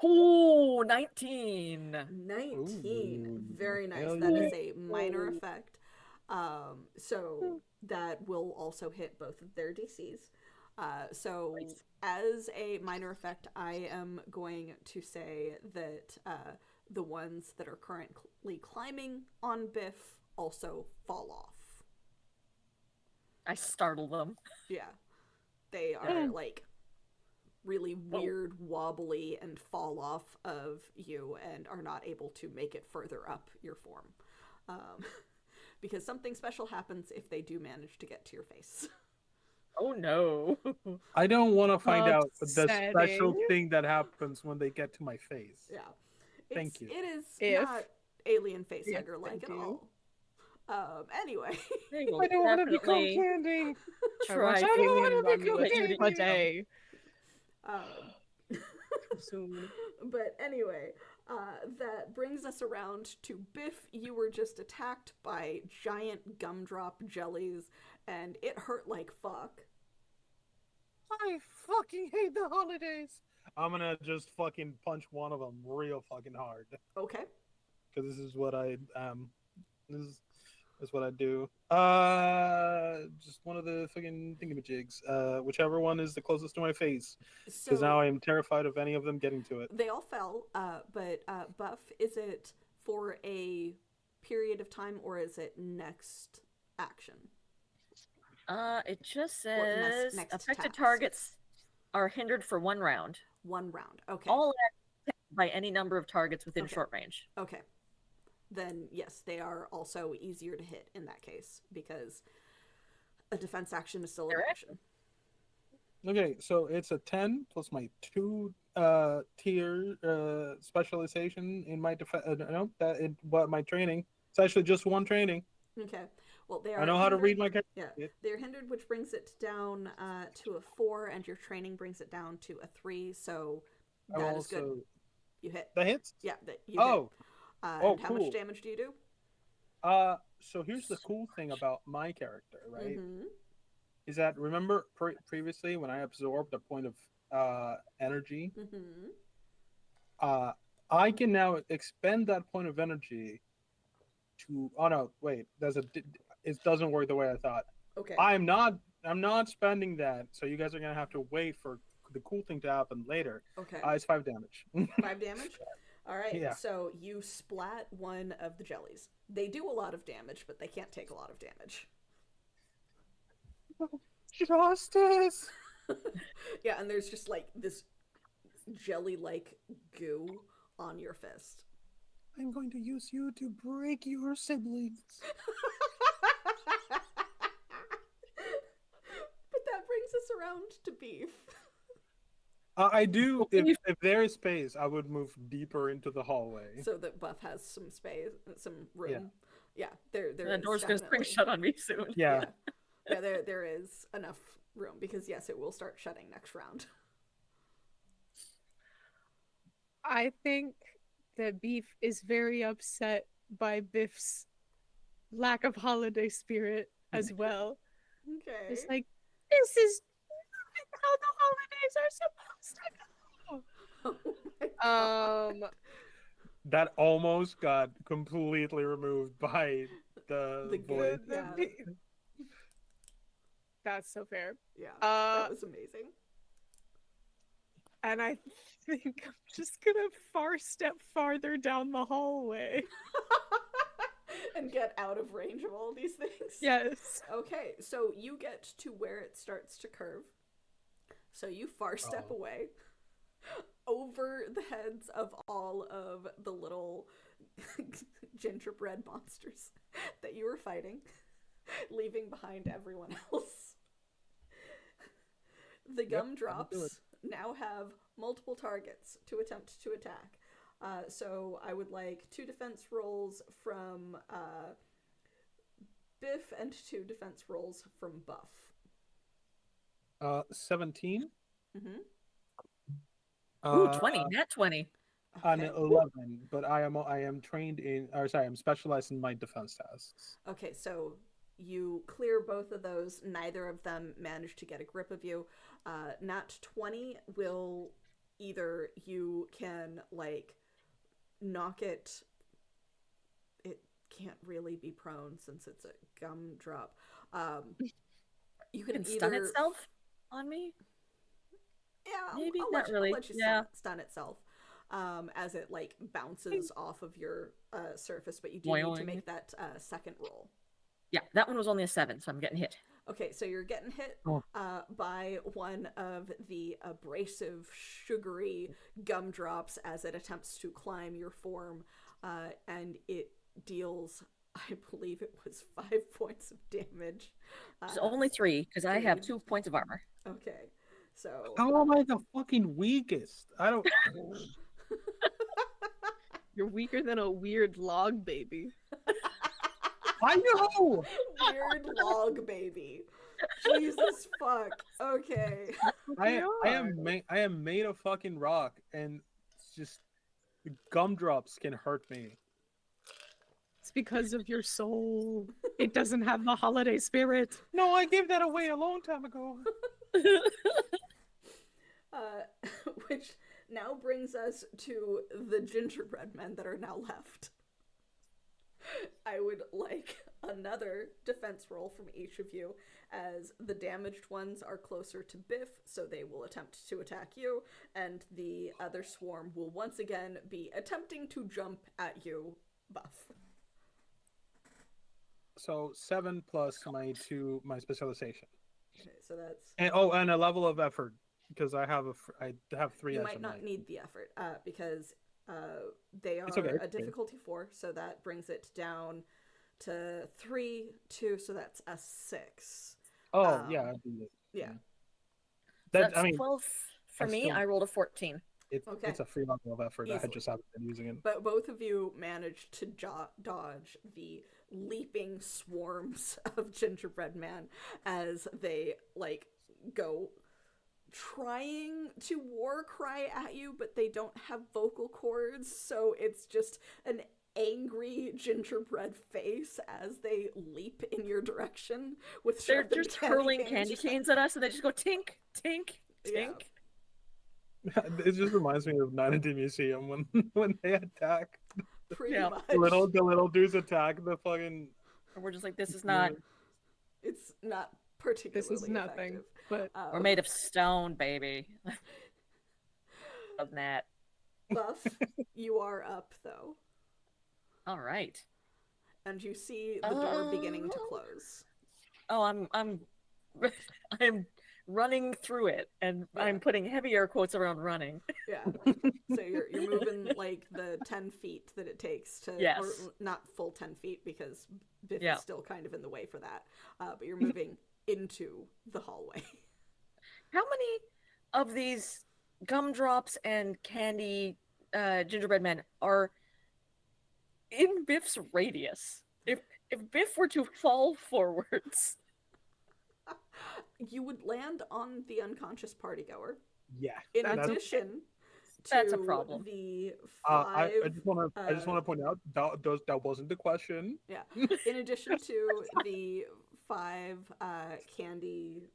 Ooh, 19. 19. Ooh, Very nice. hell That yeah. is a minor effect. So that will also hit both of their DCs. So Nice. as a minor effect, I am going to say that the ones that are currently climbing on Biff also fall off. I startle them. Yeah. They are like really weird, wobbly, and fall off of you and are not able to make it further up your form. Because something special happens if they do manage to get to your face. Oh no. I don't want to find out the special Upsetting. thing that happens when they get to my face. Yeah. Thank you. It is If- not alien facehugger Yes, like thank at you. all. Anyway. They will I don't want to become definitely candy. try I don't wanna to become put you to candy. eat them. Day. Soon. But anyway, that brings us around to Biff. You were just attacked by giant gumdrop jellies, and it hurt like fuck. I fucking hate the holidays. I'm gonna just fucking punch one of them real fucking hard Okay. because this is what I This is what I do. Just one of the fucking thingamajigs. Whichever one is the closest to my face, because So now I am terrified of any of them getting to it. they all fell. But Buff, is it for a period of time or is it next action? It just Or says next affected task. targets are hindered for 1 round. 1 round. Okay. All by any number of targets within Okay. short range. Okay. Then yes, they are also easier to hit in that case because a defense action is still an They're action. Okay, so it's a 10 plus my 2 tier specialization in my defense. No, what my training. It's actually just 1 training. Okay. Well, they are. I know how to hindered- read my character. Yeah, Yeah. they're hindered, which brings it down to a 4, and your training brings it down to a 3. So I that is also good. You hit. the hits. Yeah, that you Oh, hit. oh, And how cool. much damage do you do? So here's the cool thing about my character, right? Mm-hmm. Is that remember previously when I absorbed a point of energy, Mm-hmm. I can now expend that point of energy to. Oh no, wait. it doesn't work the way I thought. Okay. I'm not spending that, so you guys are gonna have to wait for the cool thing to happen later. Okay. It's 5 damage. 5 damage? All right. Yeah. So you splat one of the jellies. They do a lot of damage, but they can't take a lot of damage. Justice. Yeah, and there's just like this jelly-like goo on your fist. I'm going to use you to break your siblings. But that brings us around to beef. I do. If there is space, I would move deeper into the hallway. So that Buff has some space, some room. Yeah, there The is door's gonna spring definitely. shut on me soon. Yeah. Yeah, there is enough room because yes, it will start shutting next round. I think that Beef is very upset by Biff's lack of holiday spirit as well. Okay. It's like, this is not how the holidays are supposed to Oh my God. go. That almost got completely removed by the goo, voice. yeah. That's so fair. Yeah, Uh, that was amazing. And I think I'm just gonna step farther down the hallway. And get out of range of all these things. Yes. Okay, so you get to where it starts to curve. So you step away over the heads of all of the little gingerbread monsters that you were fighting, leaving behind everyone else. The gumdrops now have multiple targets to attempt to attack. So I would like 2 defense rolls from Biff and 2 defense rolls from Buff. 17. Mm-hmm. Ooh, 20, not 20. An Okay. 11, but I am trained in, or sorry, I'm specialized in my defense tasks. Okay, so you clear both of those. Neither of them manage to get a grip of you. Nat 20 will either you can like knock it. It can't really be prone since it's a gumdrop. You can Can either stun itself on me? Yeah, Maybe I'll not let really. I'll let you stun itself. As it like bounces off of your surface, but you do need to Boing. make that second roll. Yeah, that one was only a 7, so I'm getting hit. Okay, so you're getting hit Oh. by one of the abrasive, sugary gumdrops as it attempts to climb your form, and it deals, I believe it was 5 points of damage. It's only 3, because I have 3. 2 points of armor. Okay, so How am I the fucking weakest? I don't. You're weaker than a weird log baby. I know. weird log baby. Jesus fuck. Okay. I am made of fucking rock, and it's just gumdrops can hurt me. It's because of your soul. It doesn't have the holiday spirit. No, I gave that away a long time ago. Which now brings us to the gingerbread men that are now left. I would like another defense roll from each of you, as the damaged ones are closer to Biff, so they will attempt to attack you, and the other swarm will once again be attempting to jump at you, Buff. So 7 plus my specialization, Okay, so that's... and a level of effort, because I have 3. You as might a not knight. need the effort, because they are It's okay, a difficulty 4, so that brings it down to 3, 2, so that's a 6. Oh yeah, I do that. Yeah. That's I mean, 12 for I me. still- I rolled a 14. Okay. It's a free level of effort. I Easily. just haven't been using it. But both of you managed to dodge the leaping swarms of gingerbread man as they like go trying to war cry at you, but they don't have vocal cords, so it's just an angry gingerbread face as they leap in your direction with They're sharpened just hurling candy canes. canes at us, and they just go tink, tink, Yeah. tink. It just reminds me of Night at the Museum when they attack Pretty Yeah. much. the little dudes attack the fucking Or we're just like, this is not. It's not particularly This is nothing. effective. But We're made of stone, baby. Of that. Buff, you are up though, All right. and you see the door beginning to close. Oh, I'm running through it, and Yeah. I'm putting heavy air quotes around running. Yeah. So you're moving like the 10 feet that it takes to, Yes. or not full 10 feet because Biff Yeah. is still kind of in the way for that. But you're moving into the hallway. How many of these gumdrops and candy gingerbread men are in Biff's radius? If Biff were to fall forwards, You would land on the unconscious partygoer. Yeah. In That's okay. addition to That's a problem. the I five, just want to point out that wasn't the question. yeah. In addition to the 5 candy,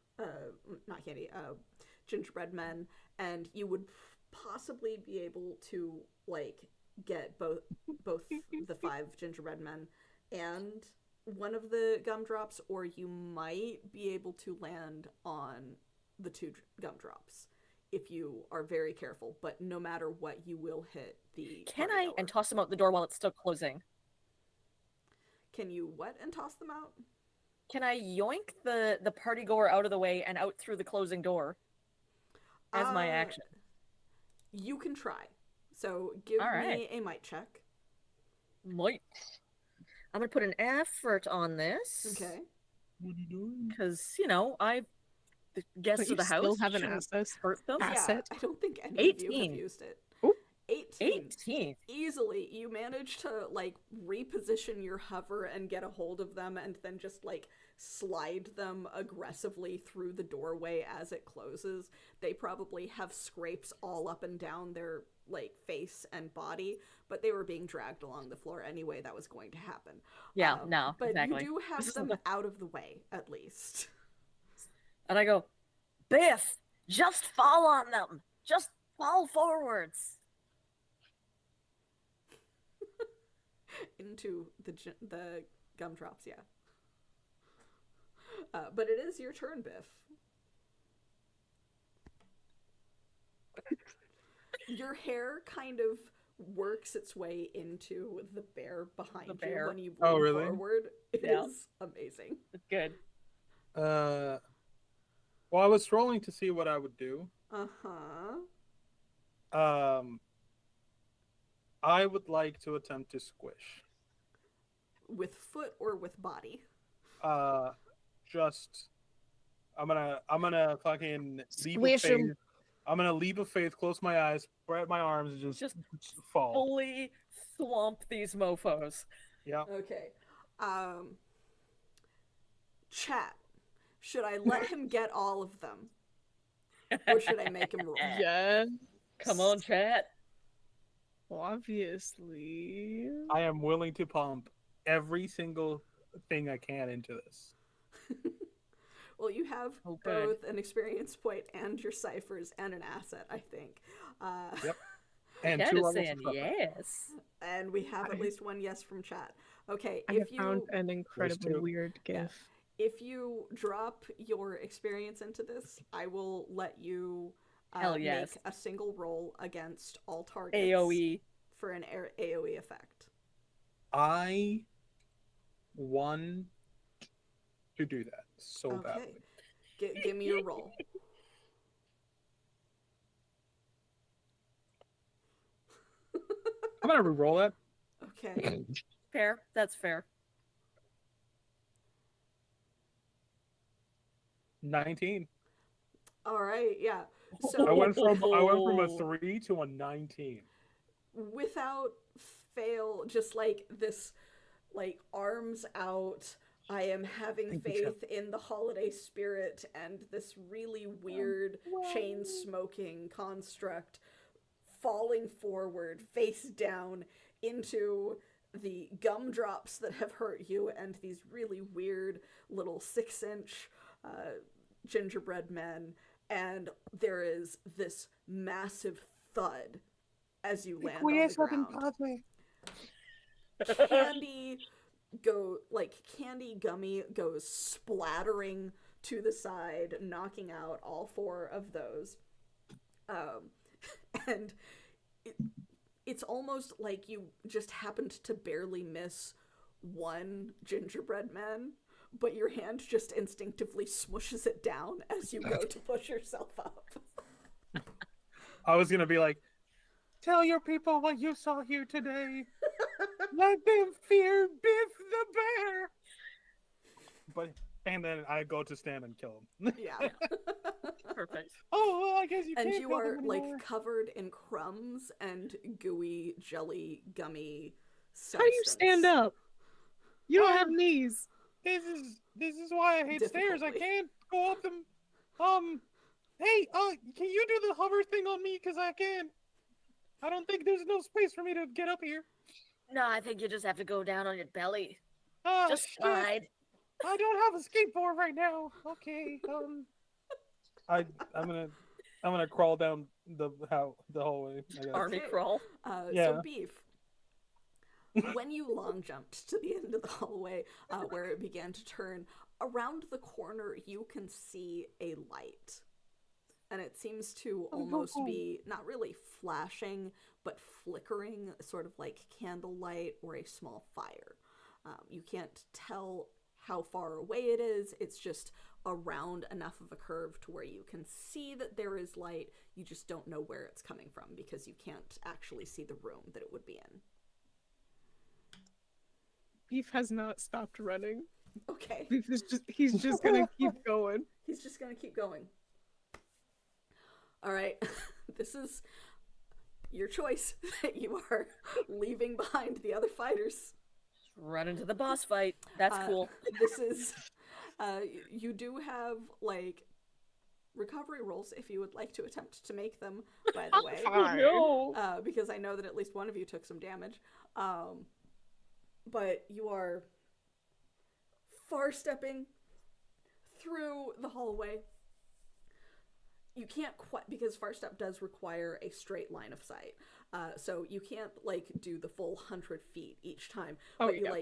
not candy, gingerbread men, and you would possibly be able to like get both the 5 gingerbread men and one of the gumdrops, or you might be able to land on the 2 gumdrops if you are very careful. But no matter what, you will hit the. can I partygoer. and toss them out the door while it's still closing? Can you what and toss them out? Can I yoink the party goer out of the way and out through the closing door as my action? You can try. So give All me right. a might check. Might. I'm gonna put an effort on this. Okay. What are you doing? Because, I the guests But of the you still house have an shouldn't asset. hurt them. Asset. Yeah, I don't think any of you 18. have used it. Ooh. 18. 18. Easily, you manage to like reposition your hover and get a hold of them, and then just like slide them aggressively through the doorway as it closes. They probably have scrapes all up and down their like face and body, but they were being dragged along the floor anyway. That was going to happen. Yeah, no, But exactly. you do have This is them the- out of the way at least. And I go, Biff, just fall on them. Just fall forwards. Into the gumdrops, yeah. But it is your turn, Biff. Your hair kind of works its way into the bear behind The you bear. when you lean Oh, really? forward. It Yeah. is amazing. It's good. Well, I was scrolling to see what I would do. Uh-huh. I would like to attempt to squish. With foot or with body? Just I'm gonna fucking leap Squish of 'em. faith. I'm gonna leap of faith, close my eyes, spread my arms, and just fall. Fully swamp these mofos. Yeah. Okay. Chat. Should I let him get all of them? Or should I make him roll? Yeah. Come on, chat. Obviously. I am willing to pump every single thing I can into this. Well, you have Oh, good. both an experience point and your ciphers and an asset, I think. Yep. And Chat 2 is levels saying of suffer. yes. And we have at least one yes from chat. Okay, I have found an incredibly two. weird Yeah. gif. if you drop your experience into this, I will let you Hell yes. make a single roll against all targets AoE. for an AoE effect. I want to do that so Okay. badly. Give me your roll. I'm gonna re-roll that. Okay. Fair. That's fair. 19. All right. Yeah. So I went from a 3 to a 19. without fail, just like this, like arms out, I am having Thank you, faith in the holiday spirit, and this really weird chain smoking construct falling forward face down into the gumdrops that have hurt you, and these really weird little 6-inch gingerbread men, and there is this massive thud as you land on the ground. Candy candy gummy goes splattering to the side, knocking out all 4 of those. And it's almost like you just happened to barely miss one gingerbread man, but your hand just instinctively smushes it down as you go to push yourself up. I was gonna be like, tell your people what you saw here today. Let them fear Biff the bear. And then I go to stand and kill him. Yeah. Perfect. Oh, well, I guess you And can't you kill are them anymore. covered in crumbs and gooey jelly gummy How do you substance. stand up? You don't have knees. This is why I hate stairs. I Difficultly. can't go up them. Hey, can you do the hover thing on me? Cause I can't. I don't think there's no space for me to get up here. No, I think you just have to go down on your belly. Oh, Just shit. slide. I don't have a skateboard right now. Okay. I'm gonna crawl down the hallway. I guess. Army Okay. crawl. Yeah. So Beef, when you long jumped to the end of the hallway where it began to turn, around the corner you can see a light. And it seems to almost be not really flashing, but flickering, sort of like candlelight or a small fire. You can't tell how far away it is. It's just around enough of a curve to where you can see that there is light. You just don't know where it's coming from because you can't actually see the room that it would be in. Beef has not stopped running. Okay. Beef is he's just gonna keep going. He's just gonna keep going. All right. This is your choice. You are leaving behind the other fighters. Run into the boss fight. That's cool. This is you do have recovery rolls if you would like to attempt to make them, by the way. No. Because I know that at least one of you took some damage. But you are far stepping through the hallway. You can't quite, because far step does require a straight line of sight. So you can't do the full 100 feet each time. Oh, But you yeah.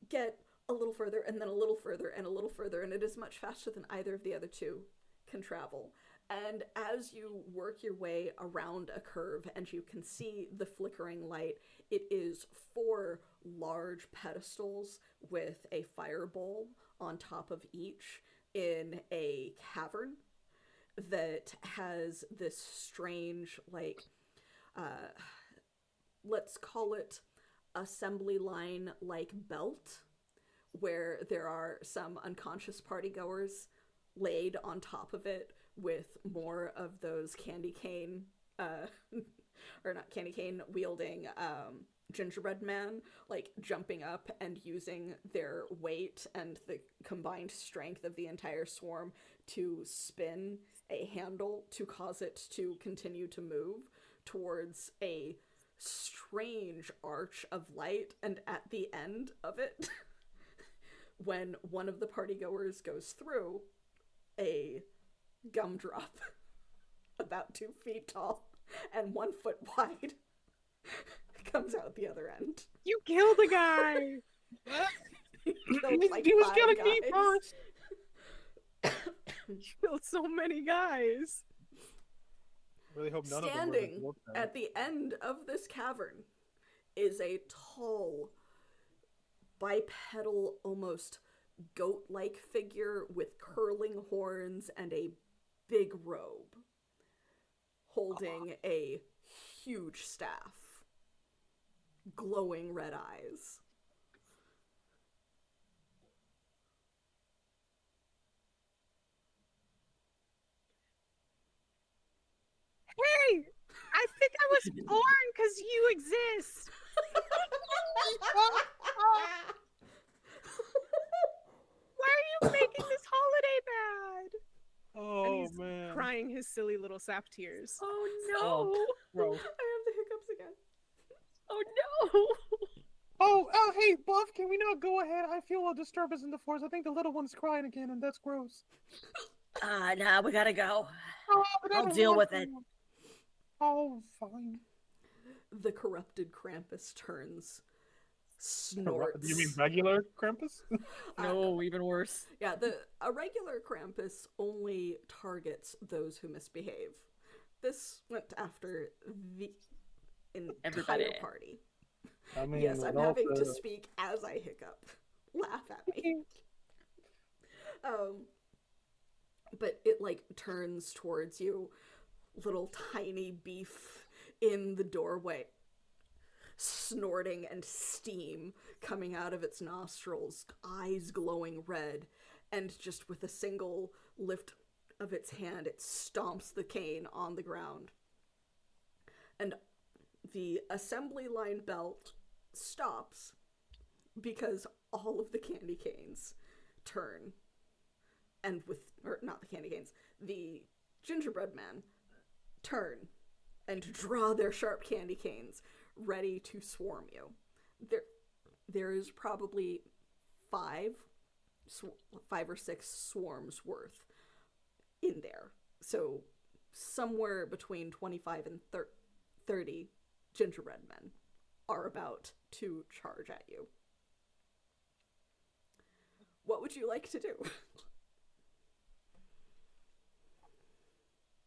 get a little further and then a little further and a little further, and it is much faster than either of the other two can travel. And as you work your way around a curve and you can see the flickering light, it is 4 large pedestals with a fire bowl on top of each in a cavern that has this strange, let's call it assembly line belt, where there are some unconscious partygoers laid on top of it with more of those candy cane, or not candy cane wielding gingerbread man, jumping up and using their weight and the combined strength of the entire swarm to spin a handle to cause it to continue to move towards a strange arch of light. And at the end of it, when one of the partygoers goes through, a gumdrop about 2 feet tall and 1 foot wide comes out the other end. You killed a guy. He He was killing me first. Killed so many guys. Really hope none Standing of them were the at the end of this cavern is a tall, bipedal, almost goat-like figure with curling horns and a big robe, holding a huge staff, glowing red eyes. Hey, I think I was born because you exist. Why are you making this holiday bad? And Oh he's man. crying his silly little sap tears. Oh no. Oh, bro. I have the hiccups again. Oh no. Oh, hey, Buff, can we not go ahead? I feel a disturbance in the force. I think the little one's crying again, and that's gross. Nah, we gotta go. Oh, but I I'll don't deal want with it. to. Oh, fine. The corrupted Krampus turns snorts. You mean regular Krampus? No, even worse. Yeah, a regular Krampus only targets those who misbehave. This went after the entire Everybody. party. I mean, Yes, I'm with all having to the- speak as I hiccup. Laugh at me. But it like turns towards you, little tiny beef in the doorway, snorting and steam coming out of its nostrils, eyes glowing red, and just with a single lift of its hand, it stomps the cane on the ground. And the assembly line belt stops because all of the candy canes turn. And or not the candy canes, the gingerbread men turn and draw their sharp candy canes ready to swarm you. There is probably five or six swarms worth in there. So somewhere between 25 and 30 gingerbread men are about to charge at you. What would you like to do?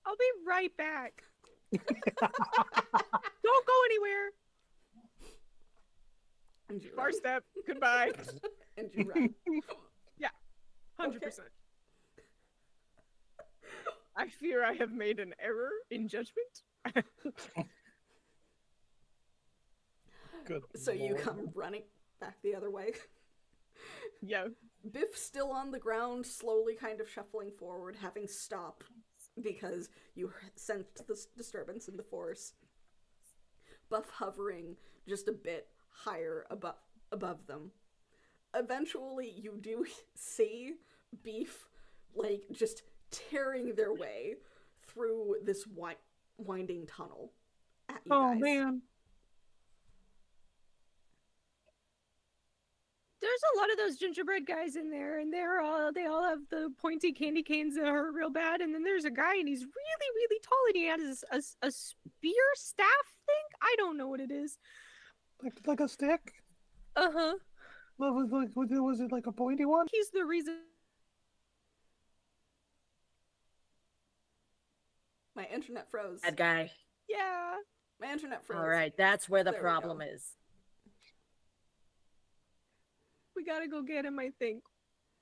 I'll be right back. Don't go anywhere. And you Bar run. step. Goodbye. And you run. 100%. I fear I have made an error in judgment. Good So you lord. come running back the other way. Yeah. Biff still on the ground, slowly kind of shuffling forward, having stopped because you sensed this disturbance in the force. Buff hovering just a bit higher above them. Eventually, you do see Beef, like, just tearing their way through this winding tunnel at you Oh guys. man. There's a lot of those gingerbread guys in there, and they all have the pointy candy canes that hurt real bad. And then there's a guy, and he's really, really tall, and he has a spear staff thing. I don't know what it is. Like a stick? Uh-huh. Was it like a pointy one? He's the reason. My internet froze. Bad guy. Yeah. My internet froze. All right, that's where the There we problem go. is. We gotta go get him, I think.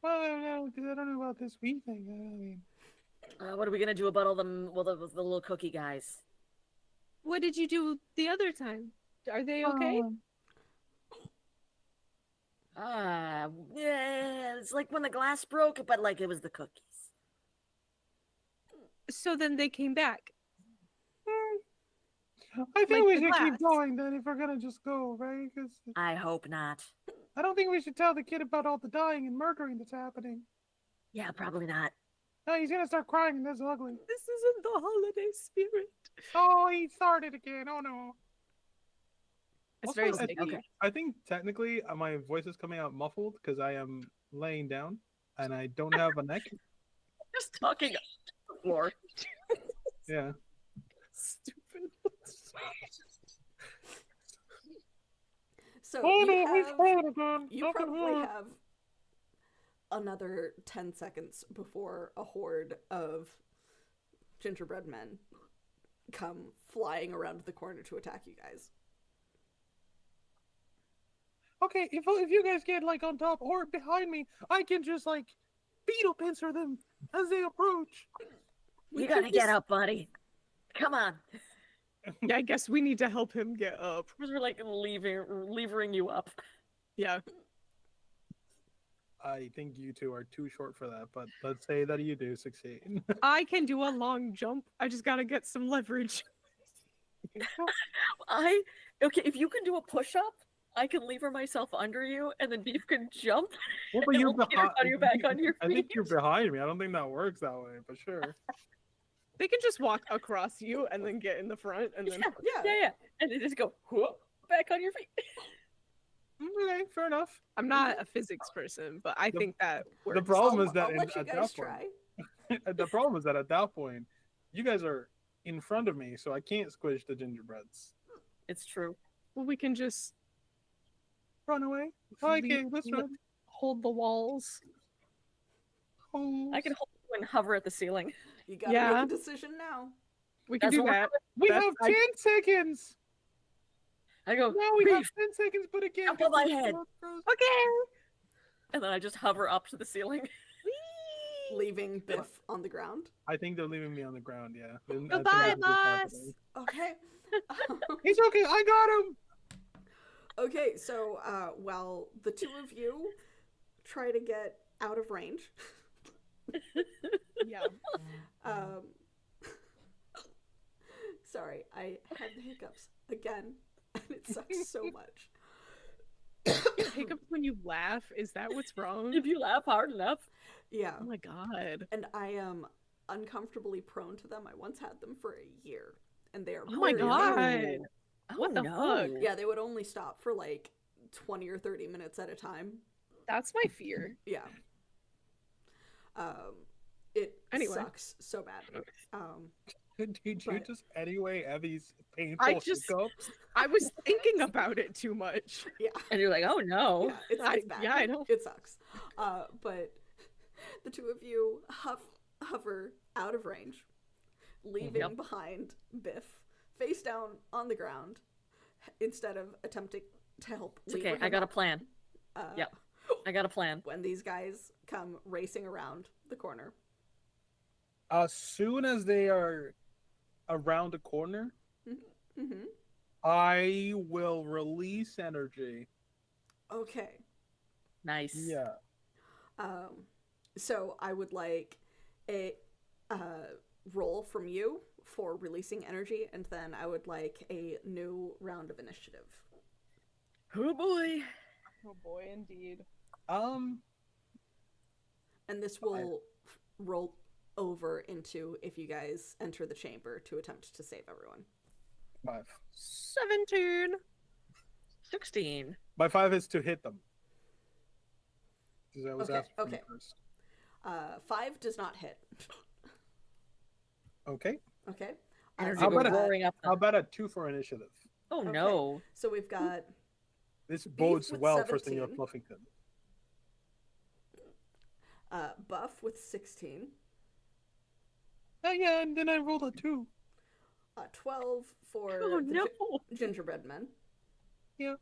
Well, I don't know, because I don't know about this wee thing. I mean, What are we gonna do about all them? Well, the little cookie guys. What did you do the other time? Are they okay? Yeah, it's like when the glass broke, but like it was the cookies. So then they came back. I think Like we the should keep glass. going then if we're gonna just go, right? Because I hope not. I don't think we should tell the kid about all the dying and murdering that's happening. Yeah, probably not. No, he's gonna start crying and that's ugly. This isn't the holiday spirit. Oh, he started again. Oh no. It's Also, very I sticky. think, I think technically my voice is coming out muffled because I am laying down and I don't have a neck. Just talking on the floor. Yeah. Stupid. So Oh you no, he's have, cold again. you Up and probably hard. have another 10 seconds before a horde of gingerbread men come flying around the corner to attack you guys. Okay, if you guys get like on top or behind me, I can just like beetle pincer them as they approach. You gotta get up, buddy. Come on. Yeah, I guess we need to help him get up. We're like levering you up. Yeah. I think you two are too short for that, but let's say that you do succeed. I can do a long jump. I just gotta get some leverage. Okay, if you can do a push-up, I can lever myself under you, and then Beef can jump. Well, but and you're we'll get behind. on your back on your I think feet. you're behind me. I don't think that works that way, but sure. They can just walk across you and then get in the front and then Yeah. And then just go whoop, back on your feet. Okay, fair enough. I'm not a physics person, but I think that works. The problem is I'll that let you at guys that point, try. the problem is that at that point, you guys are in front of me, so I can't squish the gingerbreads. It's true. Well, we can just run away. Okay, let's run. Hold the walls. I can hold you and hover at the ceiling. You gotta Yeah. make a decision now. We can That's do what that. We That's- have 10 seconds. I go, Now we have "Beef," 10 seconds, but again, Jump on my head. Okay. and then I just hover up to the ceiling. Leaving Biff on the ground. I think they're leaving me on the ground. Yeah. I think Goodbye, that's what's boss. happening. Okay. He's okay. I got him. Okay, so while the two of you try to get out of range, Yeah. um, sorry, I had the hiccups again, and it sucks so much. Hiccups when you laugh. Is that what's wrong? If you laugh hard enough. Yeah, Oh my god. and I am uncomfortably prone to them. I once had them for a year, and they are Oh my very god. painful. What the fuck? Yeah, they would only stop for like 20 or 30 minutes at a time. That's my fear. Yeah. It Anyway. sucks so bad. Did you But- just anyway have these painful I just- hiccups? I was thinking about it too much. Yeah. And you're like, oh no. Yeah, it's bad. Yeah, I know. It sucks. But the two of you hover out of range, leaving Yep. behind Biff face down on the ground instead of attempting to help. It's lever okay. I him got a up. plan. Yep. I got a plan. When these guys come racing around the corner. As soon as they are around the corner, Mm-hmm. I will release energy. Okay. Nice. Yeah. So I would like a roll from you for releasing energy, and then I would like a new round of initiative. Oh boy. Oh boy, indeed. Um. And this will roll over into if you guys enter the chamber to attempt to save everyone. 5. 17. 16. My 5 is to hit them. Because I was Okay, asking them okay. first. 5 does not hit. Okay. Okay. Energy How go about a- roaring up. How about a 2 for initiative? Oh Okay. no. So we've got This bodes with well for Senor 17. Fluffington. Buff with 16, Oh yeah, and then I rolled a 2. 12 for Oh the no. gingerbread men, Yep,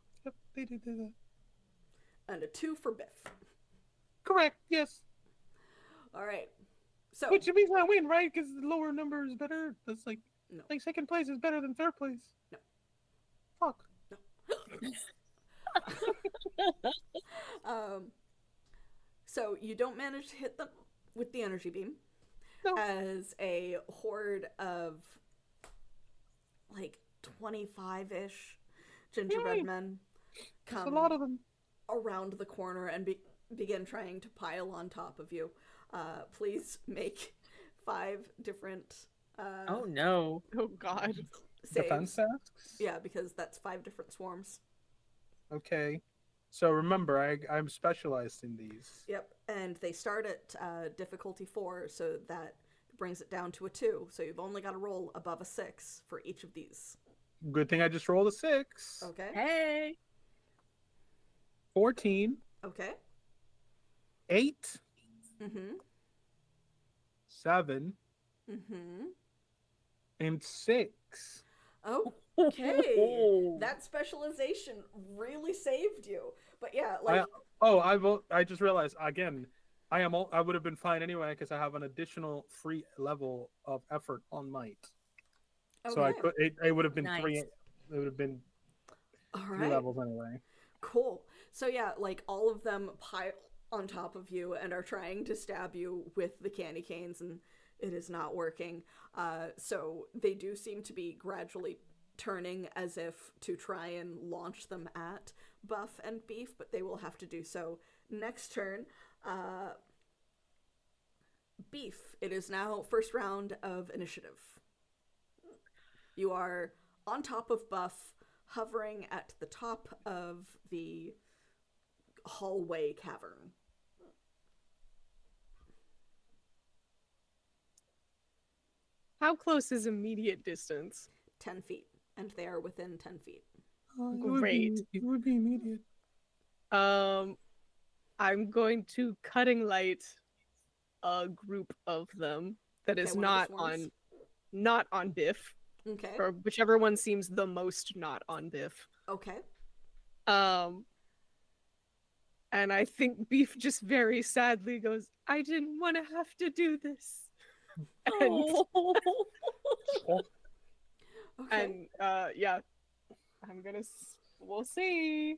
they did that. and a 2 for Biff. Correct. Yes. All right. So Which means I win, right? Because the lower number is better. That's like, No. like second place is better than third place. No. Fuck. So you don't manage to hit them with the energy beam, No. as a horde of like 25-ish gingerbread Yay. men There's come a lot of them. around the corner and begin trying to pile on top of you. Please make 5 different Oh no. Oh god. Defense saves. tasks. Yeah, because that's 5 different swarms. Okay. So remember, I'm specialized in these. Yep, and they start at difficulty 4, so that brings it down to a 2. So you've only got to roll above a 6 for each of these. Good thing I just rolled a 6. Okay. Hey. 14, Okay. 8, Mm-hmm. 7, Mm-hmm. and 6. Oh, okay. That specialization really saved you. But yeah, like I just realized again. I would have been fine anyway because I have an additional free level of effort on might. So I okay. could. It would have been Nice. 3. It would have been All 3 right. levels anyway. Cool. So yeah, like all of them pile on top of you and are trying to stab you with the candy canes, and it is not working. So they do seem to be gradually turning as if to try and launch them at Buff and Beef, but they will have to do so next turn. Beef, it is now first round of initiative. You are on top of Buff, hovering at the top of the hallway cavern. How close is immediate distance? 10 feet, and they are within 10 feet. It Great. It would be immediate. I'm going to cutting light a group of them that is Okay, one of the swarms. not on Biff, Okay. or whichever one seems the most not on Biff. Okay. And I think Beef just very sadly goes, "I didn't want to have to do this." And Oh. Okay. yeah, we'll see.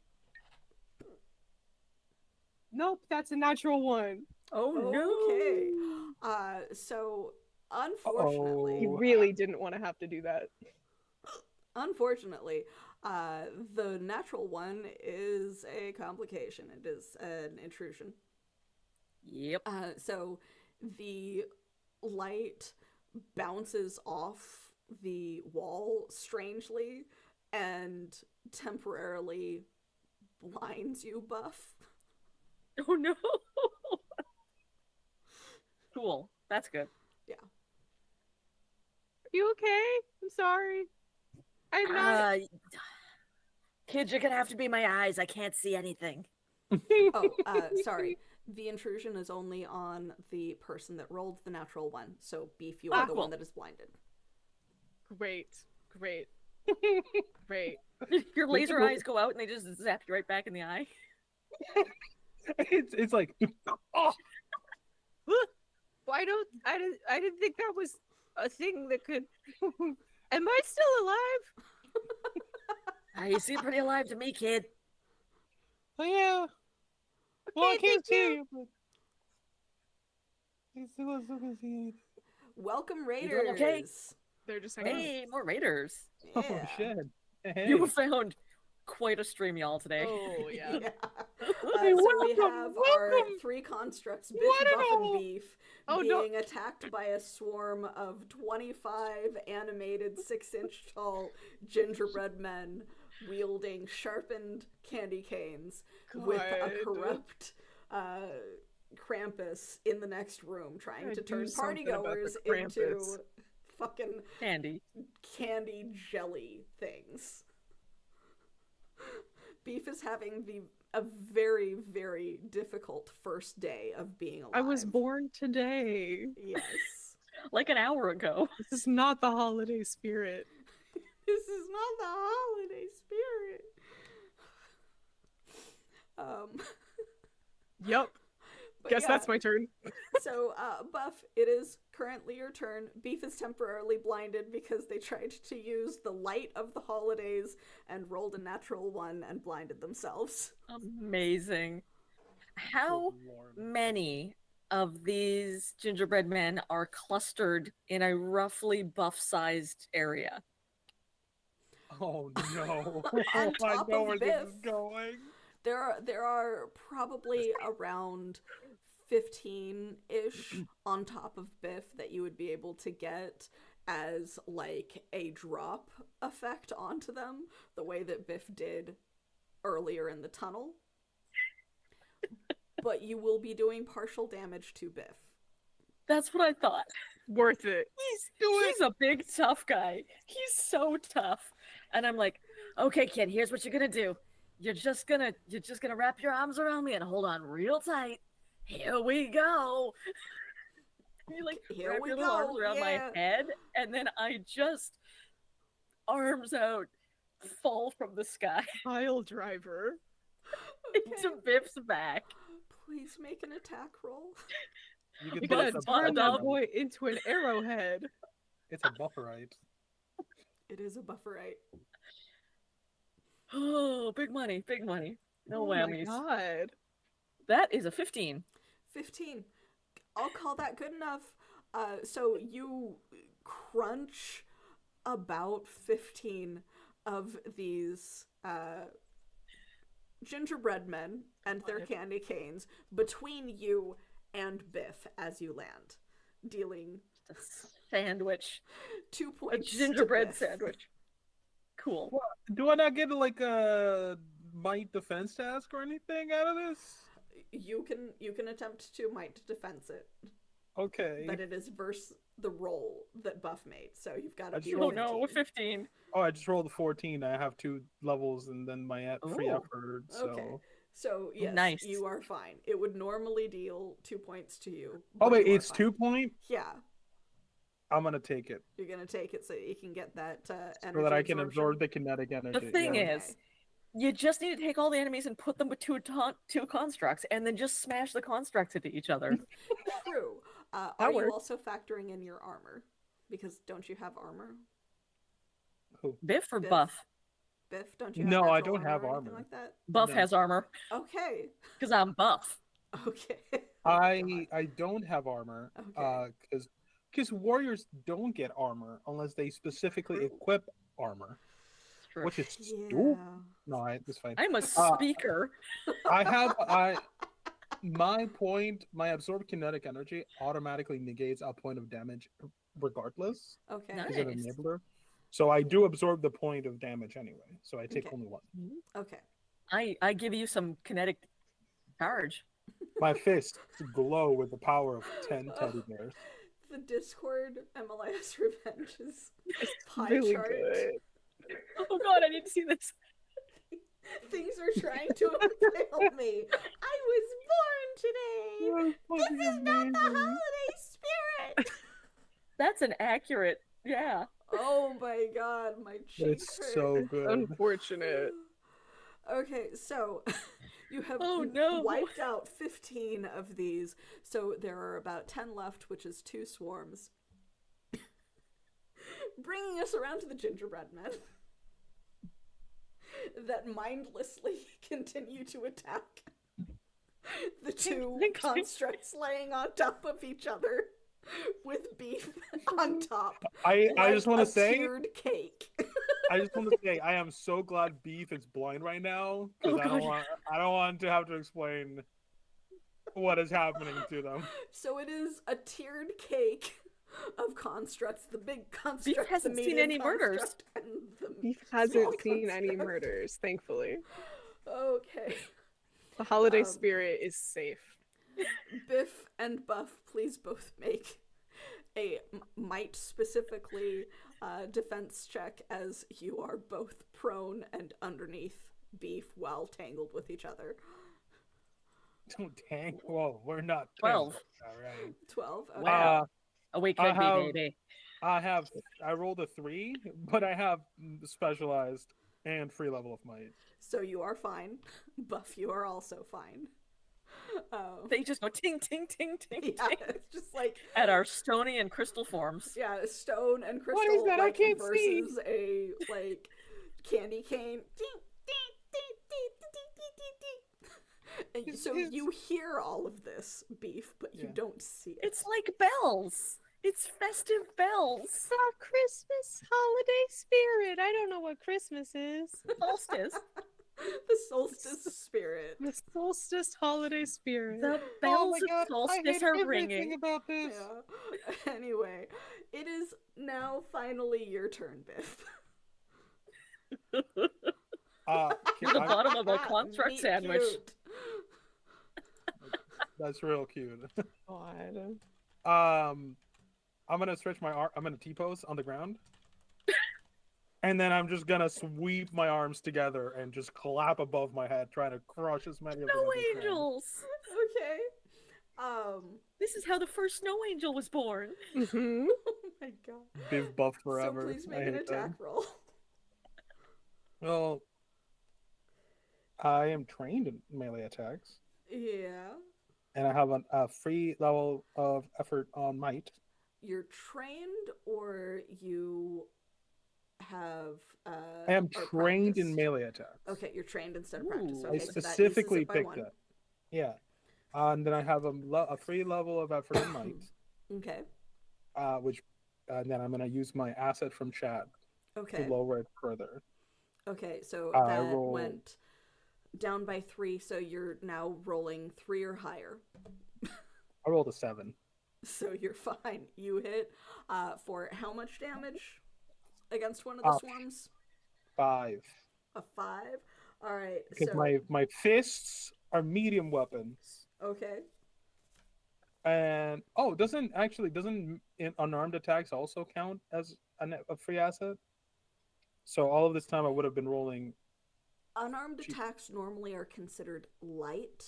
Nope, that's a natural one. Oh no. Okay. So unfortunately, He really didn't want to have to do that. unfortunately, the natural one is a complication. It is an intrusion. Yep. So the light bounces off the wall strangely and temporarily blinds you, Buff. Oh no. Cool. That's good. Are you okay? I'm sorry. I'm not. Kid, you're gonna have to be my eyes. I can't see anything. Oh, sorry. The intrusion is only on the person that rolled the natural one. So, Beef, you are the cool. one that is blinded. Great. Great. Your laser eyes go out and they just zap you right back in the eye. It's like, oh, I didn't think that was a thing that could. Am I still alive? You seem pretty alive to me, kid. oh yeah. Well, I Okay, can't thank see you. you, but I still can't see anything. Welcome, You Raiders. doing okay? They're just hanging out. Hey, more raiders. Oh Yeah. shit! Hey. You found quite a stream, y'all, today. Oh yeah. Yeah. Hey, So we welcome, have our welcome. three constructs, Biff, What Buff, at and all? Beef, Oh, no. being attacked by a swarm of 25 animated 6-inch tall gingerbread men wielding sharpened candy canes with a God. corrupt Krampus in the next room trying Gotta to do turn something about partygoers the into Krampus. fucking Candy. candy jelly things. Beef is having a very, very difficult first day of being alive. I was born today. Yes. Like an hour ago. This is not the holiday spirit. This is not the holiday spirit. Yep. But Guess yeah, that's my turn. So, Buff, it is currently your turn. Beef is temporarily blinded because they tried to use the light of the holidays and rolled a natural one and blinded themselves. Amazing. How Lord. many of these gingerbread men are clustered in a roughly buff-sized area? Oh no! On I top know of where Biff. this is going. There are probably around 15-ish on top of Biff that you would be able to get as like a drop effect onto them, the way that Biff did earlier in the tunnel. But you will be doing partial damage to Biff. That's what I thought. Worth it. He's a big tough guy. He's so tough. And I'm like, Okay, kid, here's what you're gonna do. You're just gonna wrap your arms around me and hold on real tight. Here we go. you like Here wrap we your little arms go, around yeah. my head, and then I just arms out fall from the sky Pile driver. into Biff's back. Please make an attack roll. You You're can gonna it's a turn buffer. that boy into an arrowhead. It's a bufferite. It is a bufferite. Oh, big money, big money. No Oh my whammies. god. That is a 15. 15. I'll call that good enough. So you crunch about 15 of these gingerbread men and their candy canes between you and Biff as you land, dealing A sandwich. 2 A points. to gingerbread Biff. sandwich. Cool. Do I not get like a might defense task or anything out of this? You can attempt to might defense it, Okay. but it is versus the roll that Buff made. So you've got to I be. just Oh rolled no, a 15. Oh, I just rolled a 14. I have 2 levels and then my free Ooh. effort. So Okay. So yes, Nice. you are fine. It would normally deal 2 points to you. Oh but wait, you are it's fine. 2 point. Yeah, I'm gonna take it you're gonna take it so you can get that energy so that I can absorption. absorb the kinetic The energy. thing yeah. is, you just need to take all the enemies and put them with two constructs, and then just smash the constructs into each other. True. That Are you works. also factoring in your armor? Because don't you have armor? Biff or Biff? Buff? Biff, don't you have No, I natural don't have or anything armor. like that? Buff No. has armor Okay. because I'm buff. Okay. Oh my God. I don't have armor. Okay. Because warriors don't get armor unless they specifically equip armor, It's true. which is Yeah. stupid. No, it's fine. I'm a speaker. My absorbed kinetic energy automatically negates a point of damage regardless. Okay. Nice. Is it an enabler? So I do absorb the point of damage anyway. So I take Okay. only one. Okay. I give you some kinetic charge. My fists glow with the power of 10 teddy bears. The Discord MLS Revenge is pie Really chart. good. Oh god, I need to see this. Things are trying to impale me. I was born today. That's This is fucking not the amazing. holiday spirit. That's an accurate, yeah. Oh my god, my cheeks It's hurt. so good. Unfortunate. Okay, so you have Oh, no. wiped out 15 of these, so there are about 10 left, which is 2 swarms. Bringing us around to the gingerbread men that mindlessly continue to attack the two Tink, tink, tink. constructs laying on top of each other with beef on top. I like just want to a say, tiered cake. I just want to say, I am so glad Beef is blind right now because Oh, I don't want to have to explain what is happening to them. So it is a tiered cake of constructs. The big construct, hasn't the seen medium any murders. construct, and the Beef small hasn't seen any construct. murders, thankfully. Okay. The holiday Um, spirit is safe. Biff and Buff, please both make a might specifically defense check as you are both prone and underneath Beef while tangled with each other. Don't tank. Whoa, we're not 12. tangled. All right. 12. Okay. Wow. Oh, we I could be, have- baby. I rolled a 3, but I have specialized and free level of might. So you are fine. Buff, you are also fine. They just go ting, ting, ting, ting, Yeah, ting it's just like at our stony and crystal forms. yeah, stone and crystal What is that? I like, can't see. versus a like candy cane. And so you hear all of this, Beef, but you Yeah. don't see it. It's like bells. It's festive bells. Oh, Christmas holiday spirit. I don't know what Christmas is. Solstice. the solstice spirit. The solstice holiday spirit. The bells of solstice are ringing. about this. Yeah. Anyway, it is now finally your turn, Biff. You're the bottom of a construct Meet sandwich. cute. That's real cute. God. I'm gonna stretch my arm. I'm gonna T-pose on the ground, and then I'm just gonna sweep my arms together and just clap above my head, trying to crush as many of them. Snow as I can. angels. Okay. This is how the first snow angel was born. Mhm. Oh my god. Biv buff forever. So please I make an hate them. attack roll. Well, I am trained in melee attacks, Yeah. and I have a free level of effort on might. You're trained or you have I am are trained in practiced? melee attacks. Okay, you're trained instead of practice. Ooh. Okay, I so that specifically eases it by picked one. that. Yeah. And then I have a free level of effort in might, Okay. which then I'm going to use my asset from chat Okay. to lower it further. Okay, so I that roll- went down by 3, so you're now rolling 3 or higher. I rolled a 7. So you're fine. You hit for how much damage against one of the swarms? 5. A 5. All right. Because So my fists are medium weapons. okay. And doesn't unarmed attacks also count as a free asset? So all of this time I would have been rolling Unarmed attacks normally are considered light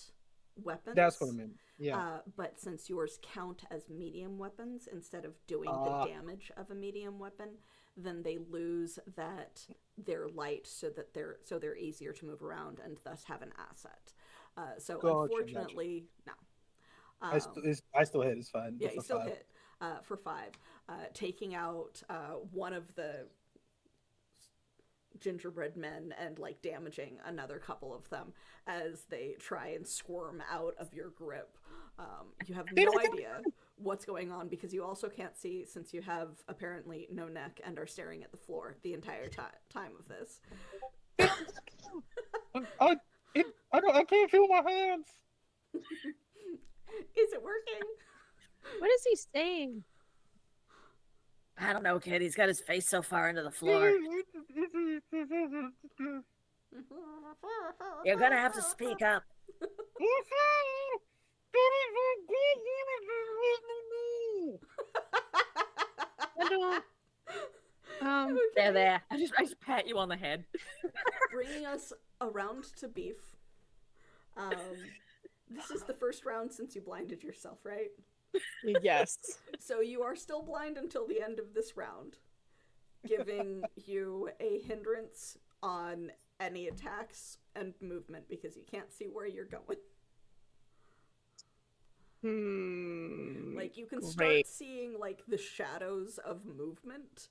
weapons. That's what I mean. Yeah. But since yours count as medium weapons instead of doing the damage of a medium weapon, then they lose that they're light, so that they're easier to move around and thus have an asset. So Gotcha, unfortunately, no. I still hit. It's fine. Yeah, For you still 5. hit for 5, taking out one of the gingerbread men and like damaging another couple of them as they try and squirm out of your grip. You have no idea what's going on because you also can't see, since you have apparently no neck and are staring at the floor the entire time of this. I can't feel my hands. Is it working? What is he saying? I don't know, kid. He's got his face so far into the floor. You're gonna have to speak up. I don't. There. I just pat you on the head. Bringing us around to Beef. This is the first round since you blinded yourself, right? Yes. So you are still blind until the end of this round, giving you a hindrance on any attacks and movement because you can't see where you're going. Like, you can start seeing like the shadows of movement,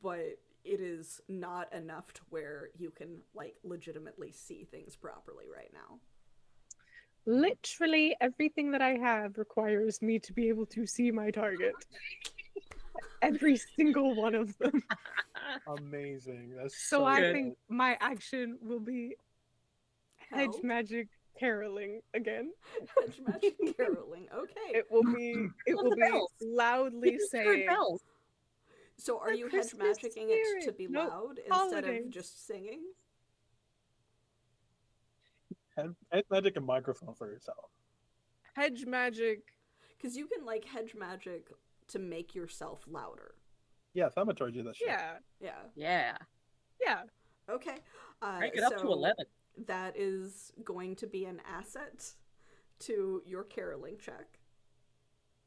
but it is not enough to where you can like legitimately see things properly right now. Literally everything that I have requires me to be able to see my target. Every single one of them. Amazing. That's So I good. think my action will be hedge Hell? magic caroling again. Hedge magic caroling. Okay. It will be bells. loudly Just heard saying bells. So are The you hedge Christmas magicking it to spirit. be Nope. loud instead Holidays. of just singing? Head magic and microphone for yourself. Hedge magic. Because you can like hedge magic to make yourself louder. Yeah, thaumaturgy do that shit. Yeah. Yeah. Yeah. Yeah. Okay. Crank it up to 11. That is going to be an asset to your caroling check.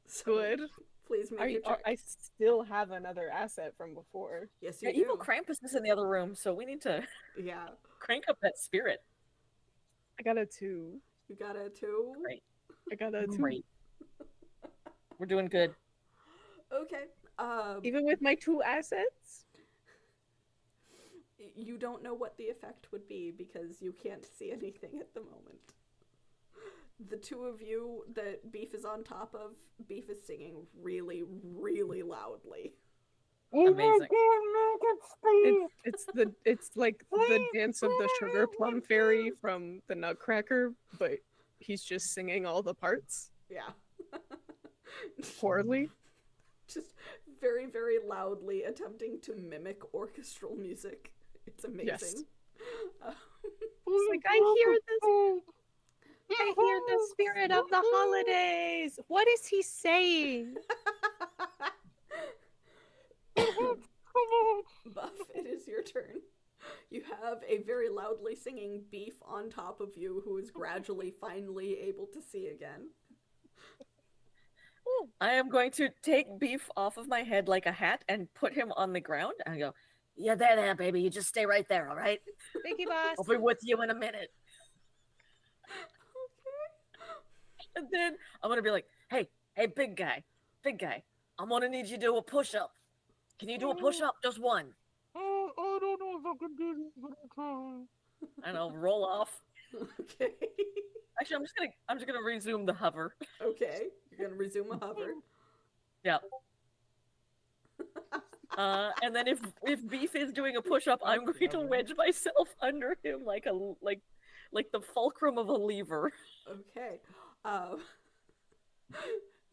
So Good. Please make your check. I still have another asset from before. Yes, you Yeah, do. evil Krampus is in the other room, so we need to Yeah. crank up that spirit. I got a 2. You got a 2? Great. I got a 2. Great. We're doing good. Okay. Even with my 2 assets? You don't know what the effect would be because you can't see anything at the moment. The two of you that Beef is on top of, Beef is singing really, really loudly. Amazing. It's like the dance of the sugar plum fairy from the Nutcracker, but he's just singing all the parts Yeah. poorly. Just very, very loudly attempting to mimic orchestral music. It's amazing. Yes. Um, It's like I hear the spirit of the holidays. What is he saying? Buff, it is your turn. You have a very loudly singing Beef on top of you who is gradually, finally able to see again. I am going to take Beef off of my head like a hat and put him on the ground and go, yeah, there, baby. You just stay right there, all right? Thank you, boss. I'll be with you in a minute. And then I'm going to be like, hey, big guy, I'm going to need you to do a push-up. Can you do a push-up? Just one. I don't know if I can do this, but I'll try. And I'll roll off. Okay. Actually, I'm just gonna resume the hover. Okay. You're gonna resume a hover. Yeah. And then if Beef is doing a push-up, I'm going to wedge myself under him like the fulcrum of a lever. Okay.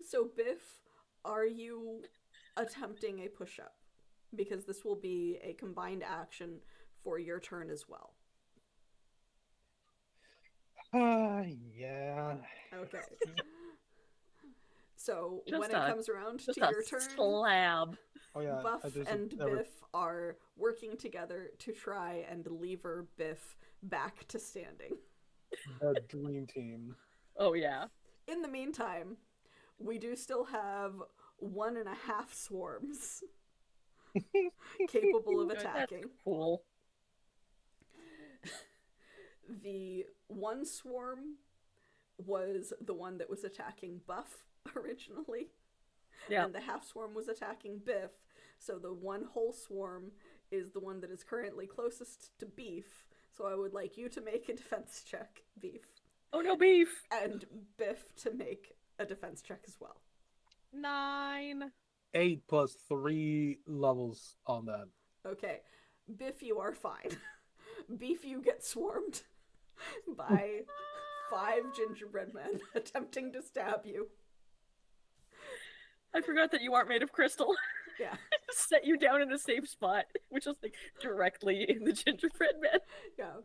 So Biff, are you attempting a push-up? Because this will be a combined action for your turn as well. Yeah. Okay. So Just when it comes around to Just your a turn, slab. Oh yeah. Buff I just and never- Biff are working together to try and lever Biff back to standing. A dream team. Oh yeah. In the meantime, we do still have 1.5 swarms capable of That's attacking. cool. The one swarm was the one that was attacking Buff originally. Yeah. And the half swarm was attacking Biff. So the one whole swarm is the one that is currently closest to Beef. So I would like you to make a defense check, Beef. Oh no, beef. And Biff to make a defense check as well. 9. 8 plus 3 levels on that. Okay. Biff, you are fine. Beef, you get swarmed by 5 gingerbread men attempting to stab you. I forgot that you aren't made of crystal. Yeah. Set you down in a safe spot, which is like directly in the gingerbread man. Yeah.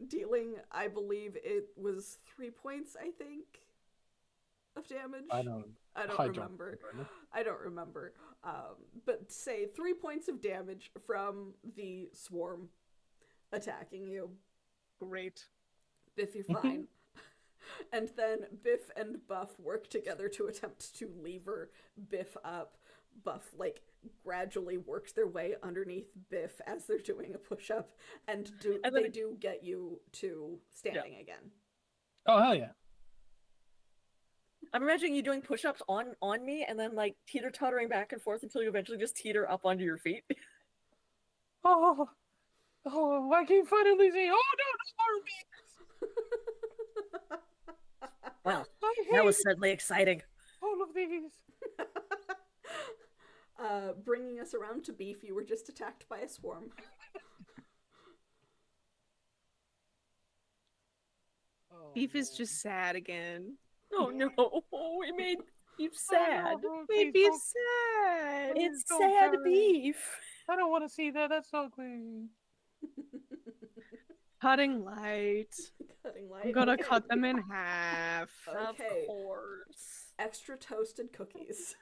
Dealing, I believe it was 3 points, I think, of damage. I don't remember. I don't remember. But say 3 points of damage from the swarm attacking you. Great. Biff, you're fine. And then Biff and Buff work together to attempt to lever Biff up. Buff, like, gradually works their way underneath Biff as they're doing a push-up, and they do get you to standing again. Oh, hell yeah. I'm imagining you doing push-ups on me and then like teeter-tottering back and forth until you eventually just teeter up onto your feet. Oh, I can finally see. Oh, no, Well, I that was hate certainly exciting. all of these. Bringing us around to Beef, you were just attacked by a swarm. Oh, Beef is man. just sad again. Oh no, we made beef sad. Oh, no, Made please beef don't- sad. It's don't sad carry. beef. I don't want to see that. That's ugly. Cutting light. Cutting light. I'm gonna Okay. cut them in half. Okay. Of course. Extra toasted cookies.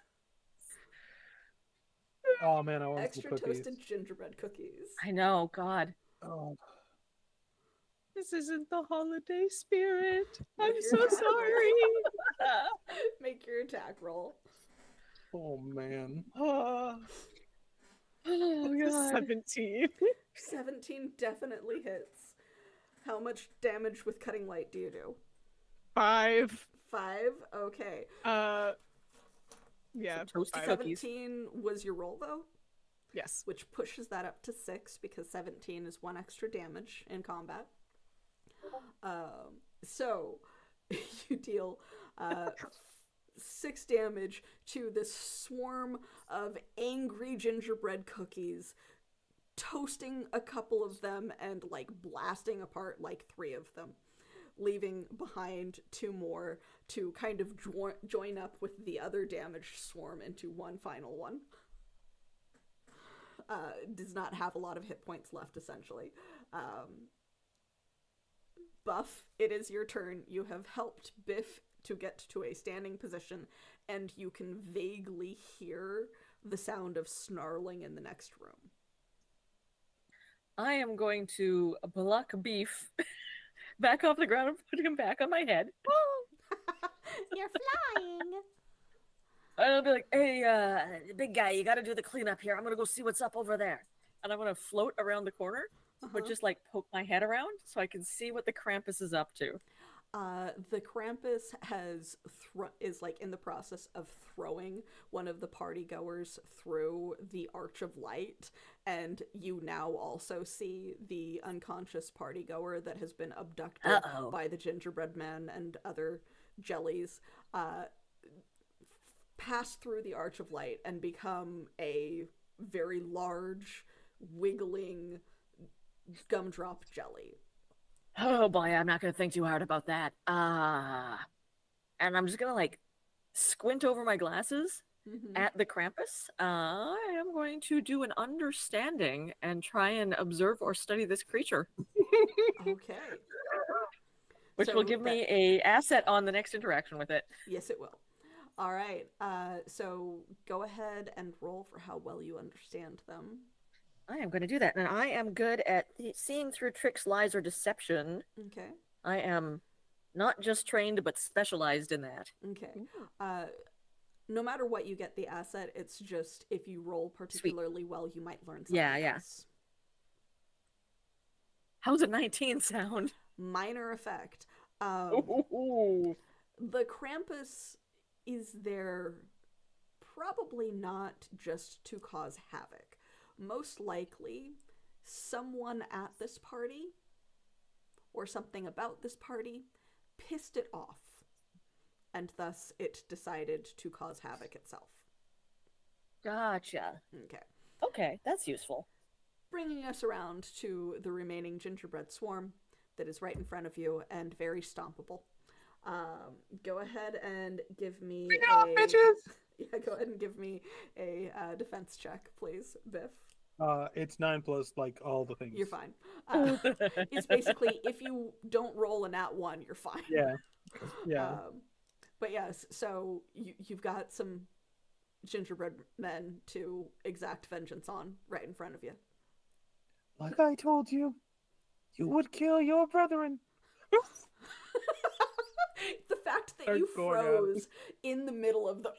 Oh man, I want some Extra cookies. toasted gingerbread cookies. I know, God. Oh, This isn't the holiday spirit. I'm Make so your attack sorry. roll. Make your attack roll. oh man. Oh, God. 17. 17 definitely hits. How much damage with cutting light do you do? 5. 5? Okay. Yeah. Some toasty 5. cookies. 17 was your roll, though? Yes. Which pushes that up to 6 because 17 is 1 extra damage in combat. So you deal 6 damage to this swarm of angry gingerbread cookies, toasting a couple of them and like blasting apart like 3 of them, leaving behind 2 more to kind of join up with the other damaged swarm into one final one. Does not have a lot of hit points left, essentially. Buff, it is your turn. You have helped Biff to get to a standing position, and you can vaguely hear the sound of snarling in the next room. I am going to pluck beef back off the ground and put him back on my head. You're flying! And I'll be like, hey, big guy, you gotta do the cleanup here. I'm gonna go see what's up over there. And I'm going to float around the corner, but just like poke my head around so I can see what the Krampus is up to. The Krampus is like in the process of throwing one of the party goers through the Arch of Light, and you now also see the unconscious party goer that has been abducted by the gingerbread men and other jellies pass through the Arch of Light and become a very large, wiggling gumdrop jelly. Oh boy, I'm not gonna think too hard about that. And I'm just gonna like squint over my glasses at the Krampus. I am going to do an understanding and try and observe or study this creature, Okay. which So will give me a asset on the next interaction with it. Yes, it will. All right. So go ahead and roll for how well you understand them. I am going to do that. And I am good at seeing through tricks, lies, or deception. Okay. I am not just trained, but specialized in that. Okay. No matter what you get the asset, it's just if you roll particularly well, you might learn something else. How's a 19 sound? Minor effect. Ooh. The Krampus is there probably not just to cause havoc. Most likely, someone at this party or something about this party pissed it off, and thus it decided to cause havoc itself. Gotcha. Okay. Okay, that's useful. Bringing us around to the remaining gingerbread swarm that is right in front of you and very stompable. Go ahead and give me Yeah, go ahead and give me a defense check, please, Biff. It's 9 plus like all the things. You're fine. It's basically if you don't roll a nat 1, you're fine. Yeah. But yes, so you've got some gingerbread men to exact vengeance on right in front of you. Like I told you, you would kill your brethren. The fact that Start you going at it. froze in the middle of the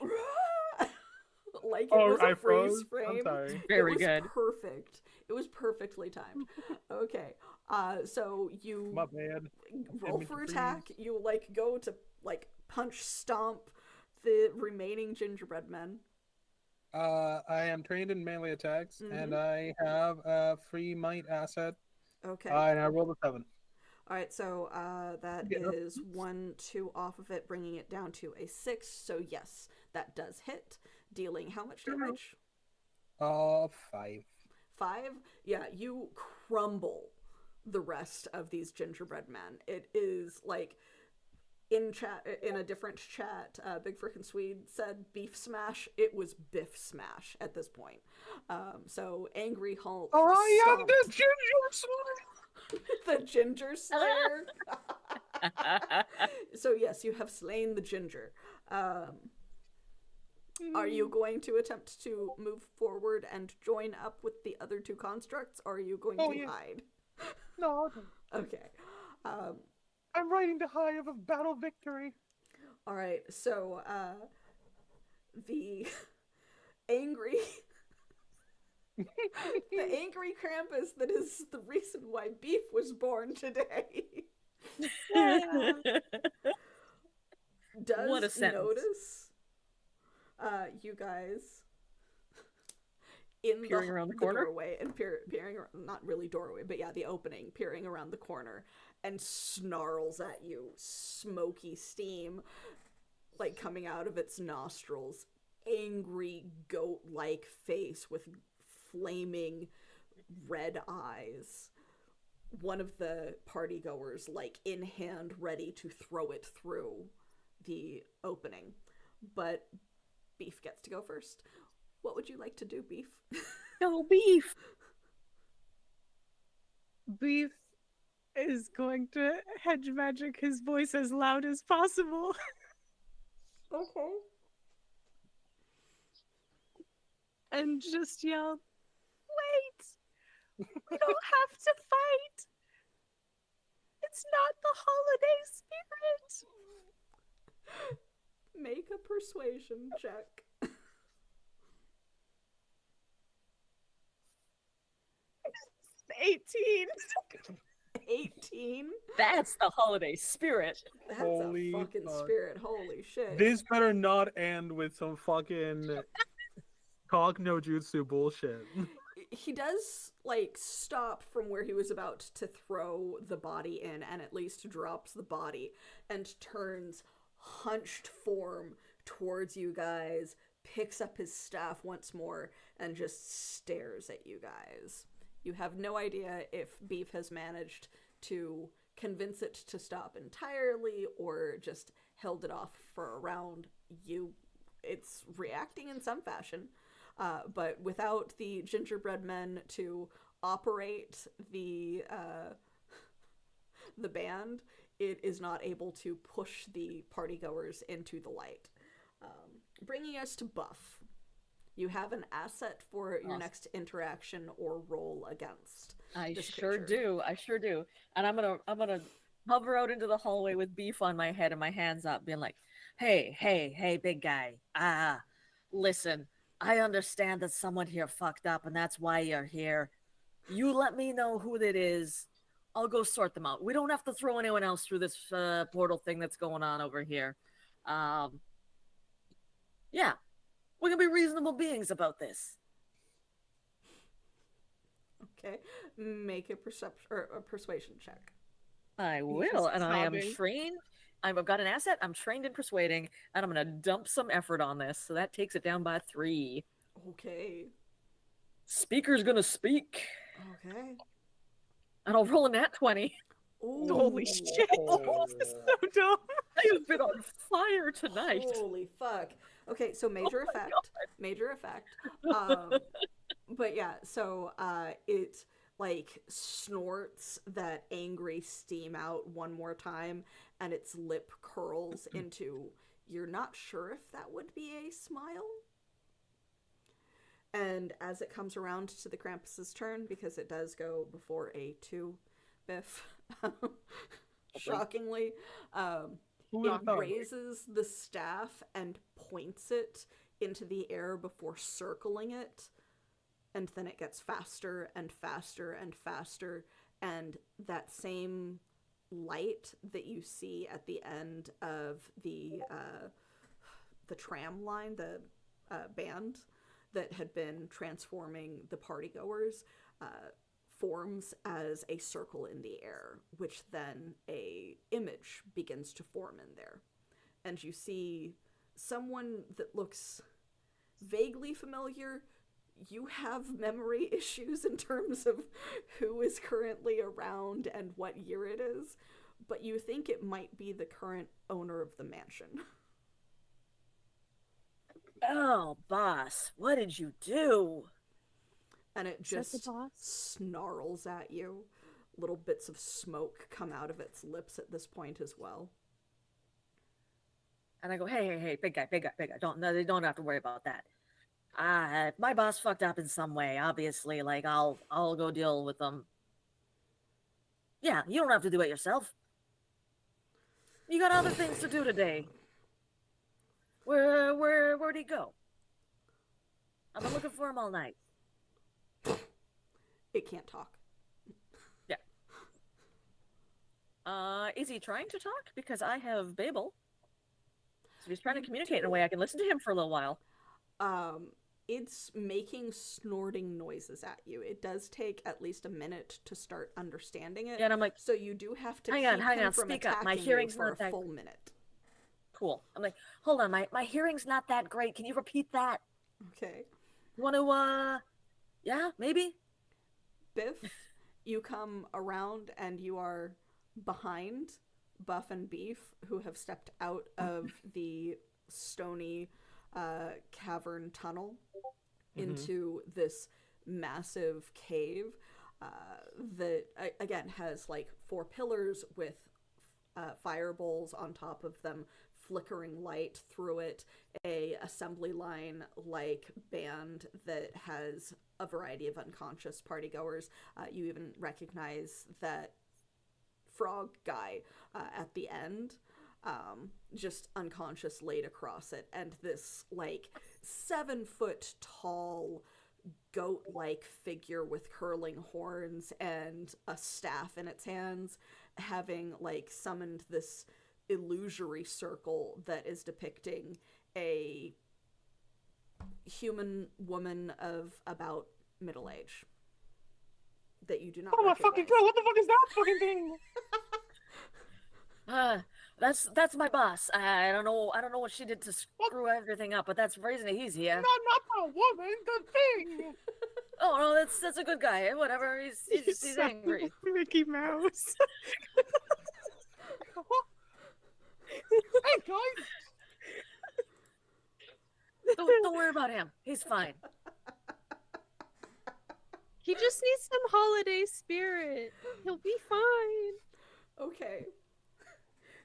like it Oh, was a I freeze froze? frame. I'm sorry. Very it was good. Perfect. It was perfectly timed. Okay. So you My bad. roll Didn't for mean to attack. You like go to like punch stomp the remaining gingerbread men. I am trained in melee attacks, and I have a free might asset. Okay. And I rolled a 7. All right, so that Yeah. is 1, 2 off of it, bringing it down to a 6. So yes, that does hit, dealing how much damage? 5. 5? Yeah, you crumble the rest of these gingerbread men. It is like in a different chat, Big Frickin' Swede said beef smash. It was biff smash at this point. So Angry Hulk. I am stomped the ginger slayer. the ginger slayer. So yes, you have slain the ginger. Are you going to attempt to move forward and join up with the other two constructs, or are you going to hide? No, Okay. I'm riding the high of a battle victory. All right. So the angry the angry Krampus that is the reason why Beef was born today does What a sentence. notice you guys in Peering around the corner? doorway and peering not really doorway, but yeah, the opening, peering around the corner, and snarls at you, smoky steam like coming out of its nostrils, angry goat-like face with flaming red eyes. One of the party goers, like in hand, ready to throw it through the opening, but Beef gets to go first. What would you like to do, Beef? Go Beef! Beef is going to hedge magic his voice as loud as possible. Okay. And just yell, "Wait! We don't have to fight! It's not the holiday spirit!" Make a persuasion check. 18. 18? That's the holiday spirit. That's Holy a fucking fuck. spirit. Holy shit. This better not end with some fucking talk no jutsu bullshit. He does, like, stop from where he was about to throw the body in, and at least drops the body, and turns hunched form towards you guys, picks up his staff once more, and just stares at you guys. You have no idea if Beef has managed to convince it to stop entirely or just held it off for a round. It's reacting in some fashion, but without the gingerbread men to operate the band, it is not able to push the partygoers into the light. Bringing us to Buff. You have an asset for your Awesome. next interaction or roll against. I this sure creature. do. I sure do. And I'm gonna hover out into the hallway with beef on my head and my hands up, being like, hey, big guy. Listen, I understand that someone here fucked up and that's why you're here. You let me know who it is. I'll go sort them out. We don't have to throw anyone else through this portal thing that's going on over here. Yeah, we can be reasonable beings about this. Okay, make a perception or a persuasion check. I He's will, and I am sobbing. trained. I've got an asset. I'm trained in persuading, and I'm gonna dump some effort on this. So that takes it down by 3. Okay. Speaker's gonna speak, Okay. and I'll roll a nat 20. Ooh. Holy shit! This is so dumb. I have been on fire tonight. Holy fuck. Okay, so major Oh my effect. God. Major effect. But yeah, so it like snorts that angry steam out one more time, and its lip curls into, you're not sure if that would be a smile. And as it comes around to the Krampus's turn, because it does go before a 2, Biff, shockingly, it raises the staff and points it into the air before circling it, and then it gets faster and faster and faster, and that same light that you see at the end of the tram line, the band that had been transforming the partygoers, forms as a circle in the air, which then a image begins to form in there. And you see someone that looks vaguely familiar. You have memory issues in terms of who is currently around and what year it is, but you think it might be the current owner of the mansion. Oh, boss, what did you do? And it Is that the just boss? snarls at you. Little bits of smoke come out of its lips at this point as well. And I go, hey, big guy. They don't have to worry about that. If my boss fucked up in some way, obviously, like I'll go deal with them. Yeah, you don't have to do it yourself. You got other things to do today. Where'd he go? I've been looking for him all night. It can't talk. Is he trying to talk? Because I have Babel. So he's trying to communicate in a way I can listen to him for a little while. It's making snorting noises at you. It does take at least a minute to start understanding it. Yeah, and I'm like, so you do have to hang keep on, him from speak up. My attacking hearing's you for not a that- full minute. Cool. I'm like, hold on, my hearing's not that great. Can you repeat that? Okay. You want to, yeah, maybe? Biff, you come around and you are behind Buff and Beef, who have stepped out of the stony cavern tunnel into this massive cave that, again, has like 4 pillars with fire bowls on top of them, flickering light through it, a assembly line like band that has a variety of unconscious partygoers. You even recognize that frog guy at the end, just unconscious laid across it, and this like 7-foot tall goat-like figure with curling horns and a staff in its hands, having like summoned this illusory circle that is depicting a human woman of about middle age that you do not Oh my recognize. fucking god! What the fuck is that fucking thing? That's my boss. I don't know what she did to screw everything up, but that's the reason he's here. Not the woman, the thing. Oh no, that's a good guy. Whatever. He's angry. Mickey Mouse. Hey guys. Don't worry about him. He's fine. He just needs some holiday spirit. He'll be fine. Okay.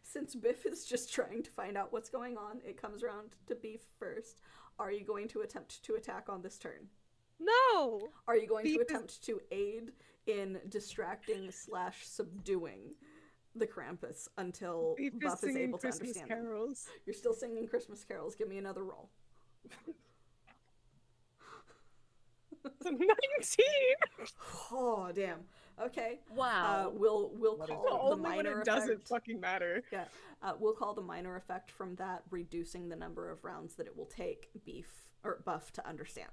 Since Biff is just trying to find out what's going on, it comes around to Beef first. Are you going to attempt to attack on this turn? No. Are you going to Beef is- attempt to aid in distracting / subduing the Krampus until Beef is Buff is singing able to Christmas understand them? carols. You're still singing Christmas carols. Give me another roll. It's a 19. Oh, damn. Okay. Wow. We'll What is call it? the Only when minor it doesn't effect. fucking matter. Yeah, we'll call the minor effect from that reducing the number of rounds that it will take Buff to understand.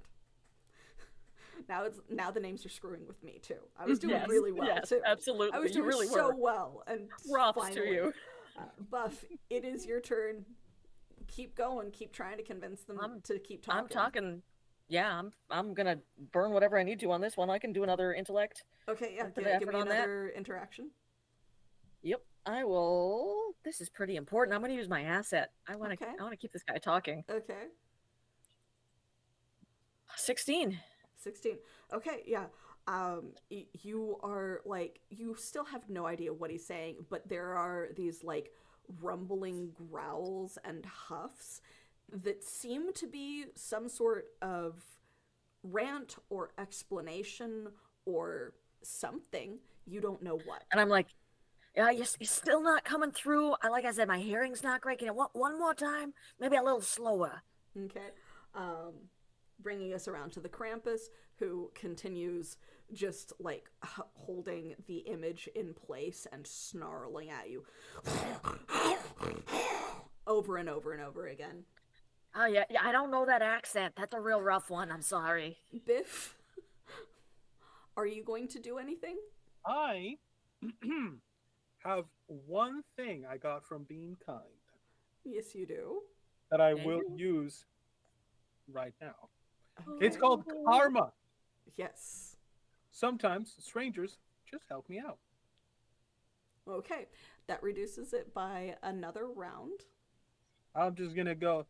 Now the names are screwing with me too. I was doing Yes, really well yes, too. absolutely. I was You doing really so were. well, and Props finally, to you. Buff, it is your turn. Keep going. Keep trying to convince them to keep talking. I'm talking. Yeah, I'm gonna burn whatever I need to on this one. I can do another intellect. Okay, yeah. Put Give effort me on that. another interaction. Yep, I will. This is pretty important. I'm gonna use my asset. I wanna Okay. keep this guy talking. Okay. 16. 16. Okay, yeah. You are like, you still have no idea what he's saying, but there are these like rumbling growls and huffs that seem to be some sort of rant or explanation or something. You don't know what. And I'm like, yeah, you're still not coming through. Like I said, my hearing's not great. Can you one more time? Maybe a little slower. Okay. Bringing us around to the Krampus, who continues just like holding the image in place and snarling at you over and over and over again. Oh yeah, I don't know that accent. That's a real rough one. I'm sorry. Biff, are you going to do anything? I have one thing I got from being kind Yes, you do. that I Yeah, will you- use right now. Okay. It's called karma. Yes. Sometimes strangers just help me out. Okay. That reduces it by another round. I'm just gonna go.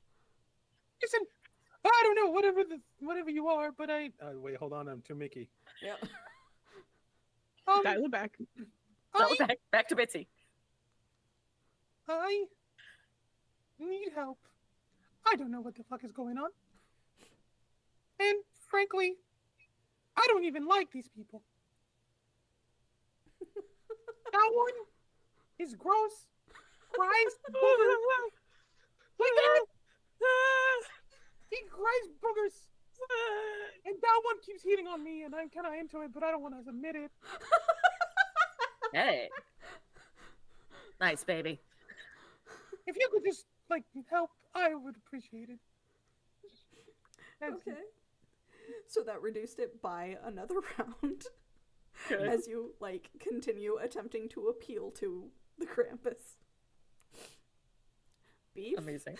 Listen, I don't know, whatever you are, but I. Wait, hold on, I'm too Mickey. Yeah. Dial it back. So back to Bitsy. I need help. I don't know what the fuck is going on. And frankly, I don't even like these people. That one is gross. Cries boogers. Like that. He cries boogers. And that one keeps hitting on me, and I'm kind of into it, but I don't want to admit it. Hey. Nice, baby. If you could just, like, help, I would appreciate it. Okay. So that reduced it by another round Good. as you like continue attempting to appeal to the Krampus. Beef, Amazing.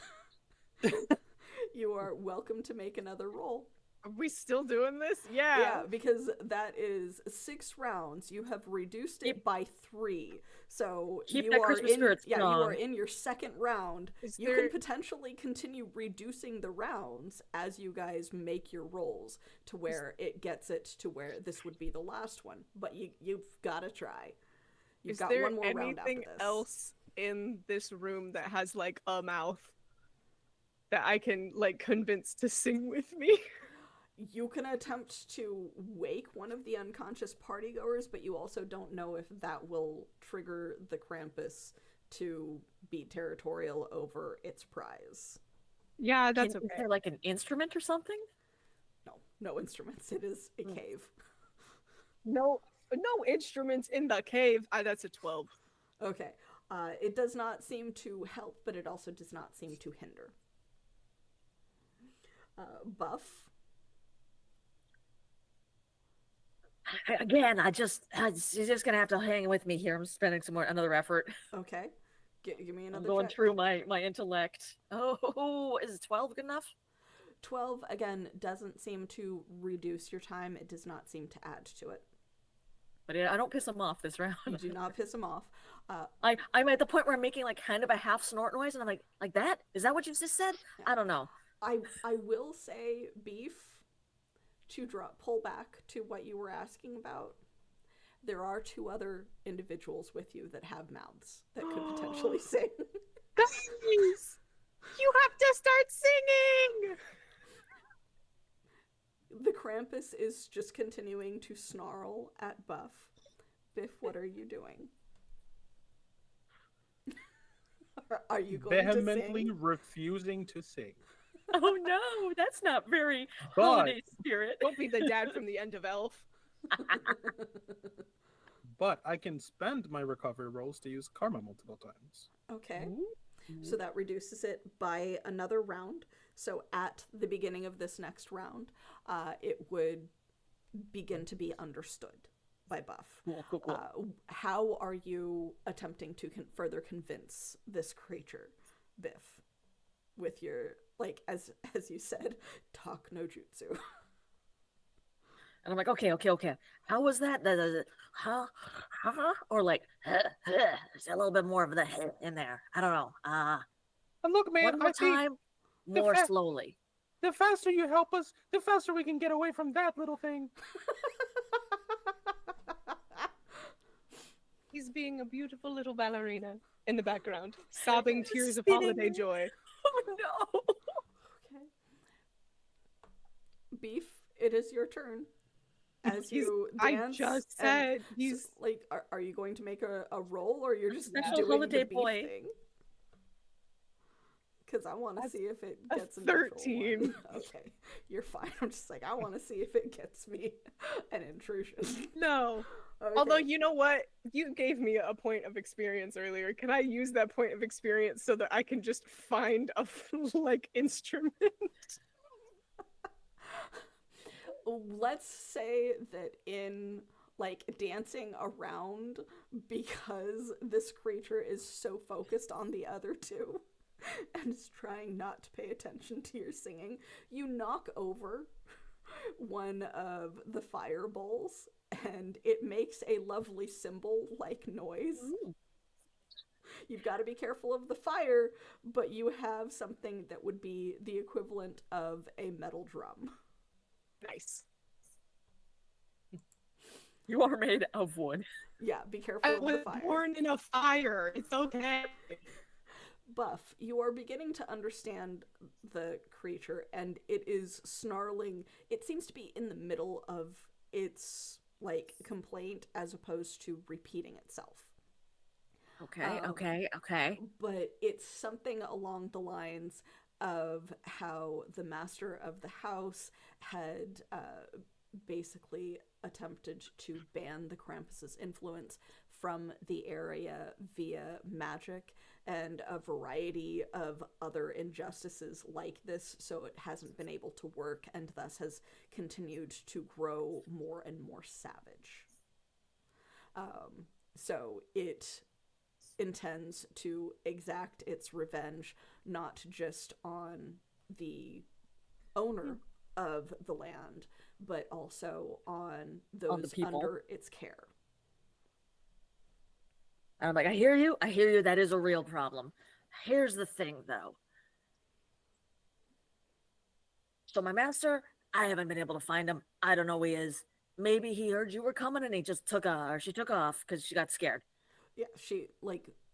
you are welcome to make another roll. Are we still doing this? Yeah. Yeah, because that is 6 rounds. You have reduced it by 3. So Keep you that are Christmas in spirit you are strong. in your second round. Is You there- can potentially continue reducing the rounds as you guys make your rolls to where it gets it to where this would be the last one. But you've got to try. You've Is got there one more round after anything this. else in this room that has like a mouth that I can like convince to sing with me? You can attempt to wake one of the unconscious partygoers, but you also don't know if that will trigger the Krampus to be territorial over its prize. Yeah, that's Is okay. there like an instrument or something? No instruments. It is a cave. No instruments in the cave. That's a 12. Okay. It does not seem to help, but it also does not seem to hinder. Buff. Again, you're just gonna have to hang with me here. I'm spending another effort. Okay. Give me I'm another going check. through my intellect. Oh, is 12 good enough? 12, again, doesn't seem to reduce your time. It does not seem to add to it. But I don't piss him off this round. You do not piss him off. I'm at the point where I'm making like kind of a half snort noise, and I'm like that? Is that what you just said? I don't know. I will say, Beef, to pull back to what you were asking about, there are 2 other individuals with you that have mouths that could potentially sing. Guys, you have to start singing. The Krampus is just continuing to snarl at Buff. Biff, what are you doing? Are you going to Vehemently sing? refusing to sing. Oh no, that's not very But holiday spirit. Don't be the dad from the end of Elf. but I can spend my recovery rolls to use karma multiple times. Okay. So that reduces it by another round. So at the beginning of this next round, it would begin to be understood by Buff. Cool. How are you attempting to further convince this creature, Biff, with your, like, as you said, talk no jutsu? And I'm like, okay. How was that? Huh? Or like, there's a little bit more of the in there. I don't know. And look, man, One more I think time, the more fa- slowly. the faster you help us, the faster we can get away from that little thing. He's being a beautiful little ballerina in the background, sobbing tears of Spinning. holiday joy. Oh no. Okay. Beef, it is your turn. As you dance, I just and said he's like, are you going to make a roll, or you're just Special doing holiday the beef boy. thing? Because I want to see if it a gets a natural 13. one. Okay, you're fine. I'm just like, I want to see if it gets me an intrusion. no. Okay. Although, you know what? You gave me a point of experience earlier. Can I use that point of experience so that I can just find a like instrument? Let's say that in like dancing around, because this creature is so focused on the other two and is trying not to pay attention to your singing, you knock over one of the fire bowls and it makes a lovely cymbal like noise. Ooh. You've got to be careful of the fire, but you have something that would be the equivalent of a metal drum. Nice. You are made of wood. Yeah, be careful I of the was fire. born in a fire. It's okay. Buff, you are beginning to understand the creature, and it is snarling. It seems to be in the middle of its like complaint as opposed to repeating itself. Okay. But it's something along the lines of how the master of the house had basically attempted to ban the Krampus's influence from the area via magic and a variety of other injustices like this, so it hasn't been able to work and thus has continued to grow more and more savage. So it intends to exact its revenge not just on the owner of the land, but also on those people. under its care. And I'm like, I hear you. That is a real problem. Here's the thing, though. So my master, I haven't been able to find him. I don't know where he is. Maybe he heard you were coming and he just she took off because she got scared. Yeah,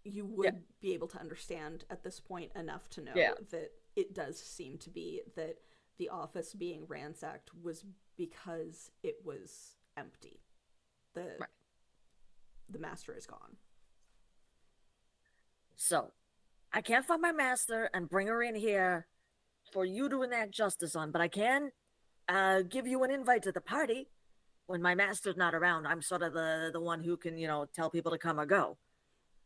you would be able to understand at this point enough to know that it does seem to be that the office being ransacked was because it was empty. The master is gone. So I can't find my master and bring her in here for you to enact justice on, but I can give you an invite to the party. When my master's not around, I'm sort of the one who can, tell people to come or go.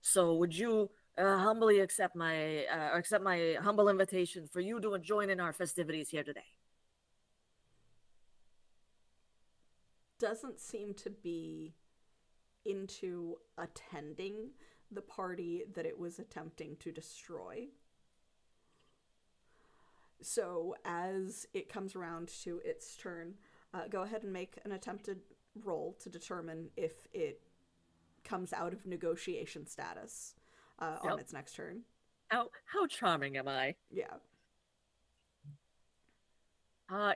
So would you humbly accept my humble invitation for you to join in our festivities here today? Doesn't seem to be into attending the party that it was attempting to destroy. So as it comes around to its turn, go ahead and make an attempted roll to determine if it comes out of negotiation status on its next turn. How charming am I? Yeah.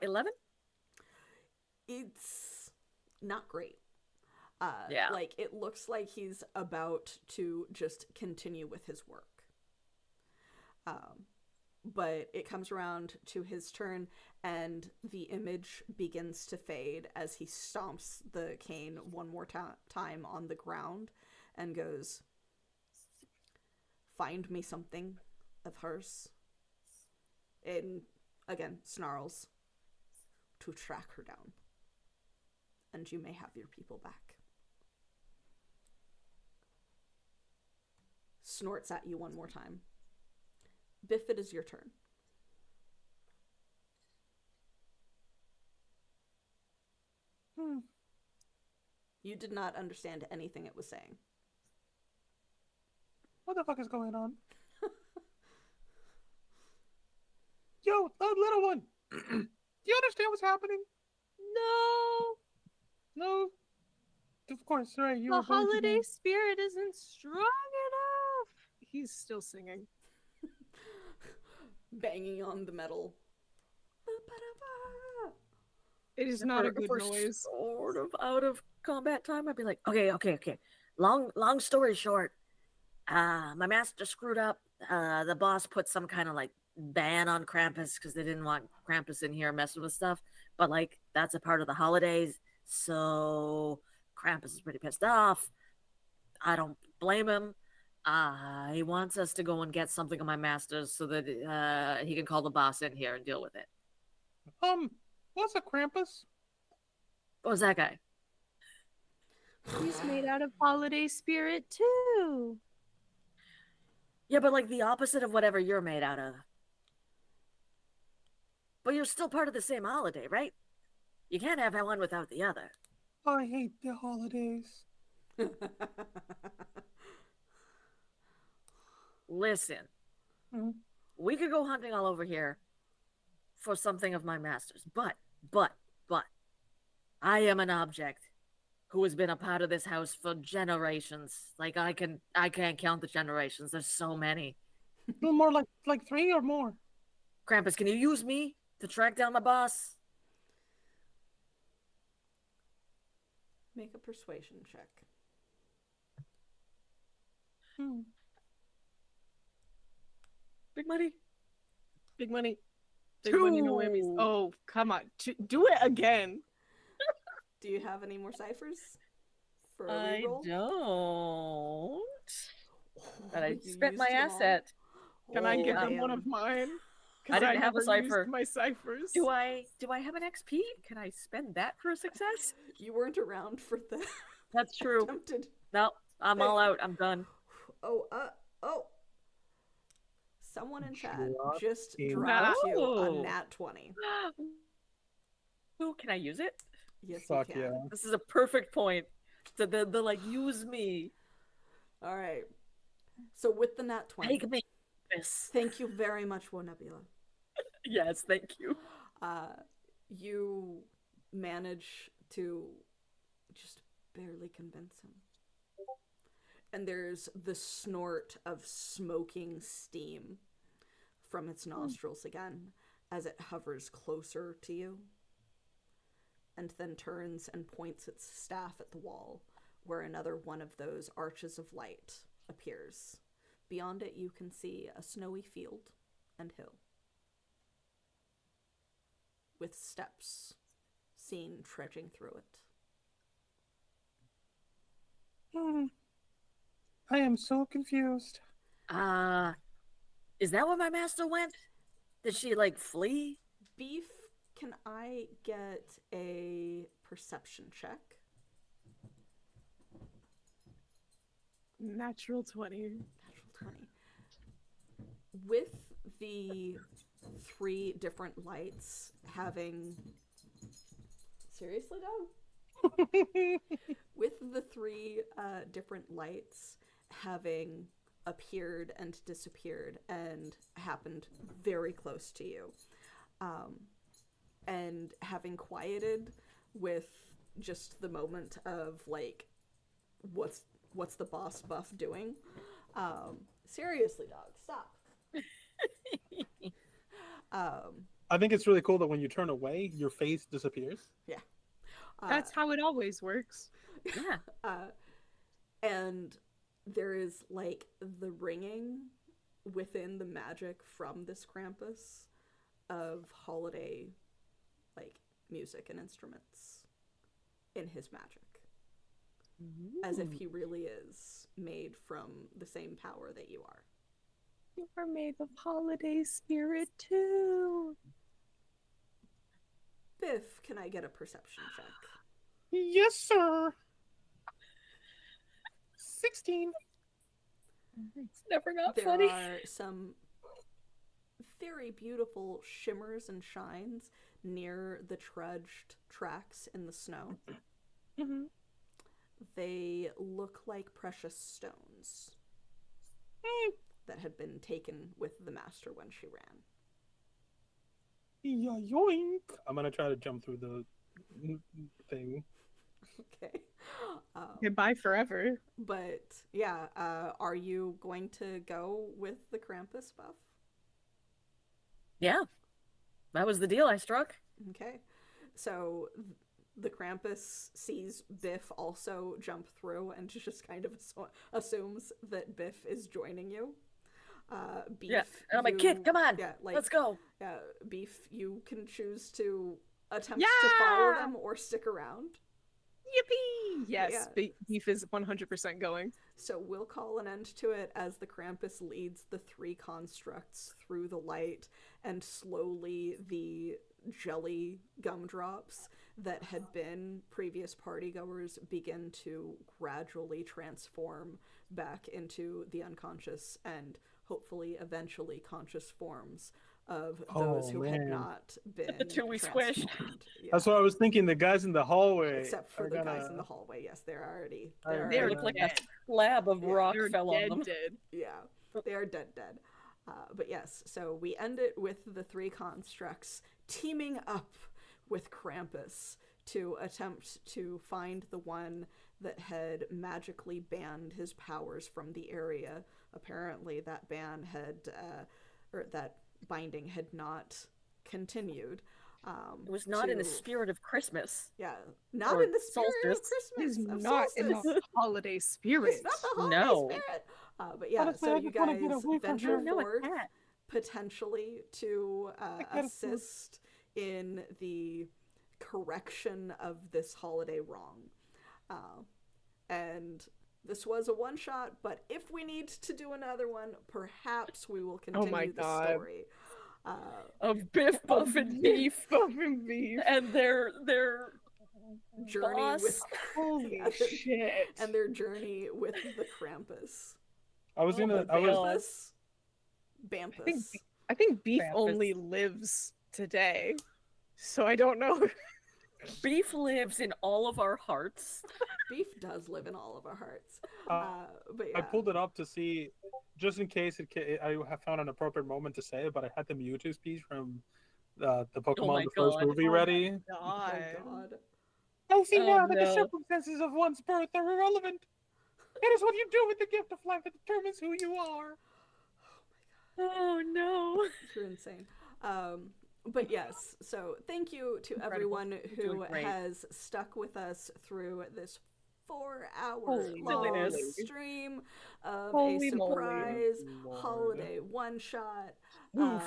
11? It's not great. Like, it looks like he's about to just continue with his work. but it comes around to his turn, and the image begins to fade as he stomps the cane one more time on the ground and goes, "Find me something of hers." And again, snarls, "To track her down. And you may have your people back." Snorts at you one more time. Biff, it is your turn. You did not understand anything it was saying. What the fuck is going on? Yo, little one! Do you understand what's happening? No, No? Of course, right. You the were born holiday today. spirit isn't strong enough. He's still singing. Banging on the metal. It is not a If good we're noise. sort of out of combat time, I'd be like, okay. Long story short, my master screwed up. The boss put some kind of like ban on Krampus because they didn't want Krampus in here messing with stuff. But like that's a part of the holidays, so Krampus is pretty pissed off. I don't blame him. He wants us to go and get something of my master's so that he can call the boss in here and deal with it. What's a Krampus? What was that guy? He's made out of holiday spirit too. Yeah, but like the opposite of whatever you're made out of. But you're still part of the same holiday, right? You can't have one without the other. I hate the holidays. Listen, we could go hunting all over here for something of my master's, but, I am an object who has been a part of this house for generations. Like I can't count the generations. There's so many. A little more like 3 or more. Krampus, can you use me to track down my boss? Make a persuasion check. Big money. Big money. Big money, no whammies. Oh, come on. Do it again. Do you have any more ciphers for a I reroll? don't. But I You spent my used them all? asset. Can I give them damn. one of mine? I didn't have a never used cipher. my ciphers. Do I have an XP? Can I spend that for a success? You weren't around for the That's true. attempted. No, I'm all out. I'm done. Oh. Someone in chat Drop just a- dropped you No. a nat 20. Ooh, can I use it? Yes, Fuck you can. yeah. This is a perfect point. So the like use me. All right. So with the nat 20, Take me. Miss. thank you very much, Wonebula. Yes, thank you. You manage to just barely convince him. And there's the snort of smoking steam from its nostrils again as it hovers closer to you, and then turns and points its staff at the wall, where another one of those arches of light appears. Beyond it, you can see a snowy field and hill, with steps seen trudging through it. I am so confused. Is that where my master went? Did she like flee? Beef, can I get a perception check? Natural 20. Natural 20. With the 3 different lights having... Seriously, dog? With the 3 different lights having appeared and disappeared and happened very close to you, and having quieted with just the moment of like, what's the boss buff doing? Seriously, dog, stop. I think it's really cool that when you turn away, your face disappears. Yeah. That's how it always works. Yeah. And there is like the ringing within the magic from this Krampus of holiday, like, music and instruments in his magic. As if he really is made from the same power that you are. You are made of holiday spirit too. Biff, can I get a perception check? Yes, sir. 16. It's never not There funny. are some very beautiful shimmers and shines near the trudged tracks in the snow. Mm-hmm. They look like precious stones that had been taken with the master when she ran. Yoink. I'm gonna try to jump through the thing. Okay. Goodbye forever. But yeah, are you going to go with the Krampus buff? Yeah, that was the deal I struck. Okay. So the Krampus sees Biff also jump through and just kind of assumes that Biff is joining you. Beef, Yeah, and I'm like, kid, come on, yeah, like, let's go. Yeah, Beef, you can choose to attempt to follow them or stick around. Yippee! Yes, Yeah. Beef is 100% going. So we'll call an end to it as the Krampus leads the three constructs through the light, and slowly the jelly gumdrops that had been previous partygoers begin to gradually transform back into the unconscious and hopefully eventually conscious forms of those who had man. not been The two we squished. transformed. Yeah. That's what I was thinking. The guys in the hallway. Except for are the gonna... guys in the hallway. Yes, they're already. They're They already look like dead. a slab of Yeah, rock They're fell on dead, them. dead. Yeah, they are dead. But yes, so we end it with the three constructs teaming up with Krampus to attempt to find the one that had magically banned his powers from the area. Apparently, that ban had, or that binding had not continued. It was not in the to- spirit of Christmas. Yeah, not or in the spirit solstice. of Christmas. He's of not in solstice. the holiday spirit. It's not the holiday No. spirit. But yeah, Honestly, so I you just wanna guys get away from venture here. No, a forth cat. potentially to gotta assist in the correction of this holiday wrong. And this was a one shot, but if we need to do another one, perhaps we will continue my the God. story. Of Biff, Buff, and Beef, Buff and Beef. and their Journey boss. with Holy yeah, shit. and their journey with the Krampus. I was gonna. my I was. God. Bampus. I think Beef Krampus. only lives today. So I don't know. Beef lives in all of our hearts. Beef does live in all of our hearts. Uh, But yeah. I pulled it up to see, just in case I have found an appropriate moment to say it, but I had the Mewtwo speech from the Pokemon my the first God. movie ready. Oh God. god. I see Oh, now that the no. circumstances of one's birth are irrelevant. It is what you do with the gift of life that determines who you are. Oh no. You're insane. But yes, so thank you to Incredible. everyone who Doing great. has stuck with us through this 4-hour Holy long silliness. stream of Holy a moly. surprise Lord. holiday one shot. Oof.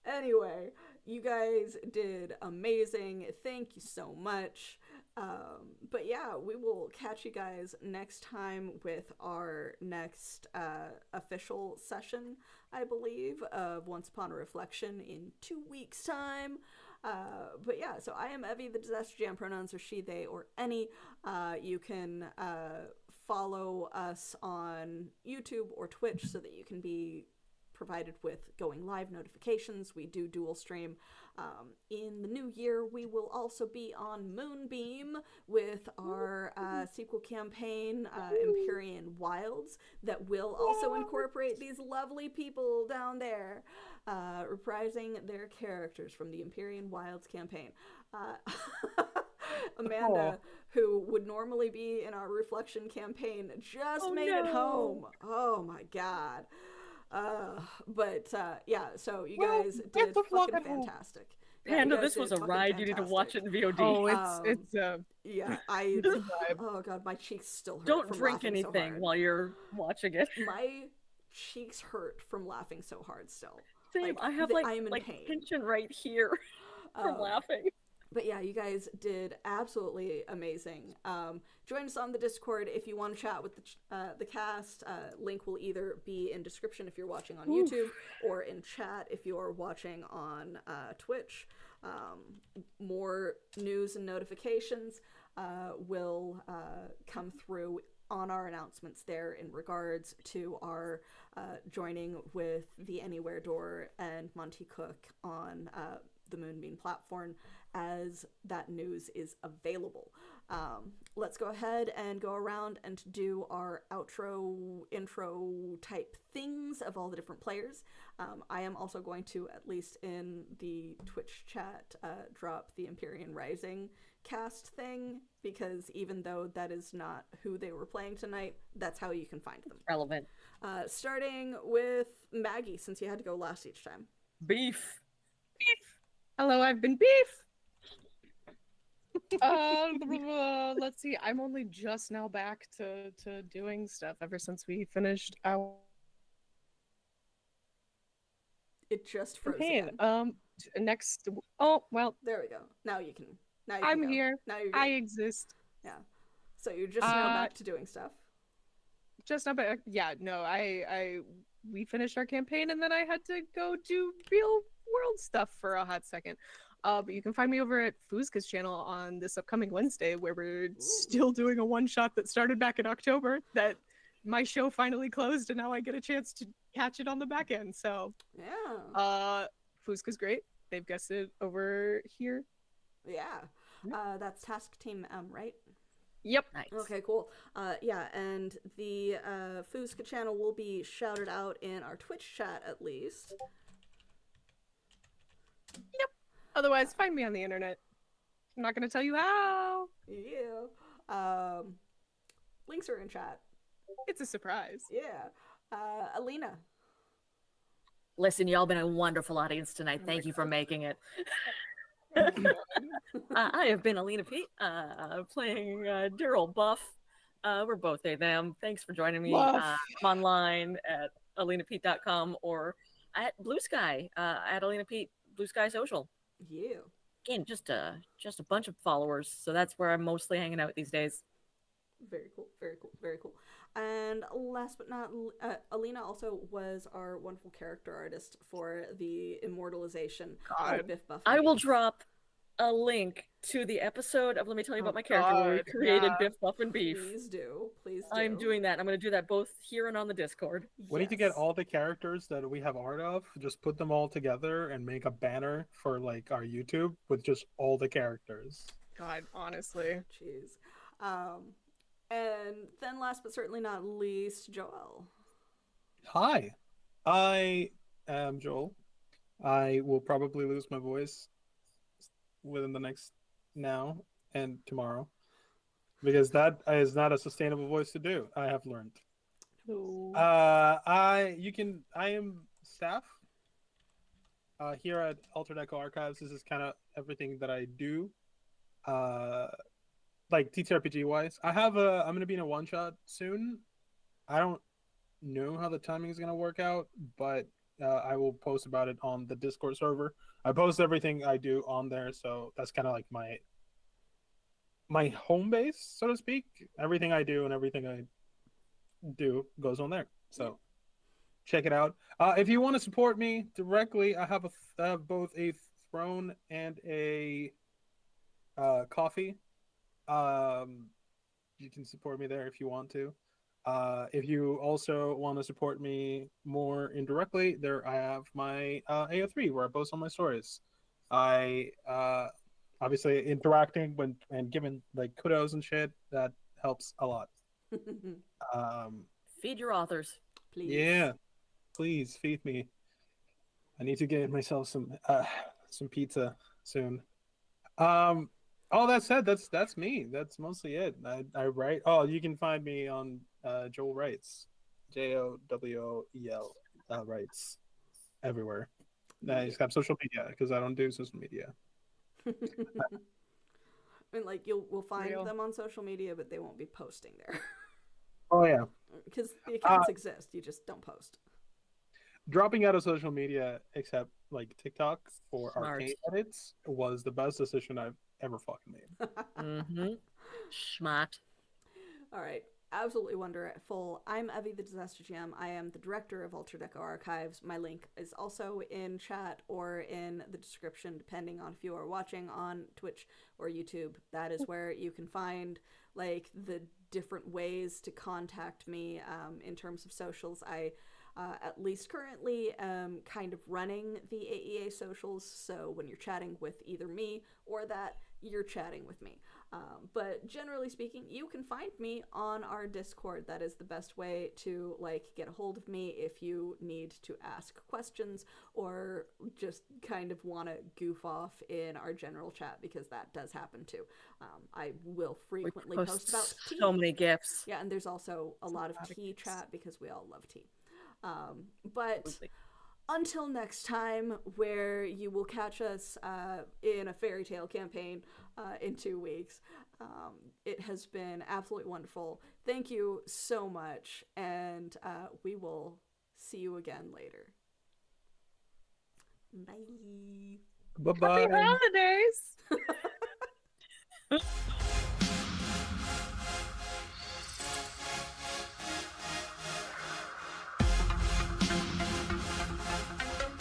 Anyway, you guys did amazing. Thank you so much. But yeah, we will catch you guys next time with our next official session, I believe, of Once Upon a Reflection in 2 weeks' time. But yeah, so I am Evie, the Disaster Jam. Pronouns are she, they, or any. You can follow us on YouTube or Twitch so that you can be provided with going live notifications. We do dual stream. In the new year, we will also be on Moonbeam with our sequel campaign, Empyrean Wilds, that will also incorporate these lovely people down there, reprising their characters from the Empyrean Wilds campaign. Amanda, who would normally be in our Reflection campaign, just made it home. Oh my god. But yeah, so you Well, guys get did the fuck fucking at home. fantastic. Yeah, Panda, you guys this was did a fucking ride. You need to watch it fantastic. in VOD. Oh, it's Yeah, I. vibe. Oh god, my cheeks still hurt. Don't from drink laughing so anything hard. while you're watching it. My cheeks hurt from laughing so hard still. Same. I have I am in like pain. tension right here from laughing. But yeah, you guys did absolutely amazing. Join us on the Discord if you want to chat with the cast. Link will either be in description if you're watching on YouTube, or in chat if you're watching on Twitch. More news and notifications will come through on our announcements there in regards to our joining with the Anywhere Door and Monty Cook on the Moonbeam platform as that news is available. Let's go ahead and go around and do our outro, intro type things of all the different players. I am also going to, at least in the Twitch chat, drop the Empyrean Rising cast thing, because even though that is not who they were playing tonight, that's how you can find them. Relevant. Starting with Maggie, since you had to go last each time. Beef. Hello, I've been Beef. Let's see. I'm only just now back to doing stuff ever since we finished our It just froze campaign. again. Next. Oh well. There we go. Now you can. Now you I'm can go. here. Now you're good. I exist. Yeah. So you're just now back to doing stuff. Just now back. Yeah. No. We finished our campaign and then I had to go do real world stuff for a hot second. But you can find me over at Fuzka's channel on this upcoming Wednesday, where we're still doing a one-shot that started back in October, that my show finally closed, and now I get a chance to catch it on the back end. So, yeah. Fuzka's great. They've guested over here. Yeah. That's Task Team M, right? Yep. Nice. Okay, cool. Yeah, and the Fuzka channel will be shouted out in our Twitch chat, at least. Yep. Otherwise, find me on the internet. I'm not going to tell you how. Yeah. Links are in chat. It's a surprise. Yeah. Alina. Listen, y'all been a wonderful audience tonight. Thank you for making it. I have been Alina Pete, playing Daryl Buff. We're both they, them. Thanks for joining me. I'm online at alinapete.com or at Blue Sky, at Alina Pete, Blue Sky Social. Yeah. Again, just a bunch of followers, so that's where I'm mostly hanging out these days. Very cool, very cool, very cool. And last but not, Alina also was our wonderful character artist for the immortalization of Biff Buff. I will drop a link to the episode of Let Me Tell You About My Character where we created Biff, Buff, and Beef. Please do, please do. I'm doing that. I'm going to do that both here and on the Discord. We need to get all the characters that we have art of, just put them all together and make a banner for like our YouTube with just all the characters. God, honestly. Jeez. And then last but certainly not least, Joel. Hi, I am Joel. I will probably lose my voice within the next now and tomorrow, because that is not a sustainable voice to do. I have learned. I am staff here at Altered Echo Archives. This is kind of everything that I do. Like TTRPG wise, I'm gonna be in a one shot soon. I don't know how the timing is gonna work out, but I will post about it on the Discord server. I post everything I do on there, so that's kind of like my home base, so to speak. Everything I do and everything I do goes on there. So check it out. If you want to support me directly, I have both a throne and a coffee. You can support me there if you want to. If you also want to support me more indirectly, there I have my AO3 where I post all my stories. I obviously interacting and giving like kudos and shit, that helps a lot. Feed your authors. Please. Yeah, please feed me. I need to get myself some pizza soon. All that said, that's me. That's mostly it. I write. Oh, you can find me on Joel Writes, JOWOEL Writes, everywhere. I just have social media because I don't do social media. I mean, like we'll find them on social media, but they won't be posting there. Oh yeah. because the accounts exist, you just don't post. Dropping out of social media, except like TikTok for Smart. arcane edits, was the best decision I've ever fucking made. Mm-hmm. Smart. All right. Absolutely wonderful. I'm Evie, the Disaster GM. I am the director of Ultra Deco Archives. My link is also in chat or in the description, depending on if you are watching on Twitch or YouTube. That is where you can find like the different ways to contact me in terms of socials. I at least currently kind of running the AEA socials, so when you're chatting with either me or that, you're chatting with me. But generally speaking, you can find me on our Discord. That is the best way to like get a hold of me if you need to ask questions or just kind of want to goof off in our general chat, because that does happen too. I will frequently We post about tea. so many gifts. Yeah, and there's also a lot of tea chat because we all love tea. But until next time, where you will catch us in a fairy tale campaign in 2 weeks, it has been absolutely wonderful. Thank you so much, and we will see you again later. Bye. Bye-bye. Happy holidays!